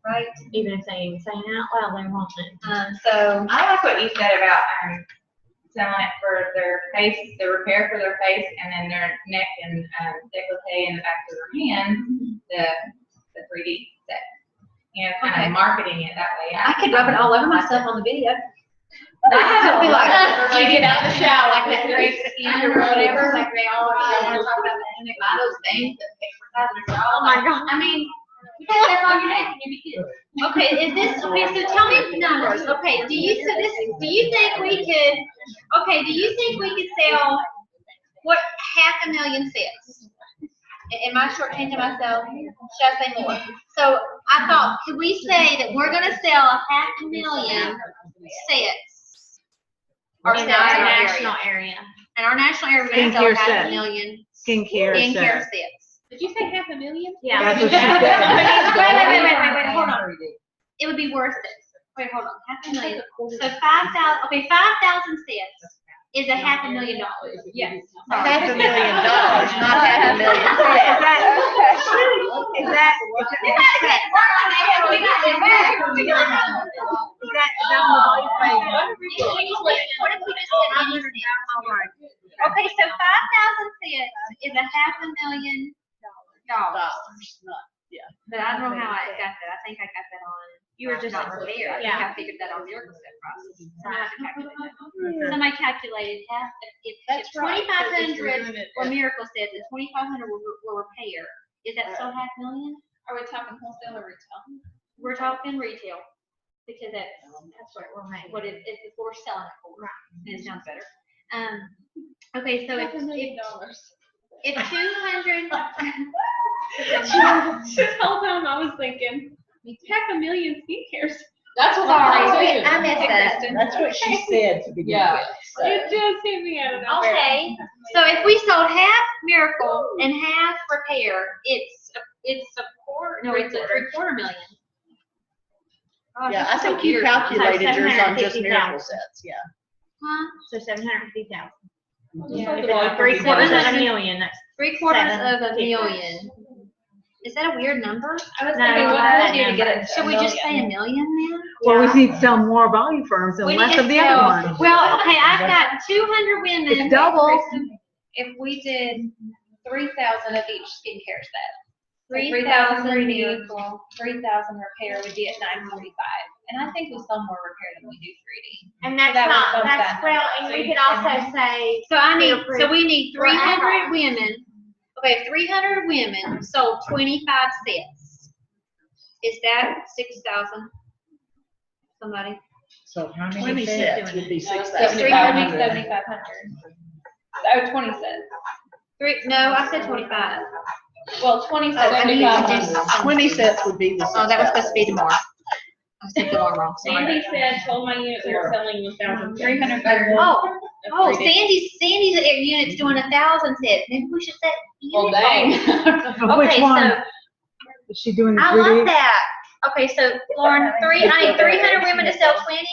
right? Even if they ain't saying out loud, they want it. So I like what you said about selling it for their face, the repair for their face, and then their neck and décolleté in the back of their hand, the 3D set. You know, kind Okay. of marketing it that way. I could rub it all over myself on the video. I have Be like, Like get out the shower, like that great skin or whatever, like they all want to talk about that, and they buy those things that pay for $1,000. Oh my God. I mean, you can step on your neck and you'll be good. Okay, is this, okay, so tell me the numbers. Okay, do you think we could, okay, do you think we could sell, what, 500,000 sets? Am I shortchanging myself? Should I say more? So I thought, could we say that we're gonna sell 500,000 sets? In our national area. In our national area, we're gonna sell Skincare 500,000 Skincare skincare set. sets. Did you say 500,000? Yeah. That's what she said. Wait, hold on. It would be worth it. Wait, hold on, 500,000. So 5,000, okay, 5,000 sets is $500,000. Yes. $500,000, not $500,000. Is that Okay, so 5,000 cents is $500,000. But I don't know how I got that. I think I got that on. You were just not there. I think yeah. I figured that on the Miracle Set process. So I have to calculate that. Somebody calculated half, if That's right. 2,500 were Miracle Sets and 2,500 were repair, is that still $500,000? Are we talking wholesale or retail? We're talking retail, because that's what we're making, what it's what we're selling it for. Right. And it sounds better. Okay, so if $500,000. 200, This whole time I was thinking, 500,000 skincares. That's what sorry, I missed that. That's what she said to begin Yeah. with. so. It just hit me out of nowhere. Okay, so if we sold half Miracle and half repair, it's a quarter, no, it's a $750,000. Oh, Yeah, this I is so think you weird. calculated yours on just 750,000. miracle sets, yeah. Huh? So 750,000. Yeah. If it's 3/4 of a million, that's 3/4 of a million. Is that a weird number? I was No, thinking, what that would you to get it? Should we just say $1 million then? Well, we need to sell more body firms and We less need of to the other sell- ones. Well, okay, I've got 200 women. It's double. If we did 3,000 of each skincare set, 3,000 3,000 new, vehicle. 3,000 repair would be at 945. And I think we sell more repair than we do 3D. And that's That would not, bump that's, that well, number. and we could also say, So we need Or 300 women. Okay, 300 women sold 25 sets. Is that 6,000? Somebody? So how many sets would be So 6,000? 7,500. Oh, 20 cents. No, I said 25. Well, 20 Oh, I need to do 20 sets would be the. Oh, that was supposed to be tomorrow. I said the one wrong. Sandy said, told my unit we were selling 1,300. Oh, Sandy's unit's doing 1,000 sets. Then who should that unit? Which Okay, one? so Is she doing the I 3D? love that. Okay, so Lauren, I need 300 women to sell 20,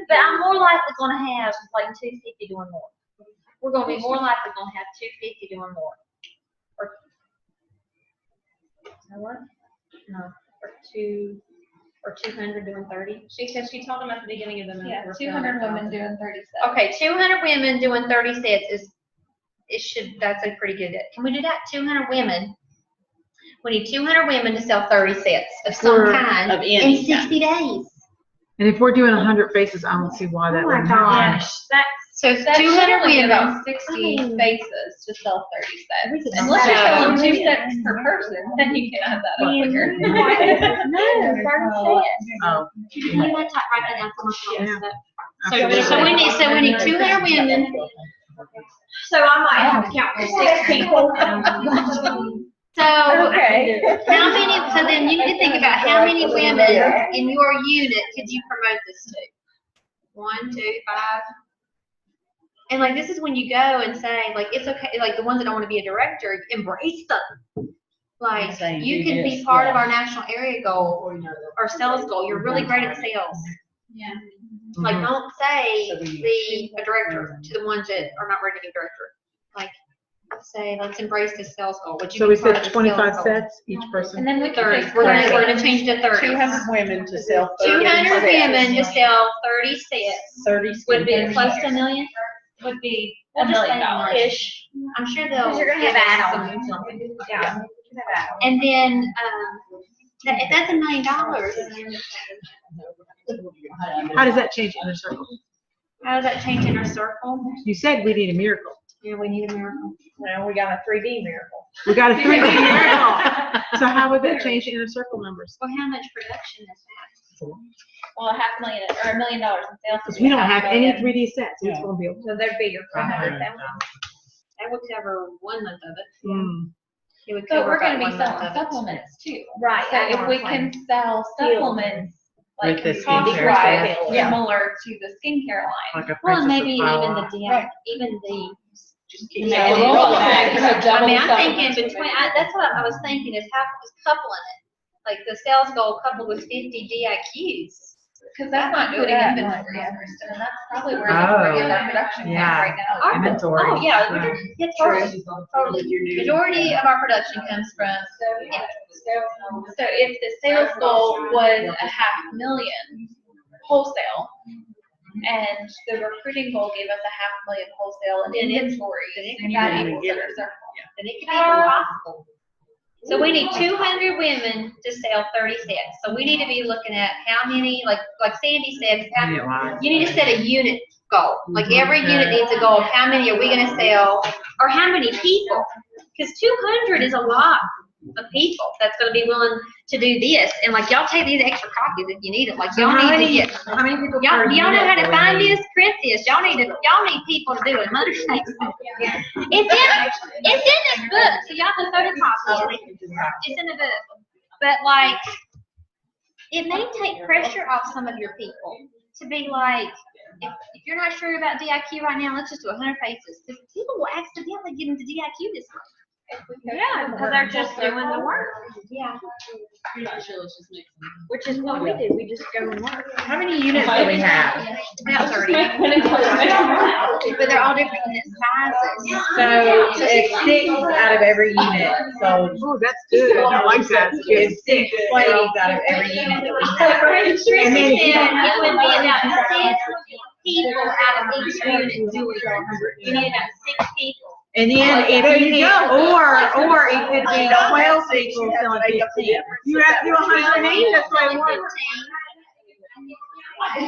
but I'm more likely gonna have like 250 doing more. We're gonna be more likely gonna have 250 doing more. Or, what? No, or 200 doing 30. She said she told him at the beginning of the month. Yeah, we're 200 selling women doing 30 sets. Okay, 200 women doing 30 sets that's a pretty good, can we do that? 200 women. We need 200 women to sell 30 sets of some kind Of in any 60 days. And if we're doing 100 faces, I don't see why that wouldn't happen. So That 200 should only be women. about 60 faces to sell 30 sets. Unless you're selling 2 sets per person, then you can add that up quicker. Oh. You might type right that down for myself. Absolutely. So we need 200 women. so I might have to count for 6 people. So Okay. how many? So then you need to think about how many women in your unit could you promote this to? 1, 2, 5. And like this is when you go and say like it's okay. Like the ones that don't want to be a director, embrace them. Like Saying you do can be this, part of yeah. our national area goal or sales goal. You're really great at sales. Yeah. Like Mhm. don't say So we- be a director to the ones that are not ready to be director. Like say let's embrace this sales goal. Would you So be we part of said the 25 sales goal? sets each person. And then we can 30. just We're gonna change it to 30. 200 women to sell 30 200 women to sets. sell 30 sets. 30 Would be sets. close to $1 million. would be We'll $1 just million. say ish. I'm sure they'll. Because you're gonna give have us add-ons. some- Yeah. And then, if that's $1 million, How does that change inner circle? how does that change inner circle? You said we need a miracle. Yeah, we need a miracle. Now we got a 3D miracle. We got a 3D miracle. So how would that change inner circle numbers? Well, how much production is that? Well, $500,000 or $1 million in sales. Because we don't have any $500,000. 3D sets. It's gonna be a. So there'd be your 500,000. That would cover 1 month of it. Mm. It would So cover we're gonna about be 1 month selling of it. supplements too. Right. So if we can sell supplements, like With the cost skincare wise, stuff. similar to the skincare line. Like a Well, princess maybe of even the, Power. even the. Yeah, Yeah, roll I back, you know, double mean, I'm supplement. thinking between, that's what I was thinking is coupling it. Like the sales goal coupled with 50 DIQs. Because that's not good inventory, Kristen, and that's probably where the Oh, majority of our production comes yeah. right now. Inventory. Oh, yeah, Yeah. yeah, totally, totally. Majority of our production comes from, yeah. So if the sales goal was $500,000 wholesale, and the recruiting goal gave us $500,000 wholesale and inventory, then you got equals in our circle. then it could be impossible. So we need 200 women to sell 30 sets. So we need to be looking at how many, like Sandy said, you need to set a unit goal. Like every unit needs a goal of how many are we gonna sell, or how many people. Because 200 is a lot of people that's gonna be willing to do this. And like y'all take these extra copies if you need it. Like y'all need to get, How many people? y'all per know unit how to do we find need? this, print this. Y'all need people to do it. Mother State's. It's in this book, so y'all can photocopy it. It's in the book. But like, it may take pressure off some of your people to be like, if you're not sure about DIQ right now, let's just do 100 faces. Because people will accidentally get into DIQ this way. Yeah, because they're just doing the work, Yeah. which is what we do. We just go and work. How many units do we have? About 30. But they're all different unit sizes. So it's 6 out of every unit. So. Oh, that's good. I like that. It's 6 ladies out of every unit that we have. Christy And then said if you- it would be about 6 people out of each unit doing it. You need about 6 people. And then if you or it could be 12 people selling 15. You have to do 180, that's what I want.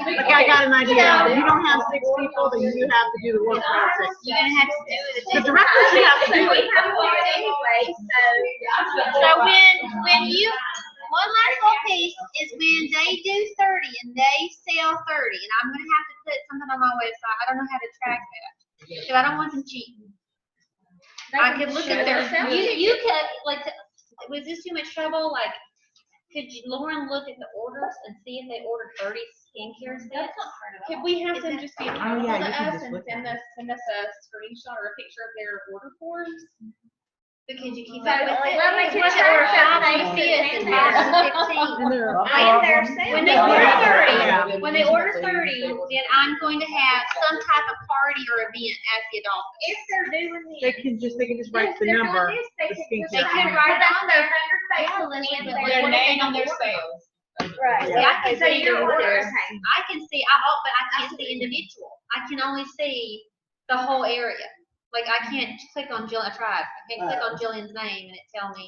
Like I got an idea. If you don't have 6 people, then you have to do the work for all 6. You're gonna have to do it. The director should have to do We it. have one anyway, So when you, one last little piece is when they do 30 and they sell 30, and I'm gonna have to put something on my website. I don't know how to track that, because I don't want them cheating. I could look at their, you could, like, was this too much trouble? Like, could Lauren look at the orders and see if they ordered 30 skincare sets? Could we have them just be accountable yeah, to you can us just and look send us a screenshot or a picture of their order forms? Because you keep So, up with it. well, they can What check order out May they 5th and can March have 15th. And they're and their sales. When they order Yeah. 30, when they order 30, then I'm going to have some type of party or event at the adult. If they're doing this. They can just write the number. They the can They skincare. could write down on their their 100 faces and their name on their sales. Right. See, I can see your your order. orders. I can see, but I can't see individual. I can only see the whole area. Like, I can't click on Jillian, I tried. I can't click on Jillian's name and it tell me.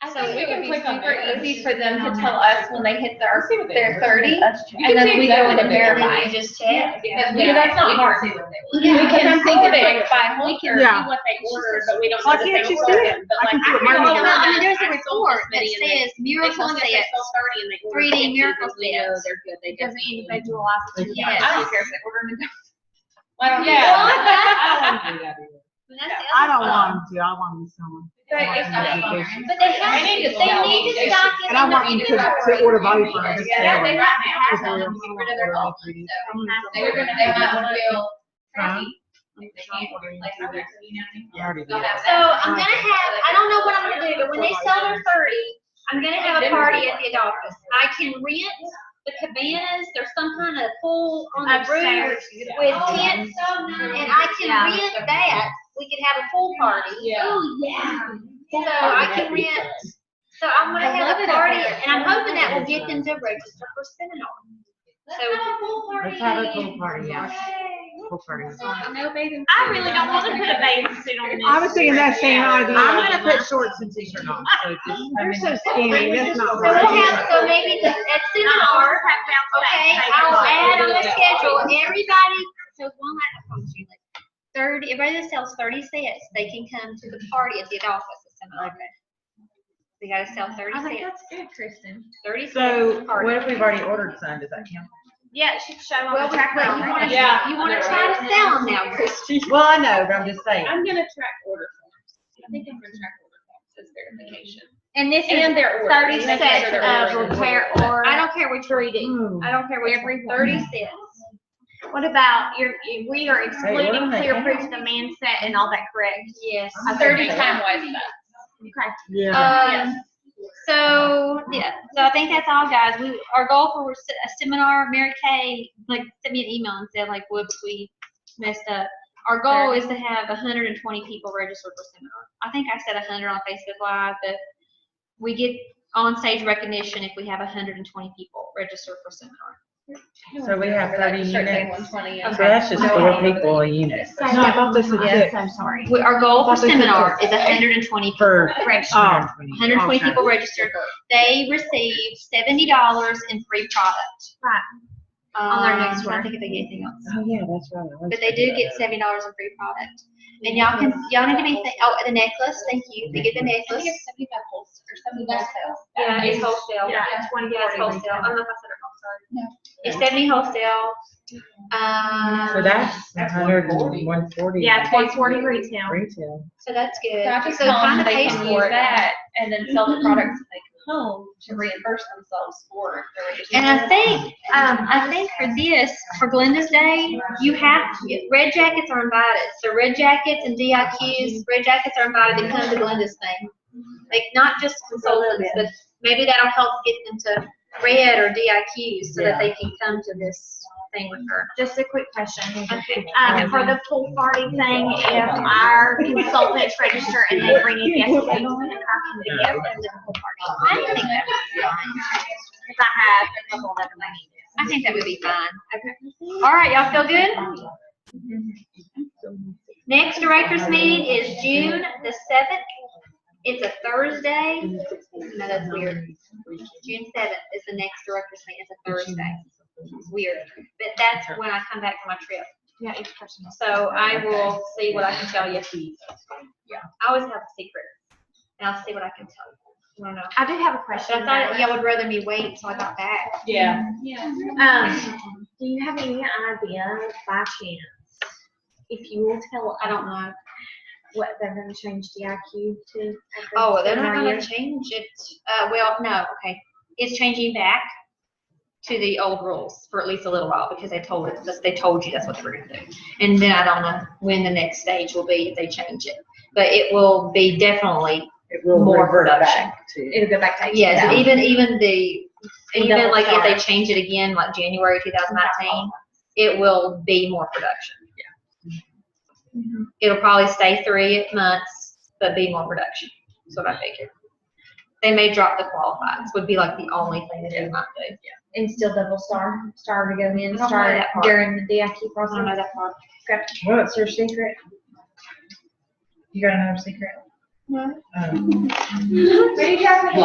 I So think we it can would be click on super theirs. easy for them to tell us when they hit their 30, and then we go in and verify. You just check. Yeah, that's not hard. We can sort it by we can Yeah. see what they ordered, but we don't know Why that they can't you see ordered it? it. But I like, can see it I right know here. Well, I mean, there's a I sold report this that many and they- says miracle sold sets. 30 and they ordered 3D 50, miracle then we know sets. they're good. They Doesn't definitely individualize it. Yes. I don't care if they order them. I don't Yeah. I don't want them to. I want them to sell them. But I want them to do this. But they have, they need to stock it. And I want them to order body products. Yeah, they might have Because them, get rid of their old ones, so They're they might feel Huh? crappy. Like they can't replace their, you know. I already did. So I'm gonna have, I don't know what I'm gonna do, but when they sell their 30, I'm gonna have a party at the office. I can rent the cabanas, there's some kind of pool on the roof with tents, and I can rent that. We could have a pool party. Oh, yeah. So I can rent, so I'm gonna have a party, and I'm hoping that will get them to register for seminar. So, Let's have a pool party, yeah. Pool party. No bathing. I really don't want to put a bathing suit on this. I was thinking that same idea. I'm gonna put shorts and t-shirt on, so just. You're so skinny, that's not so we'll right. have, so maybe at seminar, okay, I'll add on the schedule, everybody, so one last, 30, everybody that sells 30 sets, they can come to the party at the office at seminar. We gotta sell 30 I think sets, that's good, Kristen. 30 So sets. party. what if we've already ordered some? Does that count? Yeah, it should show on Well, the track. but you wanna, Yeah. you wanna try to sell them now, Christy. Well, I know, but I'm just saying. I'm gonna track order forms. I think I'm gonna track order forms as verification. And this And is their orders. 30 Making sets sure they're of ordering. repair, or, I don't care which 3D. I don't care which one, 30 sets. What about we are excluding order them, clear they proof demand set and all that, correct? Yes. 30 time-wise stuff. Okay. Yeah. So, yeah, so I think that's all, guys. Our goal for a seminar, Mary Kay, like, sent me an email and said, like, whoops, we messed up. Our goal is to have 120 people registered for seminar. I think I said 100 on Facebook Live, but we get on-stage recognition if we have 120 people registered for seminar. So we have 30 Start saying units. 120. So that's just 4 people a unit. No, I thought this was Yeah. it. I'm sorry. Our goal for seminar is 120 people For, registered. 120 okay. people registered. They receive $70 in free product. Right. On their next I order. think if they get anything else. Oh, yeah, that's right. But they do get $70 in free product. And y'all need to be, the necklace, thank you, they get the I think necklace. it's 75 wholesale or 70 wholesale. Yeah, it's wholesale. Yeah, it's 20 Yeah, it's retail. wholesale. I don't know if I said it wrong, sorry. No. It's 70 wholesale. So that's 100 and 140. Yeah, it's 140 retail. Retail. So that's good. So I just So tell find them the they page can for use it. that and then sell the products when they come home to reimburse themselves for their registered. And I think for this, for Glenda's Day, you have to, red jackets are invited. So red jackets and DIQs, red jackets are invited to come to Glenda's thing. Like, not just consultants, but maybe that'll help get them to red or DIQs so that they can come to this thing with her. Just a quick question. Okay. For the pool party thing, if our consultants register and they bring a guest list, then how can we give them to the pool party? I think that would be fine. Because I have a couple of other ladies. I think that would be fine. Okay. All right, y'all feel good? Next director's meeting is June the 7th. It's a Thursday. No, that's weird. June 7th is the next director's meeting. It's a Thursday. It's weird. But that's when I come back from my trip. Yeah, each person. So I will see what I can tell you. Yeah. I always have a secret. And I'll see what I can tell you. I don't know. I do have a question. But I thought y'all would rather me wait until I got back. Yeah. Do you have any idea, by chance, if you will tell, I don't know. what they're going to change the IQ to? Oh, they're not going to change it. Well, no. Okay. It's changing back to the old rules for at least a little while because they told us. They told you that's what they were going to do. And then I don't know when the next stage will be if they change it. But it will be definitely more production. It'll go back to Yes, yeah. even like if they change it again, like January 2019, it will be more production. Yeah. It'll probably stay 3 months, but be more production. That's what I figured. They may drop the qualifieds. Would be like the only thing that they might do. Yeah. And still double star to go in, I don't know start that part. during the DIQ I process. don't know that part. Okay. What's your secret? You got another secret? What are you talking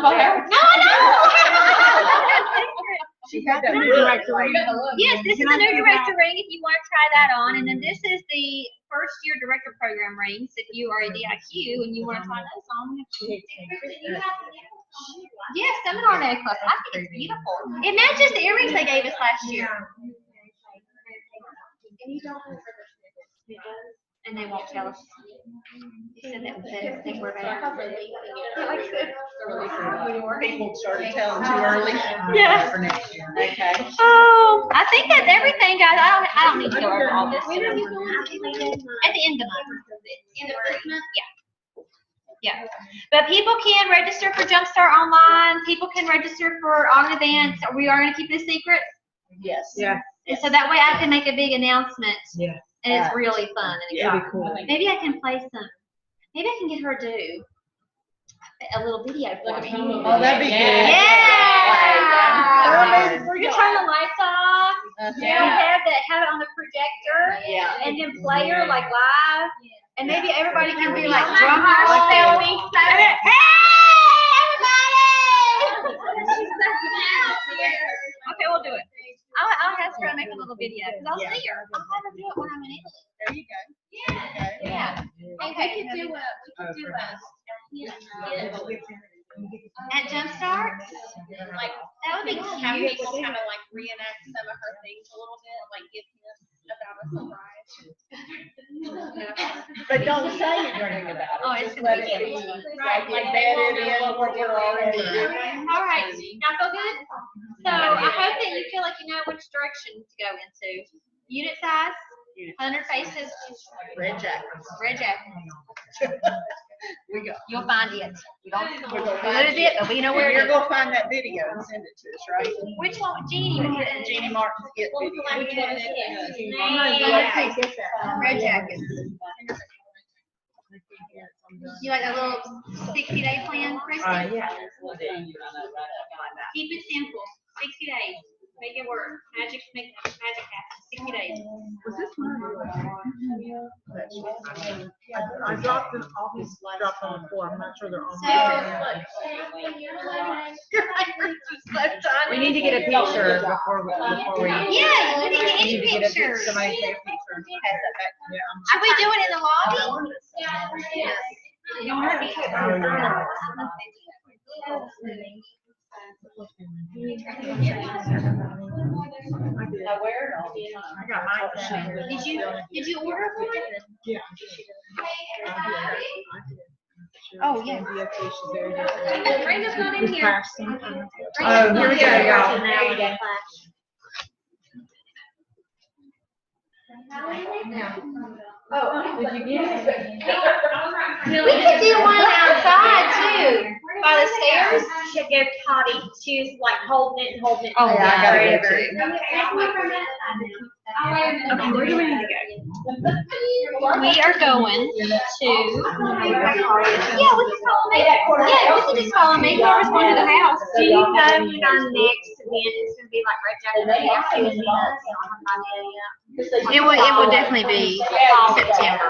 Liar. No. She got that new director ring. Yes, this is the new director ring if you want to try that on. And then this is the first year director program rings if you are a DIQ and you want to try those on. Yes, seminar necklace. I think it's beautiful. It matches the earrings they gave us last year. And they won't tell us. They said that they didn't think we're bad. People started telling too early. Yeah. For next year. Okay. Oh, I think that's everything, guys. I don't need to go over all this. At the end of the month. End of this month? Yeah. But people can register for Jumpstart online. People can register for all events. We are going to keep it a secret. Yes. Yeah. And so that way I can make a big announcement. Yeah. And it's really fun and exciting. That'd be cool. Maybe I can play some. Maybe I can get her to do a little video for me. Oh, that'd be good. Yeah. You turn the lights off. Yeah. Have it on the projector. Yeah. And then play her like live. And maybe everybody can be like drum Hey, roll. Okay, we'll do it. I'll ask her to make a little video because I'll see her. I'll have her do it when I'm in Italy. There you go. Yeah. Okay, we could do a At Jumpstart? like, That would be have cute. people kind of like reenact some of her things a little bit, like give hints about a surprise. But don't say anything about it. Oh, it's Just gonna let be it cute. be. Like embedded in what we're already doing. All right. Y'all feel good? So I hope that you feel like you know which direction to go into. Unit size, 100 faces, Red jackets. red jacket. We go. You'll find it. We don't We're gonna find lose it, but we know where it You're is. gonna find that video and send it to us, right? Which one? Jeannie would get it. Jeannie Martin's Get video. Red jackets. You like a little 60-day plan, Kristin? Yeah. Keep it simple. 60 days. Make it work. Magic happen. 60 days. Was this mine? I dropped them off, dropped on the floor. I'm not sure they're on. We need to get a picture before we. Yeah, we need to get any We need to get a pictures. Somebody take a picture. Should we do it in the lobby? You don't have to. I wear it all the time. I got mine. Did you order one? Yeah. Oh, yeah. Brenda's not in here. Oh, here we go, y'all. Did you get it? We could do one outside too, by the stairs. She gave Toddy, she was like holding it. Oh, Yeah, I gotta go too. Okay, where do we need to go? We are going to. Yeah, we can call them. Yeah, we can just call them. Maybe we're going to the house. Do you know when our next it's gonna be like right after the Thanksgiving dinner, so I haven't got it yet. It would definitely be September.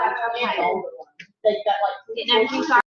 They've got like. Didn't know if you saw